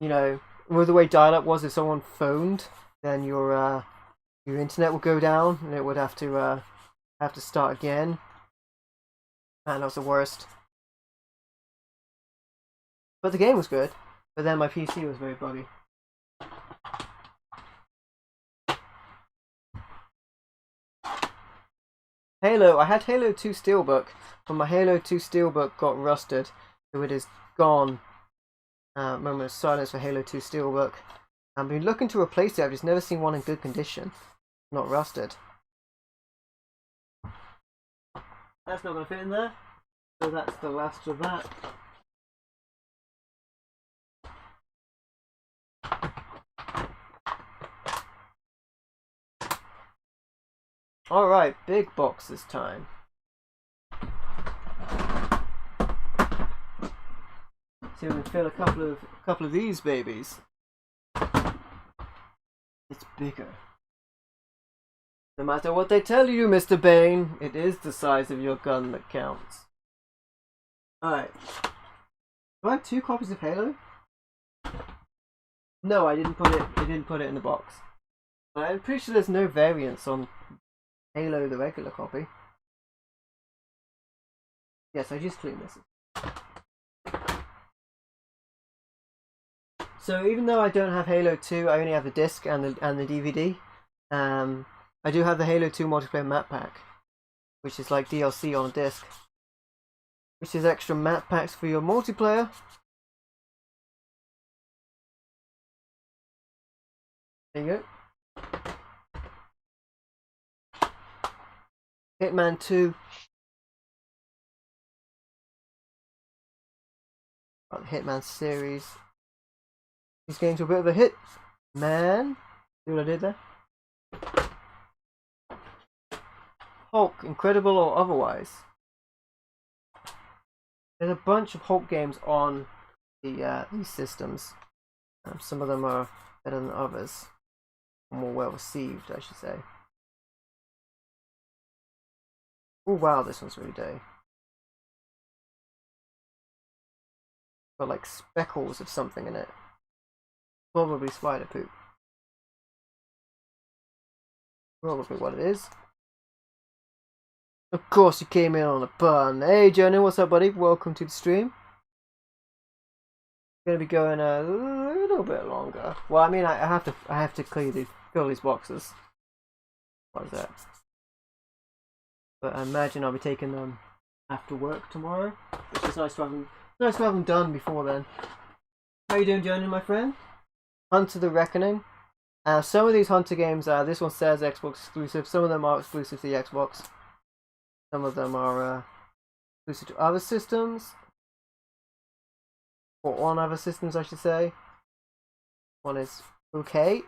you know, with the way dial-up was, if someone phoned, then your internet would go down, and it would have to start again. And that was the worst. But the game was good. But then my PC was very buggy. Halo, I had Halo 2 Steelbook, but my Halo 2 Steelbook got rusted, so it is gone. Moment of silence for Halo 2 Steelbook. I've been looking to replace it, I've just never seen one in good condition. Not rusted. That's not going to fit in there, so that's the last of that. Alright, big box this time. see if we can fill a couple of these babies. It's bigger. No matter what they tell you, Mr. Bane, it is the size of your gun that counts. Alright. Do I have 2 copies of Halo? No, I didn't put it in the box. I'm pretty sure there's no variants on Halo, the regular copy. Yes, I just cleaned this. So even though I don't have Halo 2, I only have the disc and the DVD. I do have the Halo 2 multiplayer map pack, which is like DLC on a disc, which is extra map packs for your multiplayer. There you go. Hitman 2. Got the Hitman series. These games are a bit of a hit, man. See what I did there? Hulk, incredible or otherwise. There's a bunch of Hulk games on these systems. Some of them are better than others, more well received, I should say. Oh wow, this one's really dirty. Got like speckles of something in it. Probably spider poop. Probably what it is. Of course you came in on a pun. Hey Jonah, what's up buddy? Welcome to the stream. Gonna be going a little bit longer. Well, I mean I have to fill these boxes. What is that? But I imagine I'll be taking them after work tomorrow. Which is nice to have them done before then. How you doing, Jonah, my friend? Hunter the Reckoning. Some of these Hunter games, this one says Xbox exclusive. Some of them are exclusive to the Xbox. Some of them are exclusive to other systems. Or on other systems, I should say. One is okay.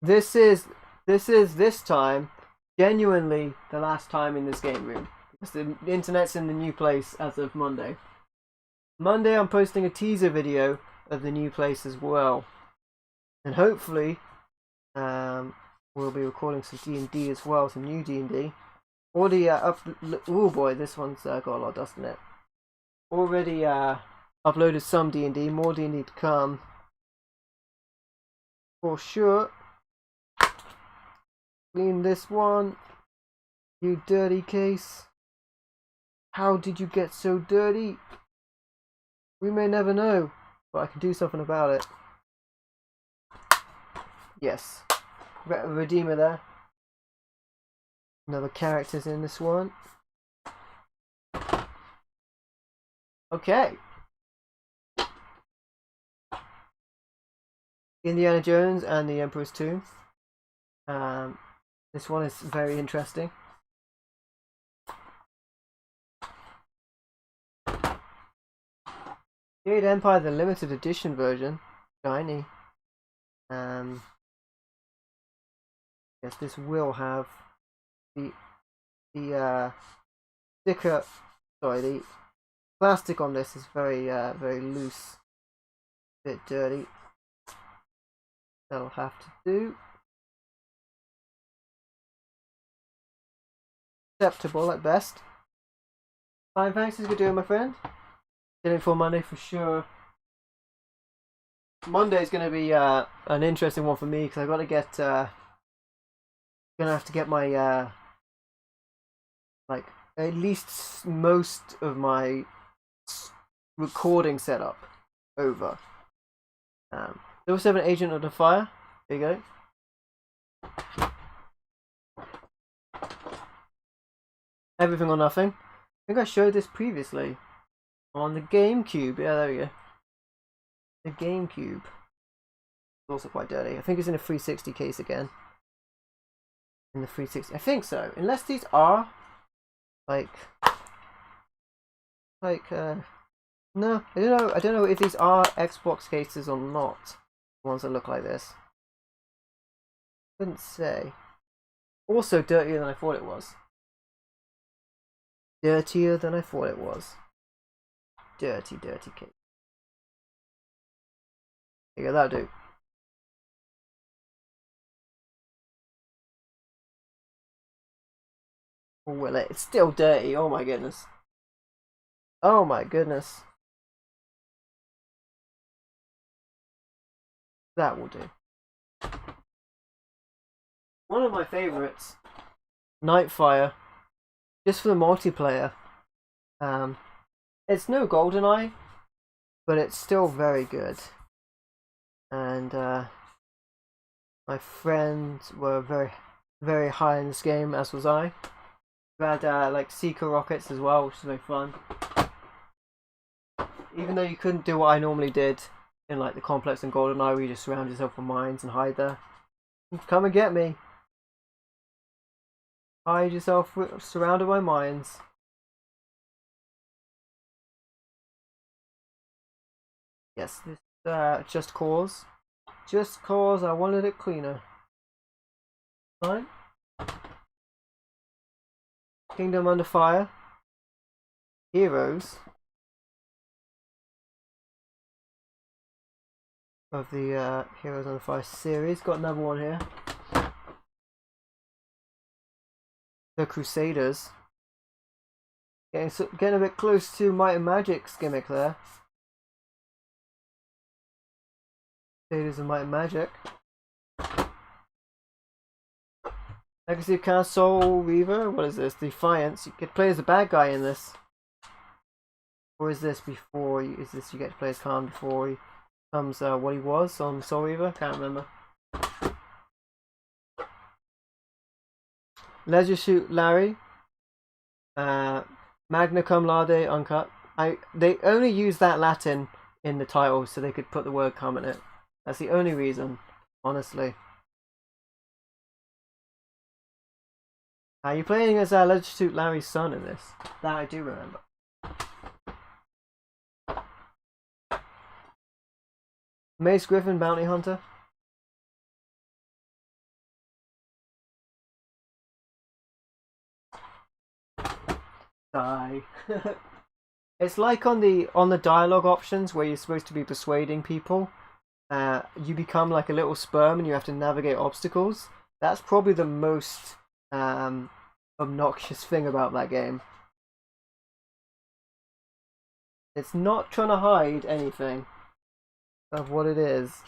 This time genuinely the last time in this game room. Because the internet's in the new place as of Monday. Monday I'm posting a teaser video of the new place as well. And hopefully we'll be recording some D&D as well, some new D&D. Already oh boy, this one's got a lot of dust in it. Already uploaded some D&D, more D&D to come. For sure. Clean this one. You dirty case. How did you get so dirty? We may never know, but I can do something about it. Yes. Redeemer there. Another characters in this one. Okay. Indiana Jones and the Emperor's Tomb. This one is very interesting. Jade Empire, the limited edition version. Shiny. Yes, this will have the sticker. Sorry, the plastic on this is very very loose, a bit dirty. That'll have to do. Acceptable at best. Fine, thanks. Is good doing, my friend. Getting for Monday for sure. Monday's going to be an interesting one for me because I've got to get. Gonna have to get my like at least most of my recording setup over. 07 Agent of the Fire. There you go. Everything or Nothing. I think I showed this previously on the Gamecube. Yeah, there we go. The Gamecube. It's also quite dirty. I think it's in a 360 case again. In the 360, I think so. Unless these are like no, I don't know if these are Xbox cases or not. The ones that look like this. Couldn't say. Also dirtier than I thought it was. Dirtier than I thought it was. dirty, dirty case. Yeah, that'll do. Or will it? It's still dirty. Oh my goodness. Oh my goodness. That will do. One of my favorites, Nightfire, just for the multiplayer. It's no GoldenEye, but it's still very good. And my friends were very, very high in this game, as was I. We had like SEGA rockets as well, which was very fun. Even though you couldn't do what I normally did in like the complex and GoldenEye, where you just surround yourself with mines and hide there. Come and get me. Hide yourself surrounded by mines. Yes, this Just Cause. Just Cause I wanted it cleaner. Fine. Kingdom Under Fire. Heroes. Of the Heroes Under Fire series. Got another one here. The Crusaders. Getting a bit close to Might and Magic's gimmick there. Crusaders and Might and Magic. Legacy of Chaos Soul Reaver. What is this? Defiance. You get to play as a bad guy in this. Or is this before? Is this you get to play as Khan before he becomes what he was on Soul Reaver? Can't remember. Leisure Suit Larry. Magna Cum Laude Uncut. They only use that Latin in the title so they could put the word cum in it. That's the only reason, honestly. You're playing as Leisure Suit Larry's son in this. That I do remember. Mace Griffin Bounty Hunter. Die. It's like on the dialogue options where you're supposed to be persuading people. You become like a little sperm and you have to navigate obstacles. That's probably the most obnoxious thing about that game. It's not trying to hide anything of what it is.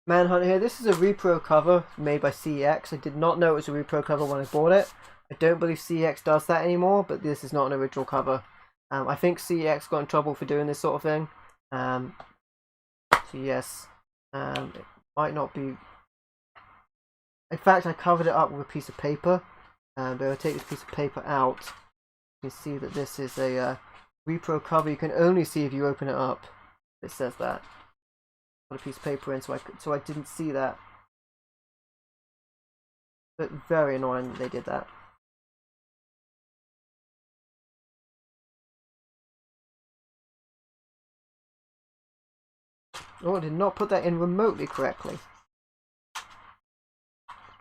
Manhunt here. This is a repro cover made by CEX. I did not know it was a repro cover when I bought it. I don't believe CEX does that anymore, but this is not an original cover. I think CEX got in trouble for doing this sort of thing. So yes, it might not be. In fact, I covered it up with a piece of paper. But I'll take this piece of paper out. You can see that this is a repro cover. You can only see if you open it up. It says that. Put a piece of paper in, so I didn't see that. But very annoying that they did that. Oh, I did not put that in remotely correctly.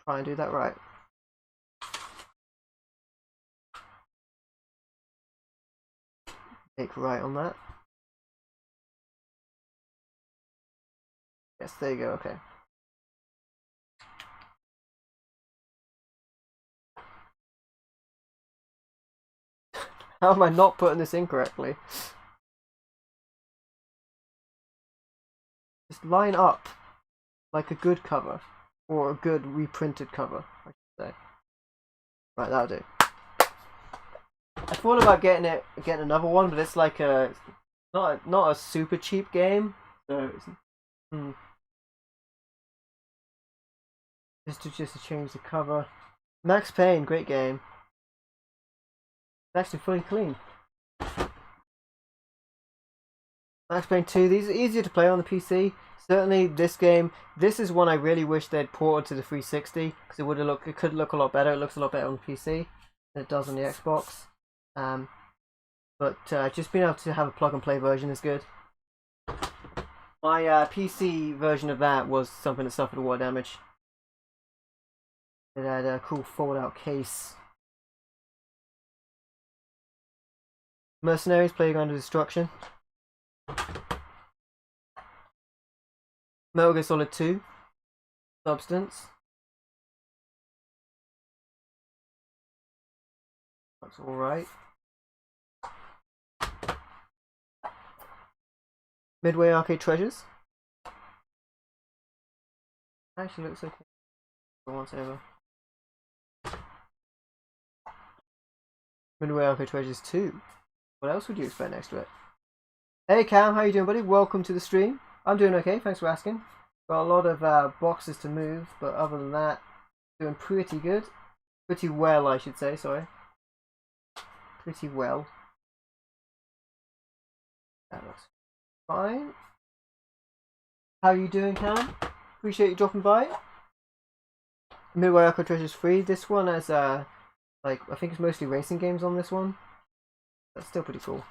Try and do that right. Take right on that. Yes, there you go, okay. How am I not putting this in correctly? Just line up like a good cover. Or a good reprinted cover, I should say. Right, that'll do. I thought about getting another one, but it's like a not a super cheap game. So it's, just to change the cover. Max Payne, great game. It's actually fully clean. Max Payne 2, these are easier to play on the PC. Certainly this game, this is one I really wish they'd ported to the 360 because it could look a lot better. It looks a lot better on the PC than it does on the Xbox. But just being able to have a plug and play version is good. My PC version of that was something that suffered water damage. It had a cool fold out case. Mercenaries Plague Under Destruction. Metal Gear Solid 2. Substance. That's alright. Midway Arcade Treasures. Actually looks okay. Once over. Midway Arcade Treasures 2. What else would you expect next to it? Hey Cam, how you doing, buddy? Welcome to the stream. I'm doing okay, thanks for asking. Got a lot of boxes to move, but other than that, doing pretty good. Pretty well, I should say, sorry. Pretty well. That looks fine. How you doing, Cam? Appreciate you dropping by. Midway Arcade Treasures 3. This one has like, I think it's mostly racing games on this one. That's still pretty cool.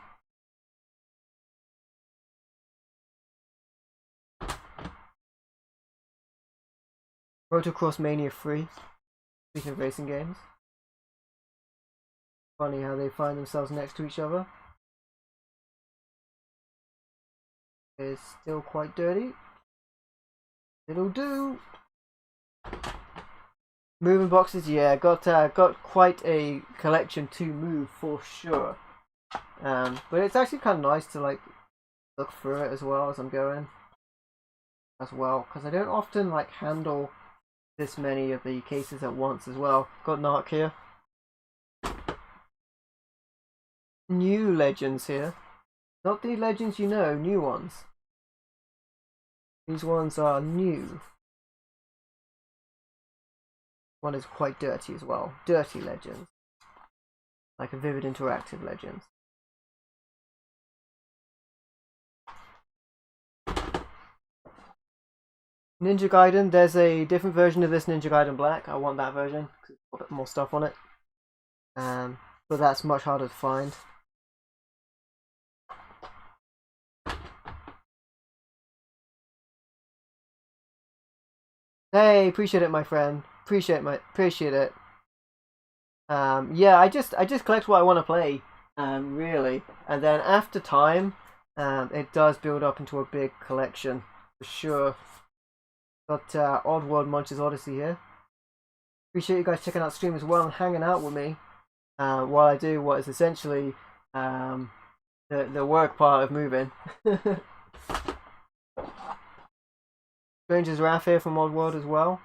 Motocross Mania 3. Speaking of racing games. Funny how they find themselves next to each other. It's still quite dirty. It'll do. Moving boxes, yeah, got quite a collection to move for sure. But it's actually kind of nice to like look through it as well as I'm going, as well, because I don't often like handle this many of the cases at once as well. Got Narc here. New legends here, not the legends you know, new ones. These ones are new. One is quite dirty as well. Dirty legends. Like a Vivid Interactive Legends. Ninja Gaiden, there's a different version of this Ninja Gaiden Black. I want that version because it's got a bit more stuff on it. But that's much harder to find. Hey, appreciate it, my friend. Appreciate it. Yeah, I just collect what I want to play, really, and then after time, it does build up into a big collection for sure. Got Oddworld Munch's Odyssey here. Appreciate you guys checking out the stream as well and hanging out with me while I do what is essentially the work part of moving. Stranger's Wrath here from Oddworld as well.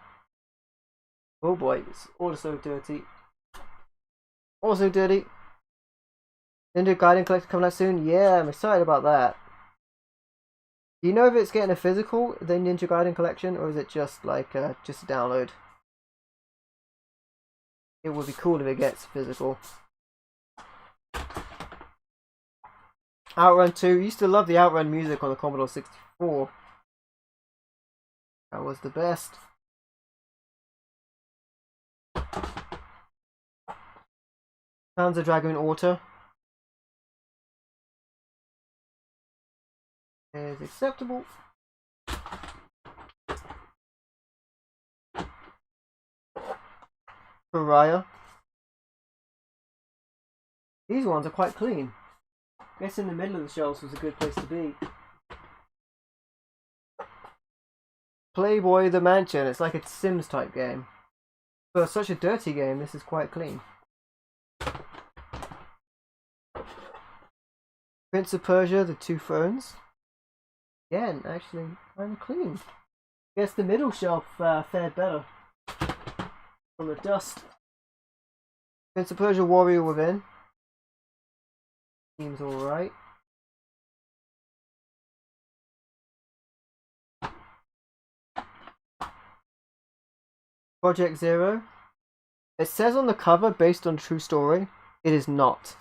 Oh boy, it's also dirty. Also dirty. Ninja Gaiden Collector coming out soon? Yeah, I'm excited about that. Do you know if it's getting a physical, the Ninja Gaiden collection, or is it just like just a download? It would be cool if it gets physical. Outrun 2. Used to love the Outrun music on the Commodore 64. That was the best. Panzer Dragoon Auto is acceptable. Pariah. These ones are quite clean. I guess in the middle of the shelves was a good place to be. Playboy the Mansion. It's like a Sims type game. For such a dirty game, this is quite clean. Prince of Persia, The Two Thrones. Again, actually, kind of clean. Guess the middle shelf fared better from the dust. Prince of Persia, Warrior Within. Seems alright. Project Zero. It says on the cover based on true story. It is not.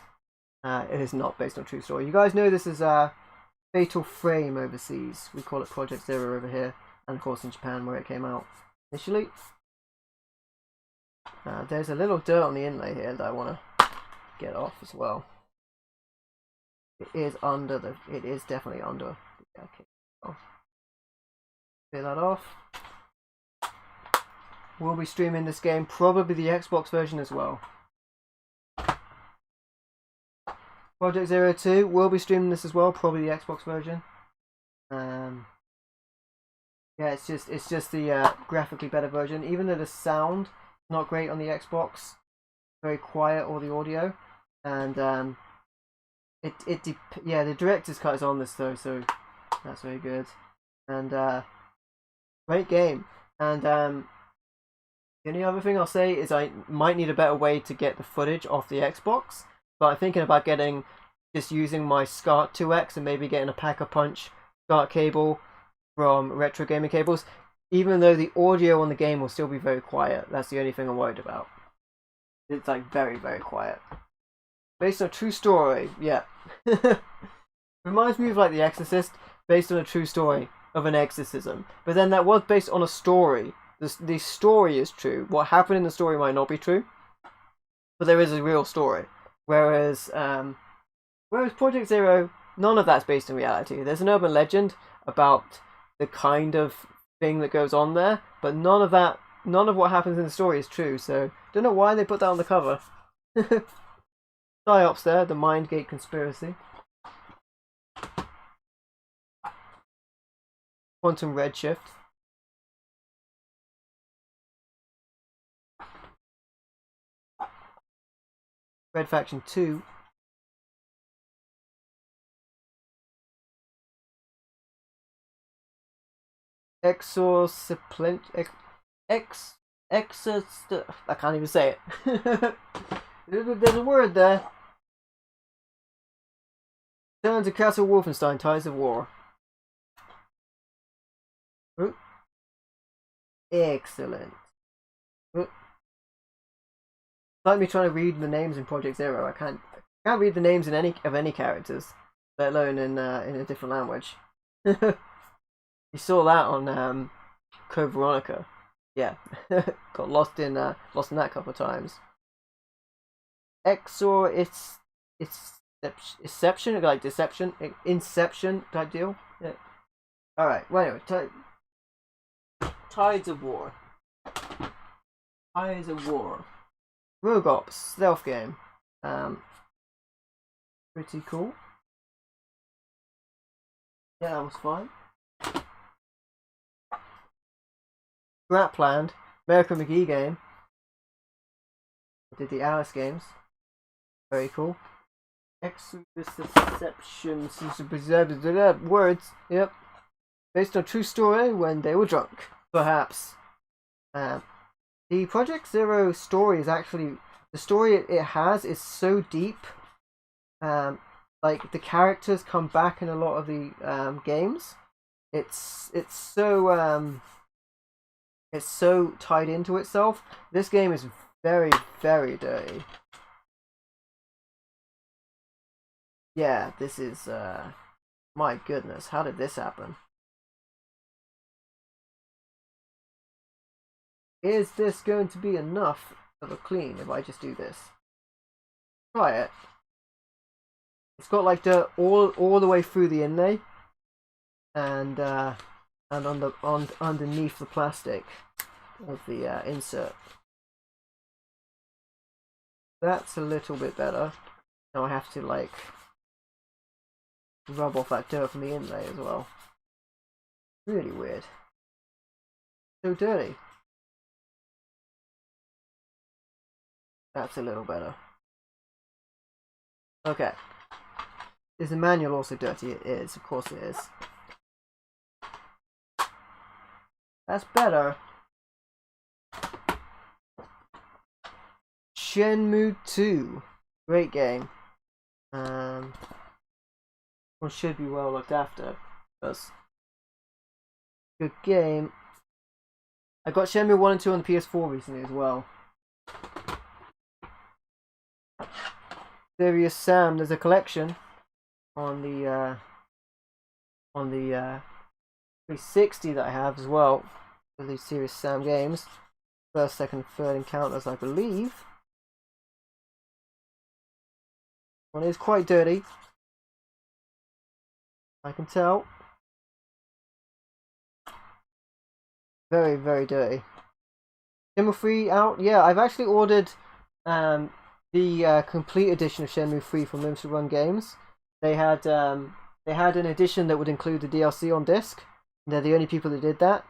It is not based on true story. You guys know this is Fatal Frame overseas. We call it Project Zero over here, and of course in Japan where it came out initially. There's a little dirt on the inlay here that I want to get off as well. It is under the. It is definitely under. Okay. Oh. Clear that off. We'll be streaming this game, probably the Xbox version as well. Project Zero 2 will be streaming this as well, probably the Xbox version. Yeah, it's just the graphically better version. Even though the sound is not great on the Xbox, very quiet, or the audio, and yeah, the director's cut is on this though, so that's very good. And great game. And the only other thing I'll say is I might need a better way to get the footage off the Xbox, but I'm thinking about just using my SCART 2X and maybe getting a Pack-a-Punch SCART cable from Retro Gaming Cables, even though the audio on the game will still be very quiet. That's the only thing I'm worried about. It's like very, very quiet. Based on a true story, yeah. Reminds me of like The Exorcist, based on a true story of an exorcism. But then that was based on a story. The story is true. What happened in the story might not be true, but there is a real story. Whereas Project Zero, none of that's based in reality. There's an urban legend about the kind of thing that goes on there, but none of what happens in the story is true. So don't know why they put that on the cover. Psyops there, the Mindgate conspiracy. Quantum Redshift. Red Faction 2. Exorciplent. I can't even say it. There's a word there. Turn to Castle Wolfenstein, Ties of War. Ooh. Excellent. Ooh. It's like me trying to read the names in Project Zero. I can't read the names in any characters, let alone in a different language. You saw that on Code Veronica. Yeah, got lost in that a couple of times. It's Inception, like Deception, Inception type deal. Yeah. All right. Well, anyway, Tides of War. Tides of War. Rogue Ops stealth game. Pretty cool. Yeah, that was fine. Scrapland, American McGee game. I did the Alice games. Very cool. Deception, words. Yep. Based on true story when they were drunk. Perhaps. The Project Zero story is actually, the story it has is so deep. Like the characters come back in a lot of the games. It's so tied into itself. This game is very, very dirty. Yeah, this is my goodness, how did this happen? Is this going to be enough of a clean if I just do this? Try it. It's got like dirt all the way through the inlay, and underneath the plastic of the insert. That's a little bit better. Now I have to like rub off that dirt from the inlay as well. Really weird. So dirty. That's a little better. Okay. Is the manual also dirty? It is, of course it is. That's better. Shenmue 2. Great game. One should be well looked after. Because good game. I got Shenmue 1 and 2 on the PS4 recently as well. Serious Sam, there's a collection on the 360 that I have as well for these Serious Sam games. First, second, third encounters, I believe. One is quite dirty. I can tell. Very, very dirty. Shenmue 3 out? Yeah, I've actually ordered the complete edition of Shenmue 3 from Limited Run Games. They had an edition that would include the DLC on disc. They're the only people that did that.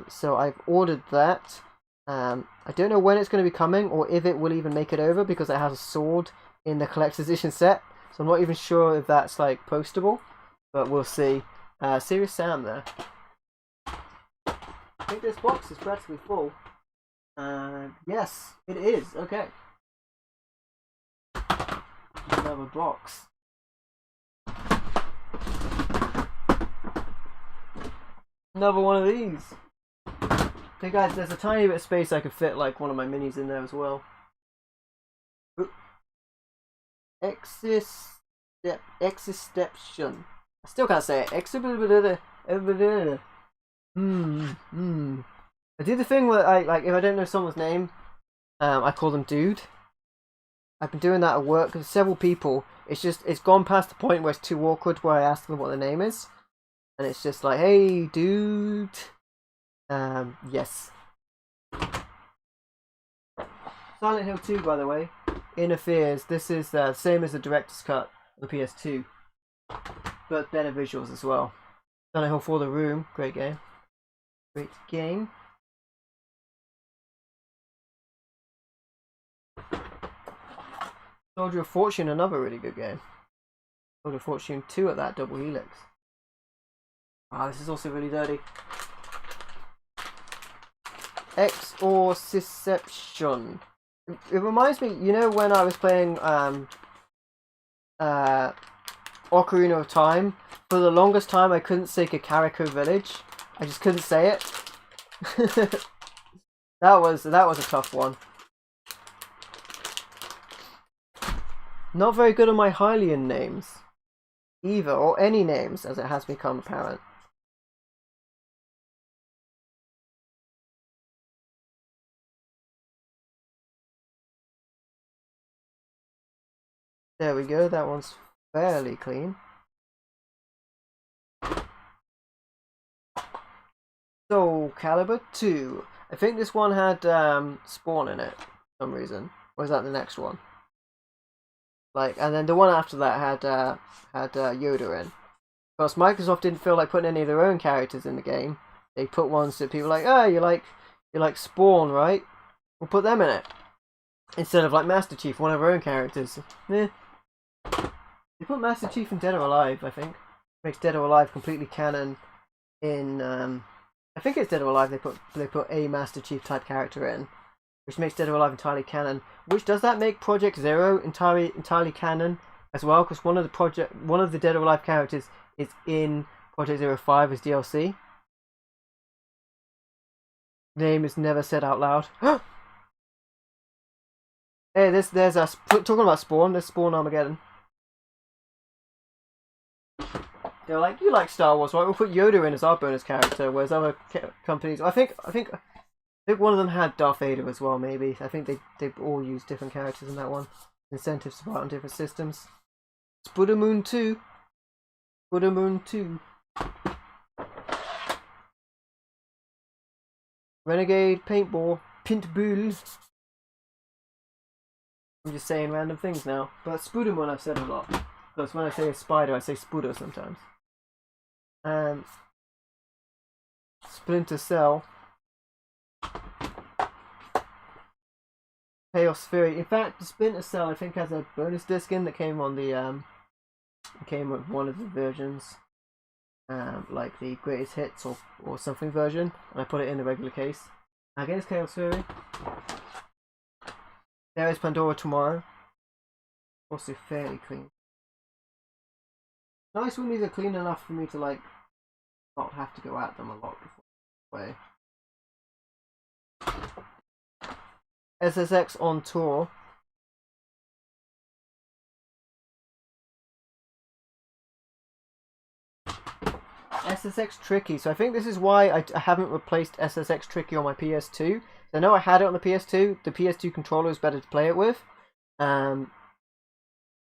So I've ordered that. I don't know when it's going to be coming or if it will even make it over because it has a sword in the collector's edition set. So I'm not even sure if that's like postable, but we'll see. Serious Sam there. I think this box is practically full. Yes, it is. Okay. Another box. Another one of these. Okay guys, there's a tiny bit of space I could fit like one of my minis in there as well. Existception. I still can't say it. I do the thing where I like if I don't know someone's name, I call them dude. I've been doing that at work because several people. It's gone past the point where it's too awkward where I ask them what their name is, and it's just like, hey dude. Yes. Silent Hill 2, by the way, interferes. This is the same as the director's cut on the PS2, but better visuals as well. Silent Hill 4 The Room, great game. Great game. Soldier of Fortune, another really good game. Soldier of Fortune 2 at that, double helix. Ah, this is also really dirty. Exorcisception. It reminds me, you know, when I was playing Ocarina of Time. For the longest time, I couldn't say Kakariko Village. I just couldn't say it. that was a tough one. Not very good on my Hylian names, either, or any names, as it has become apparent. There we go, that one's fairly clean. Soul Calibur 2. I think this one had Spawn in it for some reason. Or is that the next one? Like, and then the one after that had Yoda in. Because Microsoft didn't feel like putting any of their own characters in the game. They put ones that people were like, oh, you like Spawn, right? We'll put them in it. Instead of like Master Chief, one of our own characters. Eh. They put Master Chief in Dead or Alive, I think. Makes Dead or Alive completely canon in I think it's Dead or Alive they put a Master Chief type character in. Which makes Dead or Alive entirely canon. Which does that make Project Zero entirely canon as well? Because one of the Dead or Alive characters is in Project Zero 5 as DLC. Name is never said out loud. Hey, there's us talking about Spawn. There's Spawn Armageddon. They're like, you like Star Wars, right? We'll put Yoda in as our bonus character, whereas other companies, I think one of them had Darth Vader as well. Maybe I think they all used different characters in that one. Incentives to buy on different systems. Spoodermoon 2. Spoodermoon 2. Renegade Paintball. Pintbull. I'm just saying random things now. But Spoodermoon I've said a lot. Because when I say a spider, I say Spooder sometimes. Splinter Cell. Chaos Fury. In fact, the Splinter Cell I think has a bonus disc in that came on the came with one of the versions. Like the greatest hits or something version. And I put it in the regular case. Against Chaos Fury. There is Pandora Tomorrow. Also fairly clean. Nice when these are clean enough for me to like not have to go at them a lot before way. SSX on tour. SSX Tricky. So I think this is why I haven't replaced SSX Tricky on my PS2. I know I had it on the PS2. The PS2 controller is better to play it with. But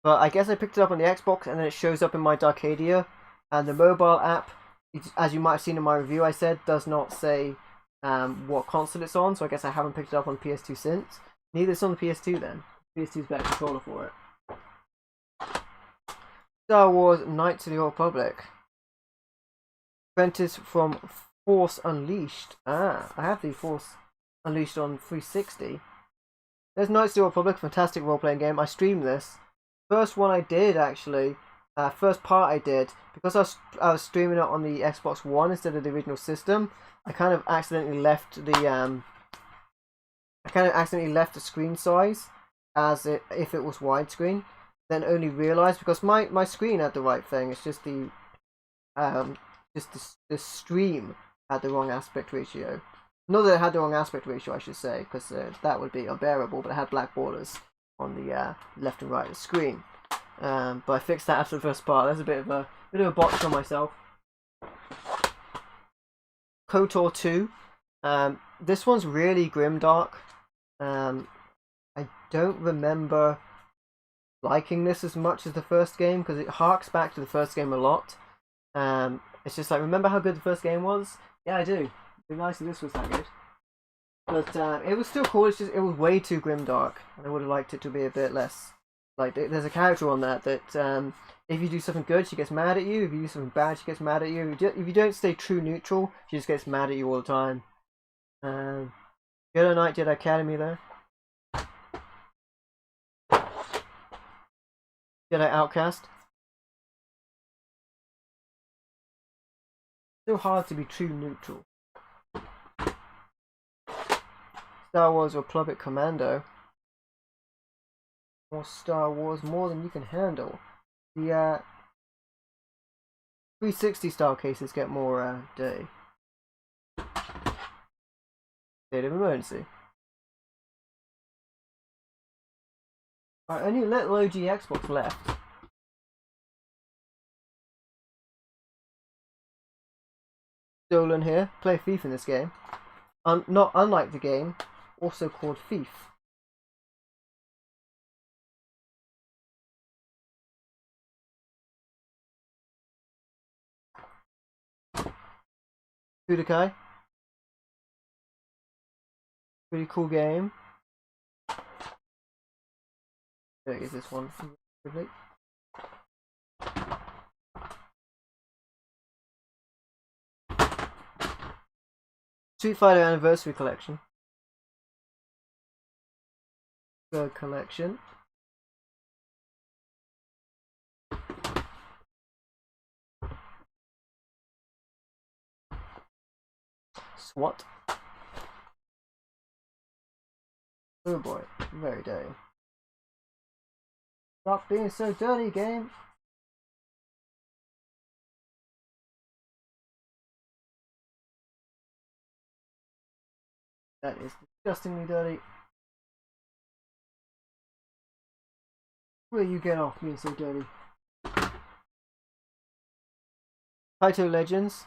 I guess I picked it up on the Xbox and then it shows up in my Darkadia. And the mobile app, as you might have seen in my review, I said, does not say what console it's on. So I guess I haven't picked it up on PS2 since. Neither is on the PS2 then. PS2's better controller for it. Star Wars Knights of the Old Republic. Apprentice from Force Unleashed. Ah, I have the Force Unleashed on 360. There's Knights of the Old Republic, fantastic role-playing game. I streamed this. First one I did, actually. First part I did. Because I was streaming it on the Xbox One instead of the original system, I kind of accidentally left the screen size as if it was widescreen. Then only realised, because my screen had the right thing, it's just the stream had the wrong aspect ratio. Not that it had the wrong aspect ratio, I should say, because that would be unbearable, but it had black borders on the left and right of the screen. But I fixed that after the first part. There's a bit of a botch on myself. KOTOR 2. This one's really grimdark. I don't remember liking this as much as the first game, because it harks back to the first game a lot. It's just like, remember how good the first game was? Yeah, I do. It'd be nice if this was that good. But it was still cool. It's just, it was way too grimdark, and I would have liked it to be a bit less. Like, there's a character on that if you do something good, she gets mad at you. If you do something bad, she gets mad at you. If you don't stay true neutral, she just gets mad at you all the time. Jedi Knight, Jedi Academy there. Jedi Outcast. Still hard to be true neutral. Star Wars Republic Commando. More Star Wars, more than you can handle. The 360 style cases get more dirty. State of emergency. Alright, only little OG Xbox left. Stolen here. Play Thief in this game. Not unlike the game, also called Thief. Budokai. Pretty cool game. There is this one. Street Fighter Anniversary Collection. Third collection. SWAT. Oh boy, very dirty. Stop being so dirty, game. That is disgustingly dirty. Will you get off being so dirty? Taito Legends.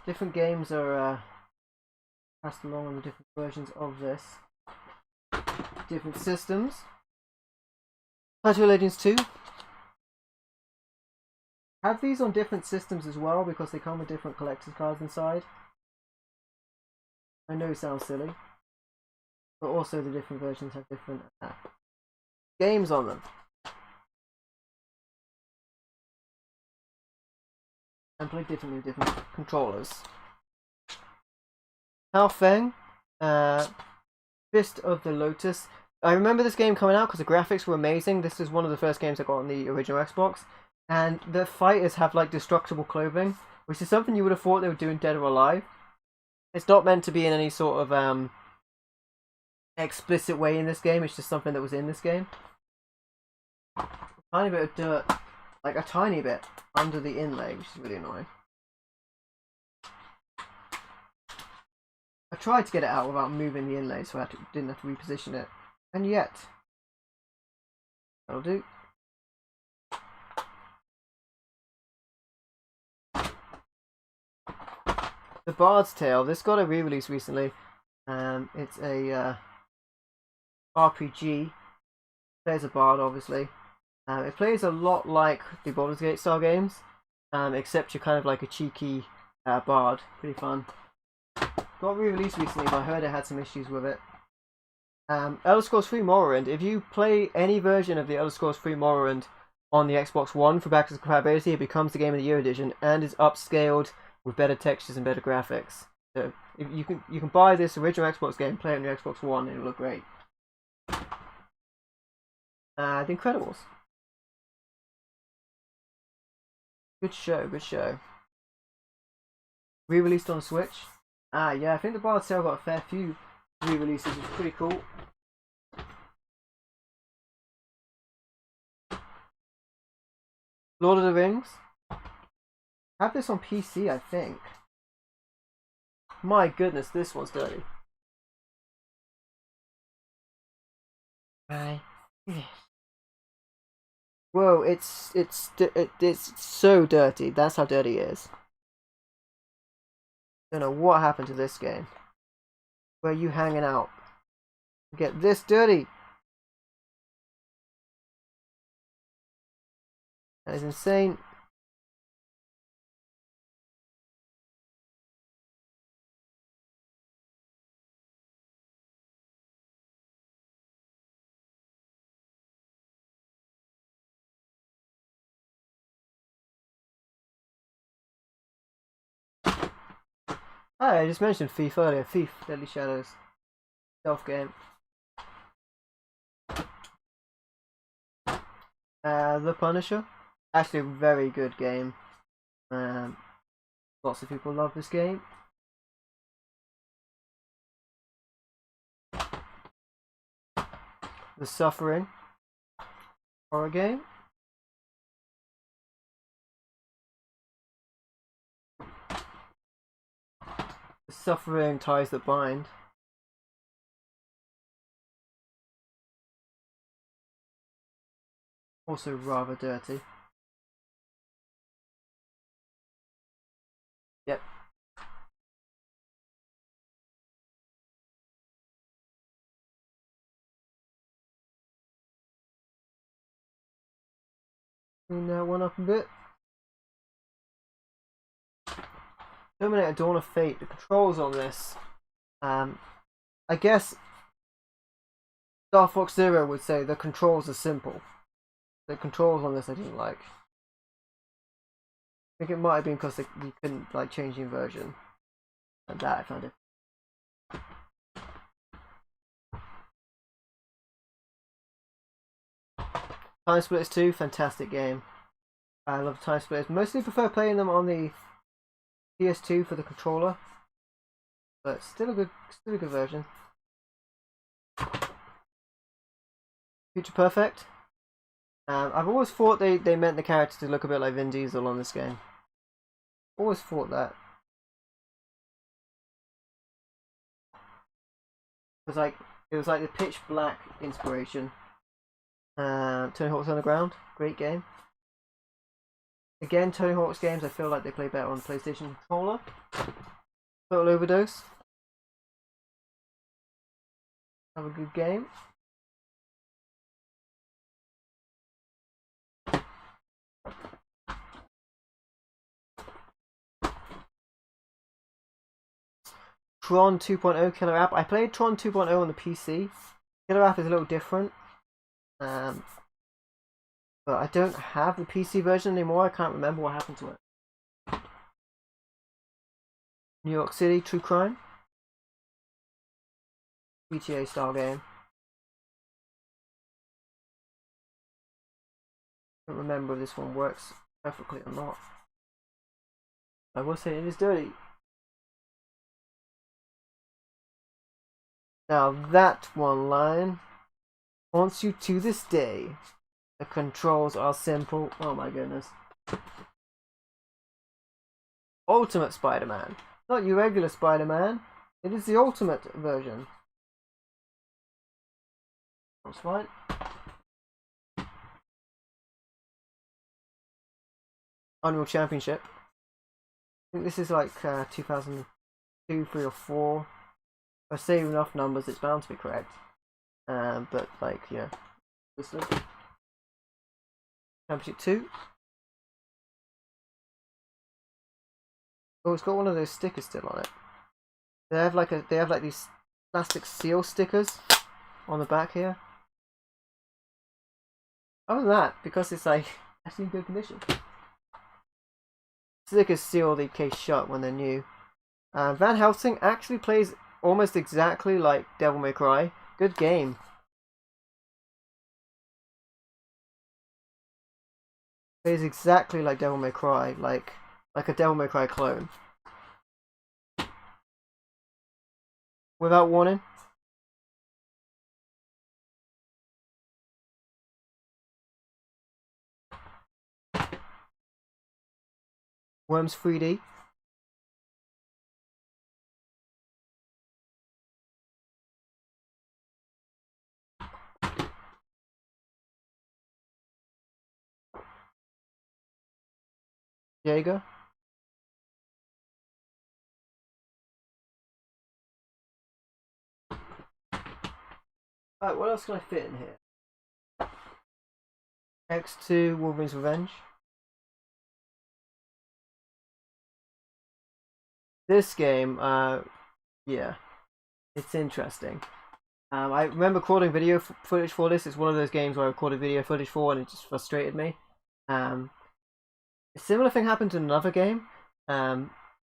Different games are passed along on the different versions of this. Different systems. Taito Legends 2. Have these on different systems as well, because they come with different collector's cards inside. I know it sounds silly, but also the different versions have different games on them. And play differently with different controllers. Hao Feng, Fist of the Lotus. I remember this game coming out because the graphics were amazing. This is one of the first games I got on the original Xbox. And the fighters have like destructible clothing, which is something you would have thought they were doing Dead or Alive. It's not meant to be in any sort of explicit way in this game. It's just something that was in this game. A tiny bit of dirt, like a tiny bit under the inlay, which is really annoying. I tried to get it out without moving the inlay, so I didn't have to reposition it. And yet, that'll do. The Bard's Tale. This got a re-release recently. It's a RPG. Plays a bard, obviously. It plays a lot like the Baldur's Gate style games, except you're kind of like a cheeky bard. Pretty fun. Got re-released recently, but I heard it had some issues with it. Elder Scrolls 3 Morrowind. If you play any version of the Elder Scrolls 3 Morrowind on the Xbox One for backwards compatibility, it becomes the Game of the Year edition and is upscaled with better textures and better graphics. So if you can buy this original Xbox game, play it on your Xbox One, and it'll look great. The Incredibles. Good show, good show. Re-released on Switch. Yeah, I think the Bard Sale got a fair few re-releases, which is pretty cool. Lord of the Rings. I have this on PC, I think. My goodness, this one's dirty. Right. Whoa, it's so dirty. That's how dirty it is. Don't know what happened to this game. Where are you hanging out? Get this dirty. That is insane. I just mentioned Thief earlier. Thief, Deadly Shadows. Stealth game. The Punisher. Actually a very good game. Lots of people love this game. The Suffering. Horror game. The Suffering Ties That Bind. Also rather dirty. Yep. Clean that one up a bit. Terminator Dawn of Fate. The controls on this. I guess Star Fox Zero would say the controls are simple. The controls on this I didn't like. I think it might have been because you couldn't like change the inversion. And that I found it. Time Splitters 2, fantastic game. I love Time Splitters. Mostly prefer playing them on the PS2 for the controller, but still a good version. Future Perfect. I've always thought they meant the character to look a bit like Vin Diesel on this game. Always thought that. It was like the Pitch Black inspiration. Tony Hawk's Underground, great game. Again, Tony Hawk's games I feel like they play better on the PlayStation controller. Total Overdose. Have a good game. Tron 2.0 Killer App. I played Tron 2.0 on the PC. Killer App is a little different. But I don't have the PC version anymore. I can't remember what happened to it. New York City True Crime. GTA style game. I don't remember if this one works perfectly or not. I will say it is dirty. Now that one line haunts you to this day. The controls are simple. Oh my goodness. Ultimate Spider-Man. Not your regular Spider-Man. It is the ultimate version. That's fine. Unreal Championship. I think this is like 2002, 3 or 4. If I say enough numbers, it's bound to be correct. But like, yeah. This is Championship 2. Oh, it's got one of those stickers still on it. They have like these plastic seal stickers. on the back here. Other than that, because it's like actually in good condition. SEGA seal the case shut when they're new. Van Helsing actually plays almost exactly like Devil May Cry. Good game. Plays exactly like Devil May Cry, like a Devil May Cry clone. Without warning. Worms 3D. Jaeger. Alright, what else can I fit in here? X2 Wolverine's Revenge. This game, yeah, it's interesting. I remember recording video footage for this. It's one of those games where I recorded video footage for and it just frustrated me. A similar thing happened in another game, but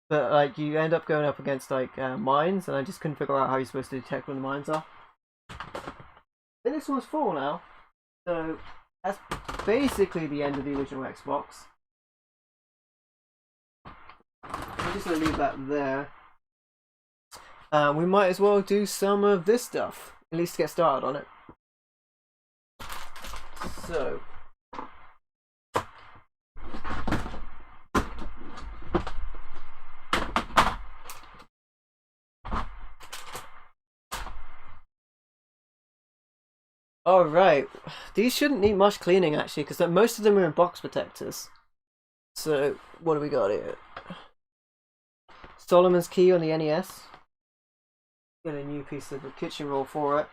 like you end up going up against like mines, and I just couldn't figure out how you're supposed to detect when the mines are. Then this one's full now, so that's basically the end of the original Xbox. I'm just going to leave that there. We might as well do some of this stuff, at least to get started on it. So, alright, these shouldn't need much cleaning actually, because most of them are in box protectors. So, what do we got here? Solomon's Key on the NES. Get a new piece of the kitchen roll for it.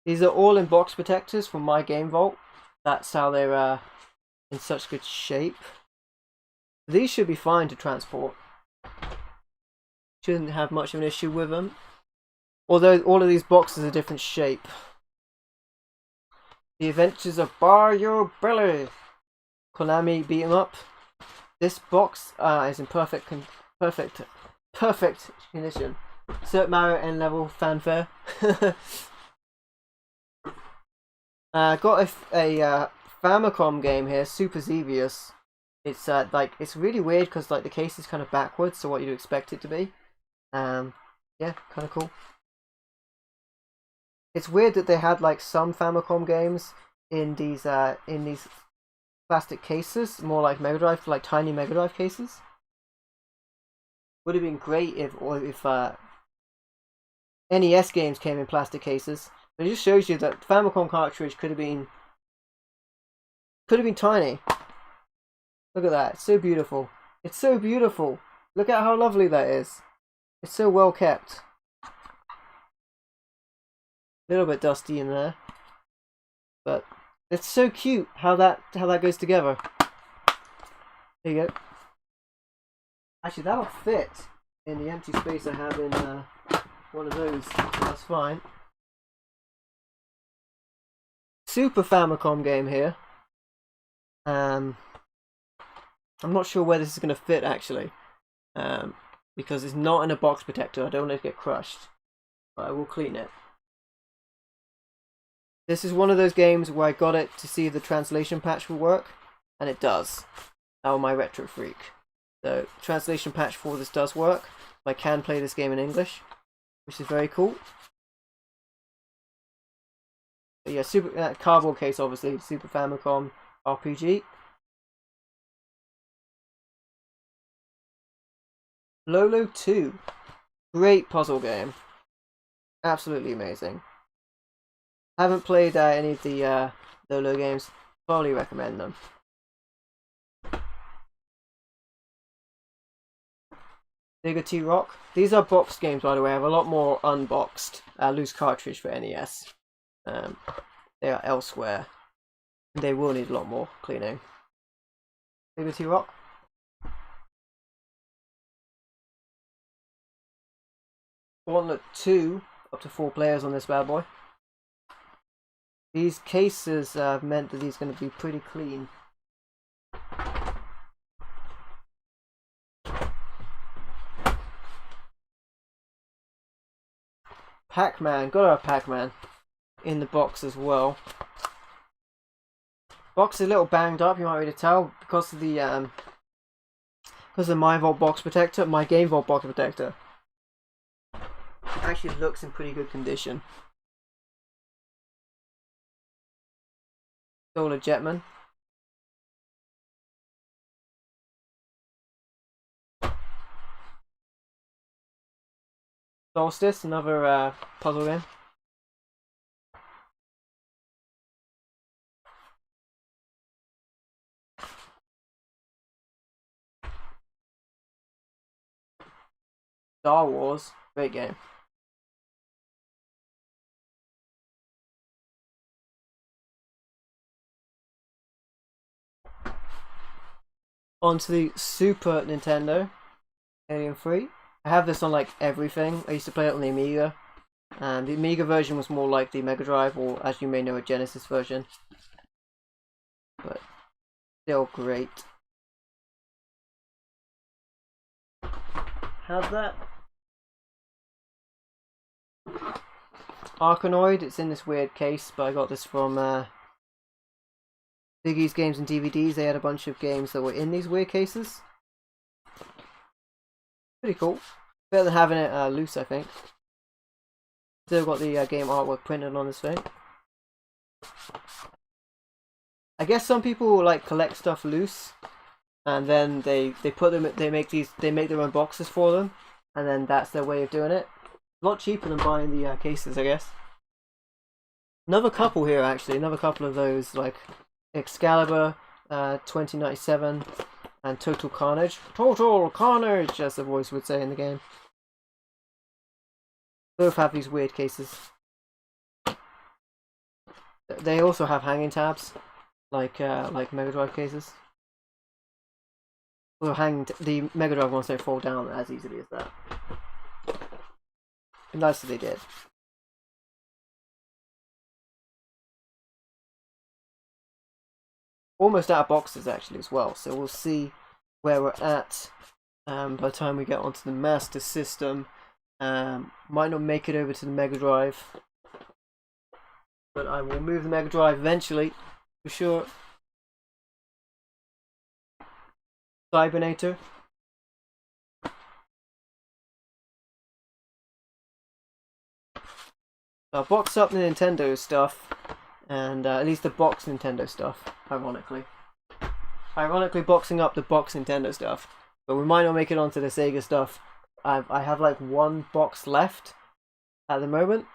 These are all in box protectors from my Game Vault. That's how they're in such good shape. These should be fine to transport. Shouldn't have much of an issue with them. Although all of these boxes are different shape. The Adventures of Bar Your Belly. Konami beat 'em up. This box is in perfect condition. Cert Mario N level fanfare. Got a Famicom game here, Super Xevious. It's like it's really weird because like the case is kind of backwards, so what you'd expect it to be. Yeah, kind of cool. It's weird that they had like some Famicom games in these plastic cases, more like Mega Drive, like tiny Mega Drive cases. Would have been great if NES games came in plastic cases. But it just shows you that Famicom cartridge could have been tiny. Look at that, it's so beautiful. It's so beautiful. Look at how lovely that is. It's so well kept. A little bit dusty in there, but it's so cute how that goes together. There you go. Actually, that'll fit in the empty space I have in one of those. So that's fine. Super Famicom game here. I'm not sure where this is going to fit actually, because it's not in a box protector. I don't want it to get crushed, but I will clean it. This is one of those games where I got it to see if the translation patch will work, and it does. Oh, my retro freak. The translation patch for this does work. I can play this game in English, which is very cool. But yeah, super cardboard case, obviously. Super Famicom RPG. Lolo 2. Great puzzle game. Absolutely amazing. Haven't played any of the Lolo games. Probably recommend them. Bigger T-Rock. These are boxed games, by the way. I have a lot more unboxed. Loose cartridge for NES. They are elsewhere. They will need a lot more cleaning. Bigger T-Rock. Gauntlet 2, up to 4 players on this bad boy. These cases have meant that he's going to be pretty clean. Pac-Man, gotta have Pac-Man in the box as well. Box is a little banged up, you might be able to tell, because of the my Vault box protector, my Game Vault box protector. Actually looks in pretty good condition. Solar Jetman. Solstice, another puzzle game. Star Wars, great game. On to the Super Nintendo, Alien 3. I have this on like everything. I used to play it on the Amiga, and the Amiga version was more like the Mega Drive, or as you may know, a Genesis version. But still great. Have that. Arkanoid, it's in this weird case, but I got this from Ziggy's Games and DVDs. They had a bunch of games that were in these weird cases. Pretty cool. Better than having it loose, I think. Still got the game artwork printed on this thing. I guess some people like collect stuff loose, and then they put them. They make their own boxes for them, and then that's their way of doing it. A lot cheaper than buying the cases, I guess. Another couple here, actually. Another couple of those, like Excalibur 2097 and Total Carnage. Total Carnage, as the voice would say in the game. Both have these weird cases. They also have hanging tabs, like Mega Drive cases. Well, the Mega Drive ones don't fall down as easily as that. Nice that they did. Almost out of boxes actually as well, so we'll see where we're at by the time we get onto the Master System. Might not make it over to the Mega Drive, but I will move the Mega Drive eventually, for sure. Cybernator. So I'll box up the Nintendo stuff, and at least the box Nintendo stuff, ironically. Ironically boxing up the box Nintendo stuff, but we might not make it onto the Sega stuff. I have like one box left at the moment,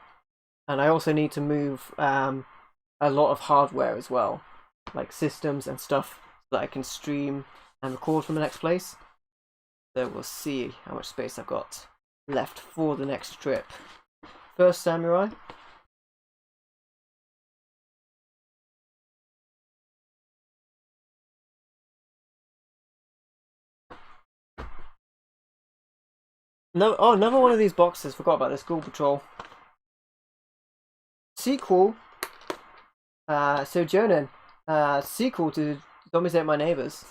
and I also need to move a lot of hardware as well, like systems and stuff, so that I can stream and record from the next place. So we'll see how much space I've got left for the next trip. First Samurai. No, oh, another one of these boxes. Forgot about this. School Patrol. Sequel. So Jonan. Sequel to Zombies Ate My Neighbors.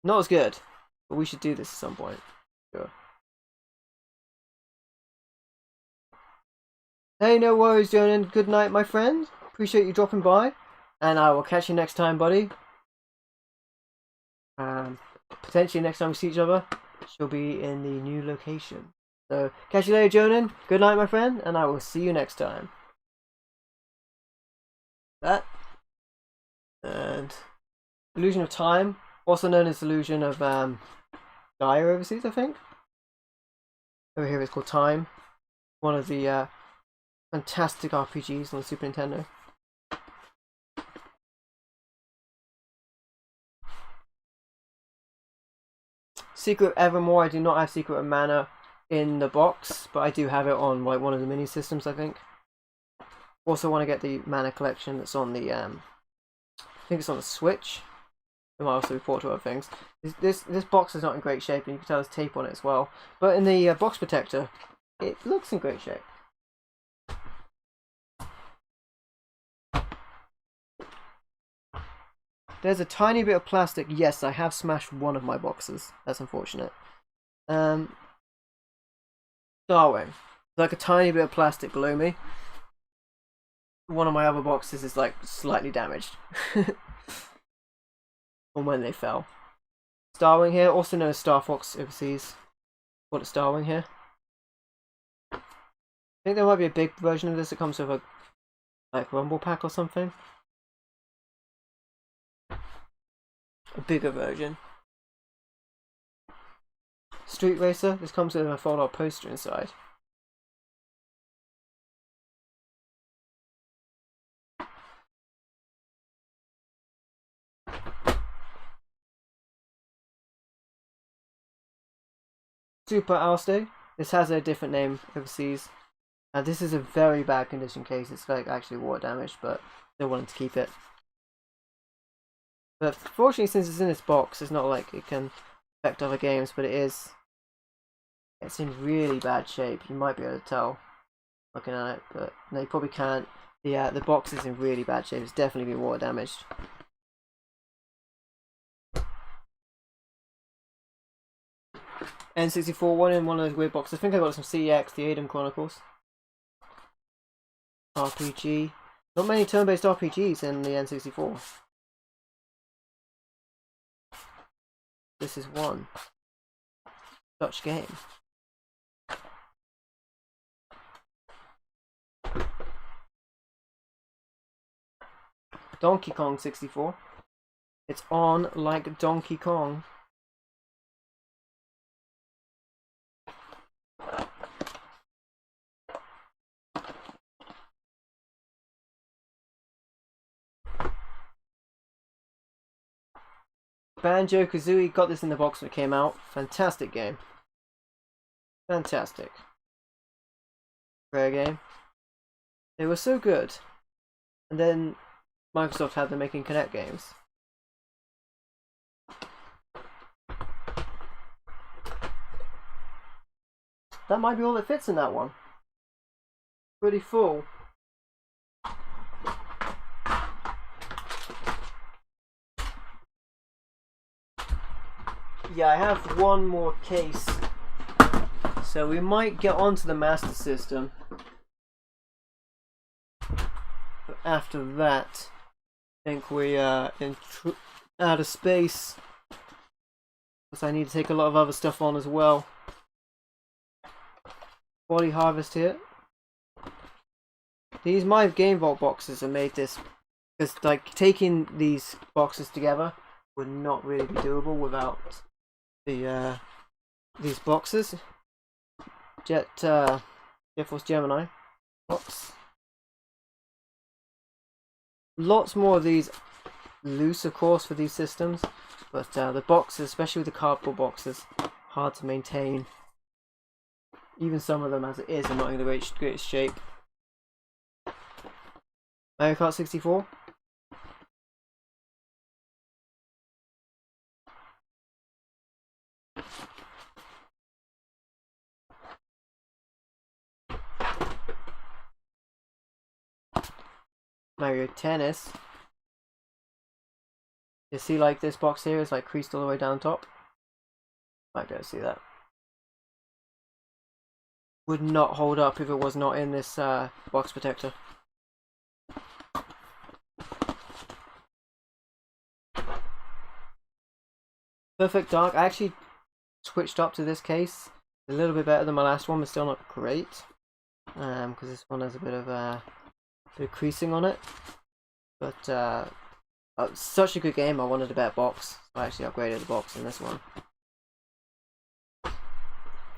Not as good, but we should do this at some point. Sure. Hey, no worries, Jonan. Good night, my friend. Appreciate you dropping by, and I will catch you next time, buddy. Potentially next time we see each other, she'll be in the new location. So, catch you later, Jonan. Good night, my friend, and I will see you next time. That. And Illusion of Time, also known as Illusion of Gaia overseas, I think. Over here it's called Time. One of the fantastic RPGs on the Super Nintendo. Secret of Evermore, I do not have Secret of Mana in the box, but I do have it on like one of the mini systems, I think. Also want to get the Mana collection that's on the I think it's on the Switch. It might also be ported to other things. This box is not in great shape, and you can tell there's tape on it as well. But in the box protector, it looks in great shape. There's a tiny bit of plastic. Yes, I have smashed one of my boxes. That's unfortunate. Starwing. Like a tiny bit of plastic below me. One of my other boxes is like slightly damaged. From when they fell. Starwing here, also known as Star Fox overseas. Call it Starwing here. I think there might be a big version of this that comes with a like rumble pack or something. A bigger version. Street Racer, this comes with a fold-out poster inside. Super Ousted, this has a different name overseas. This is a very bad condition case, it's like actually water damaged, but still wanted to keep it. But fortunately, since it's in this box, it's not like it can affect other games, but it's in really bad shape. You might be able to tell looking at it, but no, you probably can't. The box is in really bad shape. It's definitely been water damaged. N64, one in one of those weird boxes. I think I got some CX, the Adam Chronicles. RPG. Not many turn-based RPGs in the N64. This is one such game. Donkey Kong 64. It's on like Donkey Kong. Banjo-Kazooie, got this in the box when it came out. Fantastic game. Fantastic. Rare game. They were so good. And then Microsoft had them making Kinect games. That might be all that fits in that one. Pretty full. Yeah, I have one more case, so we might get onto the Master System. But after that, I think we are out of space, because I need to take a lot of other stuff on as well. Body Harvest here. These my Game Vault boxes are made this, because like taking these boxes together would not really be doable without these boxes. Jet Force Gemini box. Lots more of these loose, of course, for these systems, but the boxes, especially with the cardboard boxes, hard to maintain. Even some of them, as it is, are not in the greatest shape. Mario Kart 64. Mario Tennis. You see, like, this box here is like creased all the way down top. Might be able to see that. Would not hold up if it was not in this box protector. Perfect Dark. I actually switched up to this case. A little bit better than my last one, but still not great. Because this one has a bit of creasing on it. But such a good game. I wanted a better box, so I actually upgraded the box in this one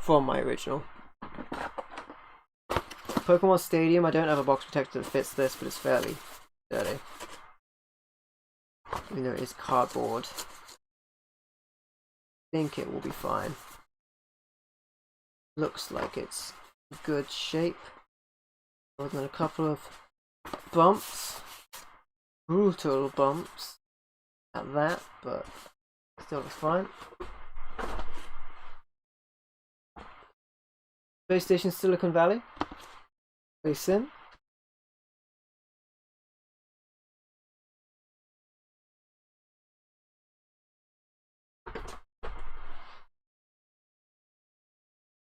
from my original. Pokemon Stadium. I don't have a box protector that fits this, but it's fairly sturdy. I mean, there is cardboard. I think it will be fine. Looks like it's good shape. Other than a couple of bumps. Brutal bumps. at that, but still looks fine. Space Station Silicon Valley. Very sim.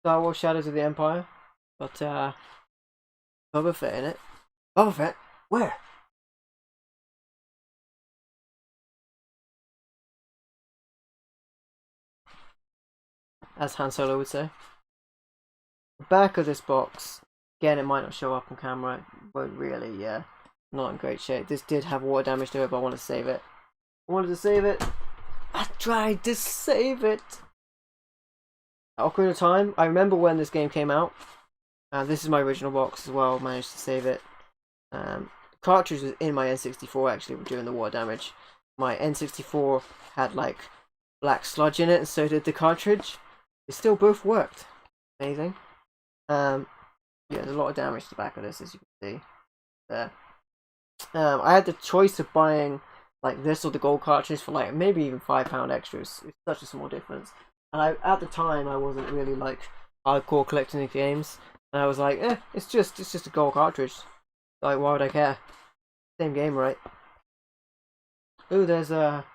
Star Wars Shadows of the Empire. Got Boba Fett in it. Boba Fett? Where? As Han Solo would say. The back of this box, again, it might not show up on camera. It won't really, not in great shape. This did have water damage to it, but I wanted to save it. I tried to save it! At Ocarina of Time, I remember when this game came out. This is my original box as well, managed to save it. The cartridge was in my N64 actually during the water damage. My N64 had like black sludge in it, and so did the cartridge. They still both worked. Amazing. Yeah, there's a lot of damage to the back of this, as you can see. There. I had the choice of buying like this or the gold cartridge for like maybe even £5 extras. It's such a small difference. And at the time I wasn't really like hardcore collecting the games. And I was like, it's just a gold cartridge. Like, why would I care? Same game, right? Ooh, there's a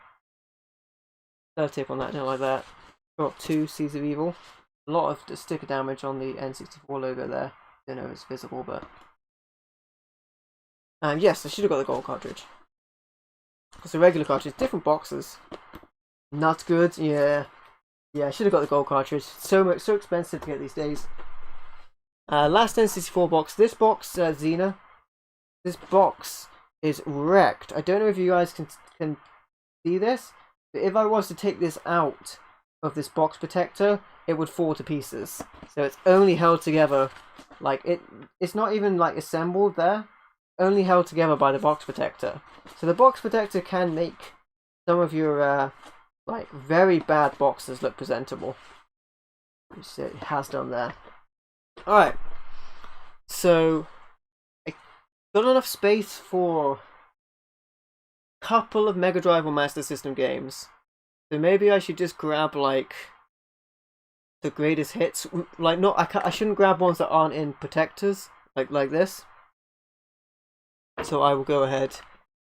tip on that. Don't like that. Got 2 Seeds of Evil. A lot of sticker damage on the N64 logo there. Don't know if it's visible, but yes, I should have got the gold cartridge. Because the regular cartridge, different boxes. Not good. Yeah, I should have got the gold cartridge. So expensive to get these days. Last N64 box. This box, Xena. This box is wrecked. I don't know if you guys can see this, but if I was to take this out of this box protector, it would fall to pieces. So it's only held together, like it's not even like assembled there. Only held together by the box protector. So the box protector can make some of your like very bad boxes look presentable. Which it has done there. Alright, so I got enough space for a couple of Mega Drive or Master System games. So maybe I should just grab like the greatest hits. Like I shouldn't grab ones that aren't in protectors like this. So I will go ahead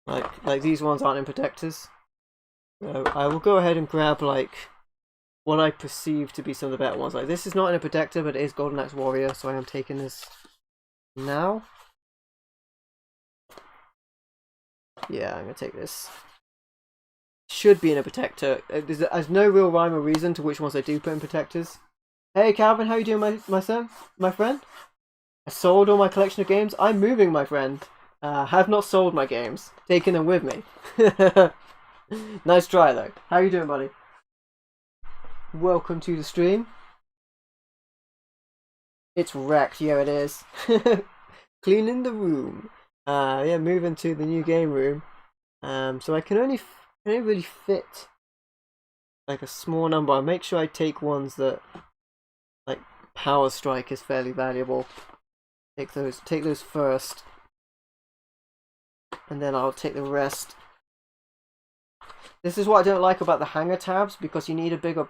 like these ones aren't in protectors. So I will go ahead and grab like what I perceive to be some of the better ones. Like this is not in a protector, but it is Golden Axe Warrior, so I am taking this now. Yeah, I'm gonna take this. Should be in a protector. There's no real rhyme or reason to which ones I do put in protectors. Hey Calvin, how you doing, my friend? I sold all my collection of games. I'm moving, my friend. Have not sold my games. Taking them with me. Nice try though. How you doing, buddy? Welcome to the stream. It's wrecked. Yeah, it is. Cleaning the room. Yeah, moving to the new game room. So I can only really fit like a small number. I make sure I take ones that like Power Strike is fairly valuable. Take those first, and then I'll take the rest. This is what I don't like about the hanger tabs, because you need a bigger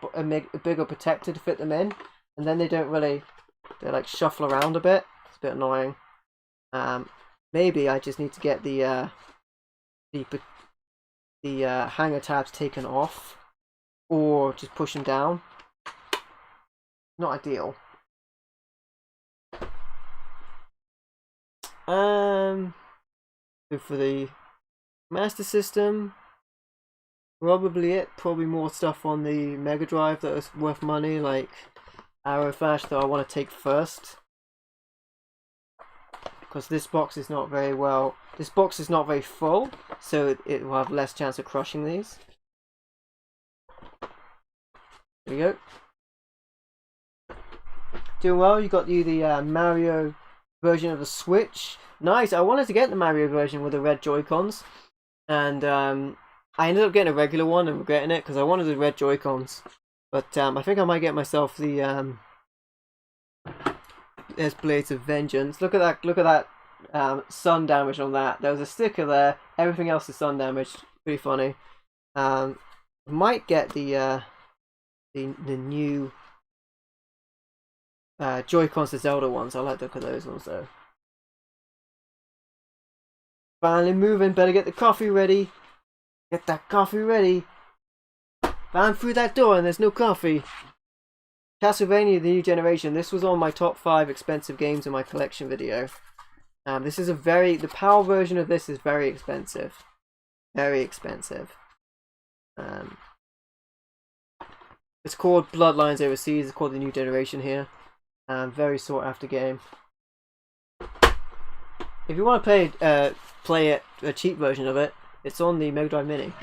protector to fit them in, and then they like shuffle around a bit. It's a bit annoying. Maybe I just need to get the hanger tabs taken off, or just push them down. Not ideal. So for the Master System, probably more stuff on the Mega Drive that is worth money, like Arrow Flash, that I want to take first, because this box is not very full, so it will have less chance of crushing these. There we go. Doing well. You got the Mario version of the Switch. Nice. I wanted to get the Mario version with the red Joy-Cons, and I ended up getting a regular one and regretting it because I wanted the red Joy-Cons. But I think I might get myself the there's Blades of Vengeance. Look at that sun damage on that. There was a sticker there. Everything else is sun damage. Pretty funny. Might get the new Joy-Cons, the Zelda ones. I like the look of those ones though. Finally moving, better get the coffee ready. Get that coffee ready. I'm through that door and there's no coffee. Castlevania, the new generation. This was on my top 5 expensive games in my collection video. This is the PAL version of this is very expensive. Very expensive. It's called Bloodlines overseas. It's called the new generation here. Very sought after game. If you want to play it, a cheap version of it, it's on the Mega Drive Mini.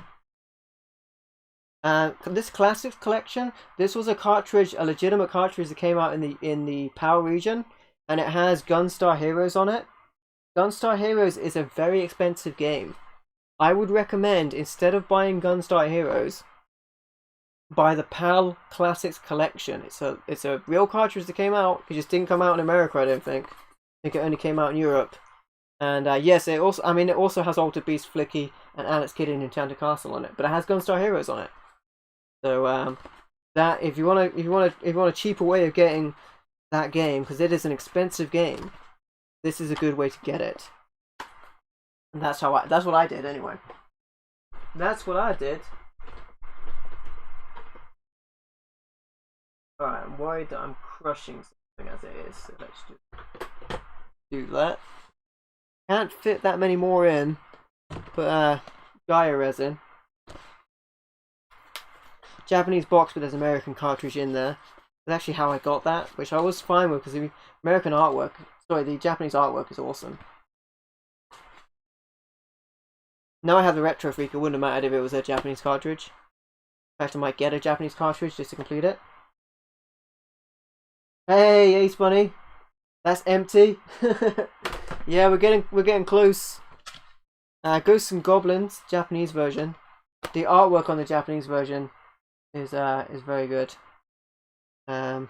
This Classics collection, this was a cartridge, a legitimate cartridge that came out in the PAL region, and it has Gunstar Heroes on it. Gunstar Heroes is a very expensive game. I would recommend, instead of buying Gunstar Heroes, buy the PAL Classics collection. It's a real cartridge that came out. It just didn't come out in America, I don't think. I think it only came out in Europe. And yes, it also has Altered Beast, Flicky, and Alex Kidd in Enchanted Castle on it. But it has Gunstar Heroes on it. So that if you want a cheaper way of getting that game, because it is an expensive game, this is a good way to get it. And that's what I did anyway. That's what I did. Alright, I'm worried that I'm crushing something as it is, so let's just do that. Can't fit that many more in, but Gaia resin. Japanese box, but there's American cartridge in there. That's actually how I got that, which I was fine with because the American artwork, sorry, the Japanese artwork is awesome. Now I have the Retro Freak. It wouldn't have mattered if it was a Japanese cartridge. In fact, I might get a Japanese cartridge just to complete it. Hey, Ace Bunny, that's empty. Yeah, we're getting close. Ghosts and Goblins, Japanese version. The artwork on the Japanese version is very good. Love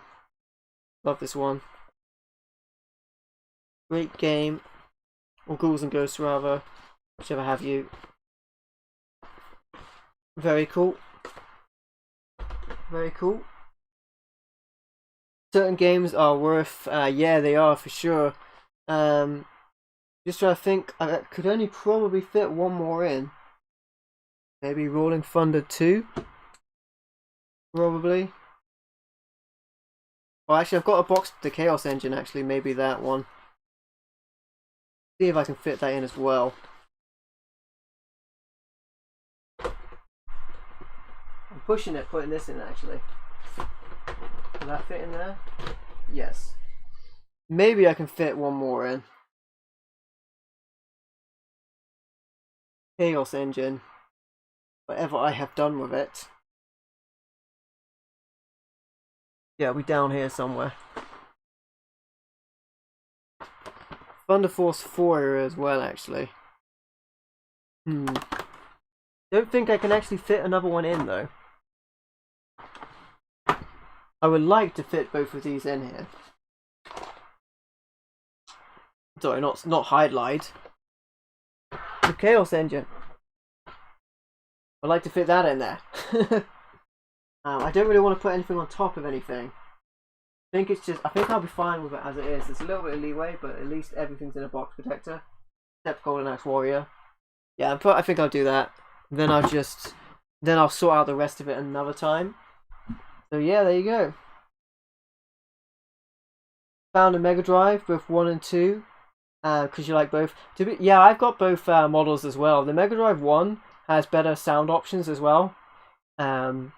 this one. Great game, or Ghouls and Ghosts rather, whichever have you. Very cool. Very cool. Certain games are worth, yeah, they are for sure. Just trying to think, I could only probably fit one more in. Maybe Rolling Thunder 2? Probably. Well, actually, I've got a box of the Chaos Engine, actually, maybe that one. See if I can fit that in as well. I'm pushing it, putting this in, actually. Will that fit in there? Yes. Maybe I can fit one more in. Chaos Engine. Whatever I have done with it. Yeah, we're down here somewhere. Thunder Force 4 as well, actually. Don't think I can actually fit another one in, though. I would like to fit both of these in here. Sorry, not Hydlide. The Chaos Engine. I'd like to fit that in there. I don't really want to put anything on top of anything. I think I'll be fine with it as it is. There's a little bit of leeway, but at least everything's in a box protector. Except Golden Axe Warrior. Yeah, I think I'll do that. Then I'll sort out the rest of it another time. So yeah, there you go. Found a Mega Drive, both 1 and 2. Because you like both. Yeah, I've got both models as well. The Mega Drive 1 has better sound options as well. And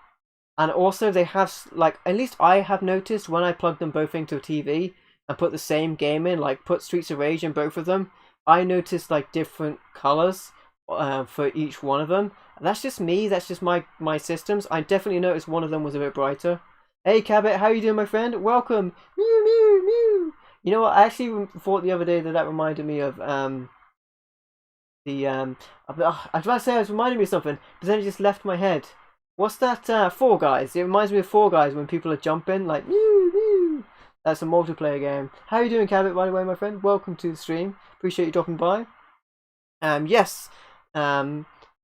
also they have, like, at least I have noticed when I plug them both into a TV and put the same game in, like put Streets of Rage in both of them, I noticed like different colors for each one of them. And that's just me, that's just my systems. I definitely noticed one of them was a bit brighter. Hey Cabot, how you doing, my friend? Welcome. Mew mew mew. You know what, I actually thought the other day that reminded me of I was about to say it was reminding me of something, but then it just left my head. What's that? Fall Guys. It reminds me of Fall Guys when people are jumping, like, mew, mew. That's a multiplayer game. How are you doing, Cabot, by the way, my friend? Welcome to the stream. Appreciate you dropping by. Yes.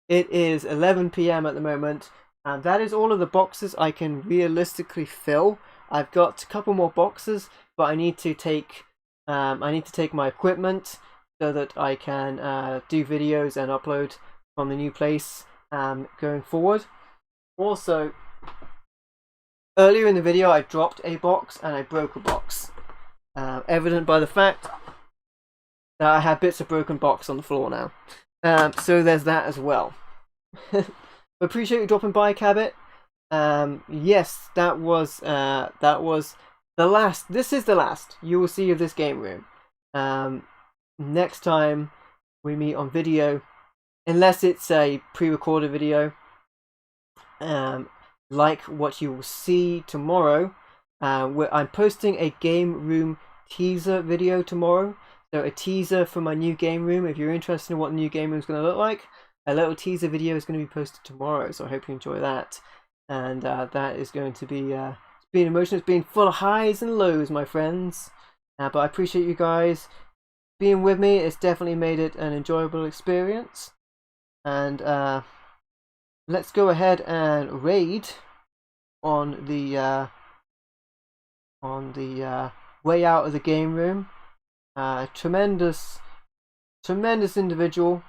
It is 11 p.m. at the moment, and that is all of the boxes I can realistically fill. I've got a couple more boxes, but I need to take my equipment so that I can do videos and upload from the new place going forward. Also, earlier in the video I dropped a box and I broke a box, evident by the fact that I have bits of broken box on the floor now. So there's that as well. Appreciate you dropping by, Cabot. Yes, that was the last. This is the last you will see of this game room. Next time we meet on video, unless it's a pre-recorded video, like what you will see tomorrow, where I'm posting a game room teaser video tomorrow. So a teaser for my new game room. If you're interested in what the new game room is going to look like, a little teaser video is going to be posted tomorrow. So I hope you enjoy that. And that is going to be it's been emotional. It's been full of highs and lows, my friends. But I appreciate you guys being with me. It's definitely made it an enjoyable experience. And let's go ahead and raid on the way out of the game room. Tremendous individual,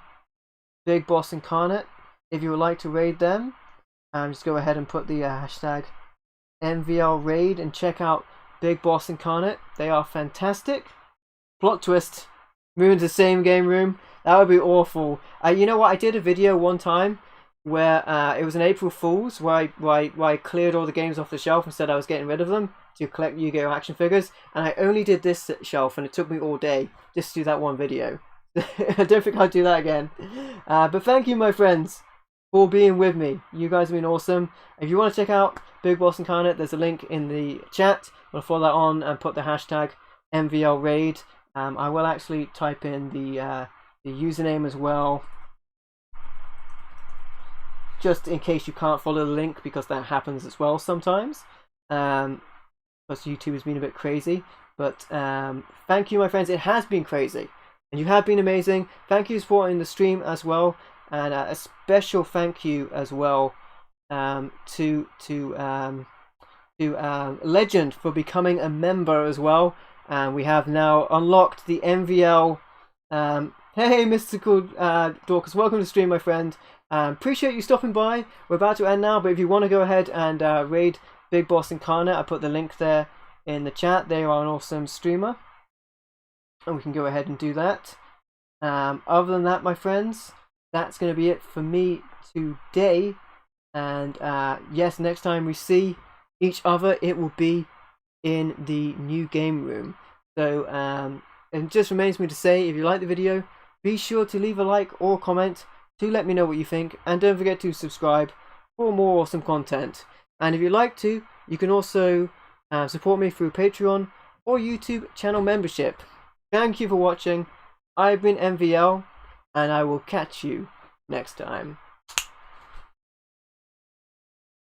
Big Boss Incarnate. If you would like to raid them, just go ahead and put the hashtag MVL raid and check out Big Boss Incarnate. They are fantastic. Plot twist, moving to the same game room. That would be awful. You know what? I did a video one time where it was an April Fool's where I cleared all the games off the shelf and said I was getting rid of them to collect Yu-Gi-Oh! Action figures, and I only did this shelf, and it took me all day just to do that one video. I don't think I'll do that again. But thank you, my friends, for being with me. You guys have been awesome. If you want to check out Big Boss Incarnate, there's a link in the chat. I'll follow that on and put the hashtag MVL raid. I will actually type in the username as well, just in case you can't follow the link, because that happens as well sometimes. Because YouTube has been a bit crazy. But thank you, my friends. It has been crazy, and you have been amazing. Thank you for supporting the stream as well, and a special thank you as well to Legend for becoming a member as well. And we have now unlocked the MVL. Hey, Mystical Dorcas, welcome to the stream, my friend. Appreciate you stopping by. We're about to end now, but if you want to go ahead and raid Big Boss Incarnate, I put the link there in the chat. They are an awesome streamer, and we can go ahead and do that. Other than that, my friends, that's going to be it for me today. And yes, next time we see each other, it will be in the new game room. So it just remains me to say, if you like the video, be sure to leave a like or comment to let me know what you think, and don't forget to subscribe for more awesome content. And if you'd like to, you can also support me through Patreon or YouTube channel membership. Thank you for watching. I've been MVL, and I will catch you next time.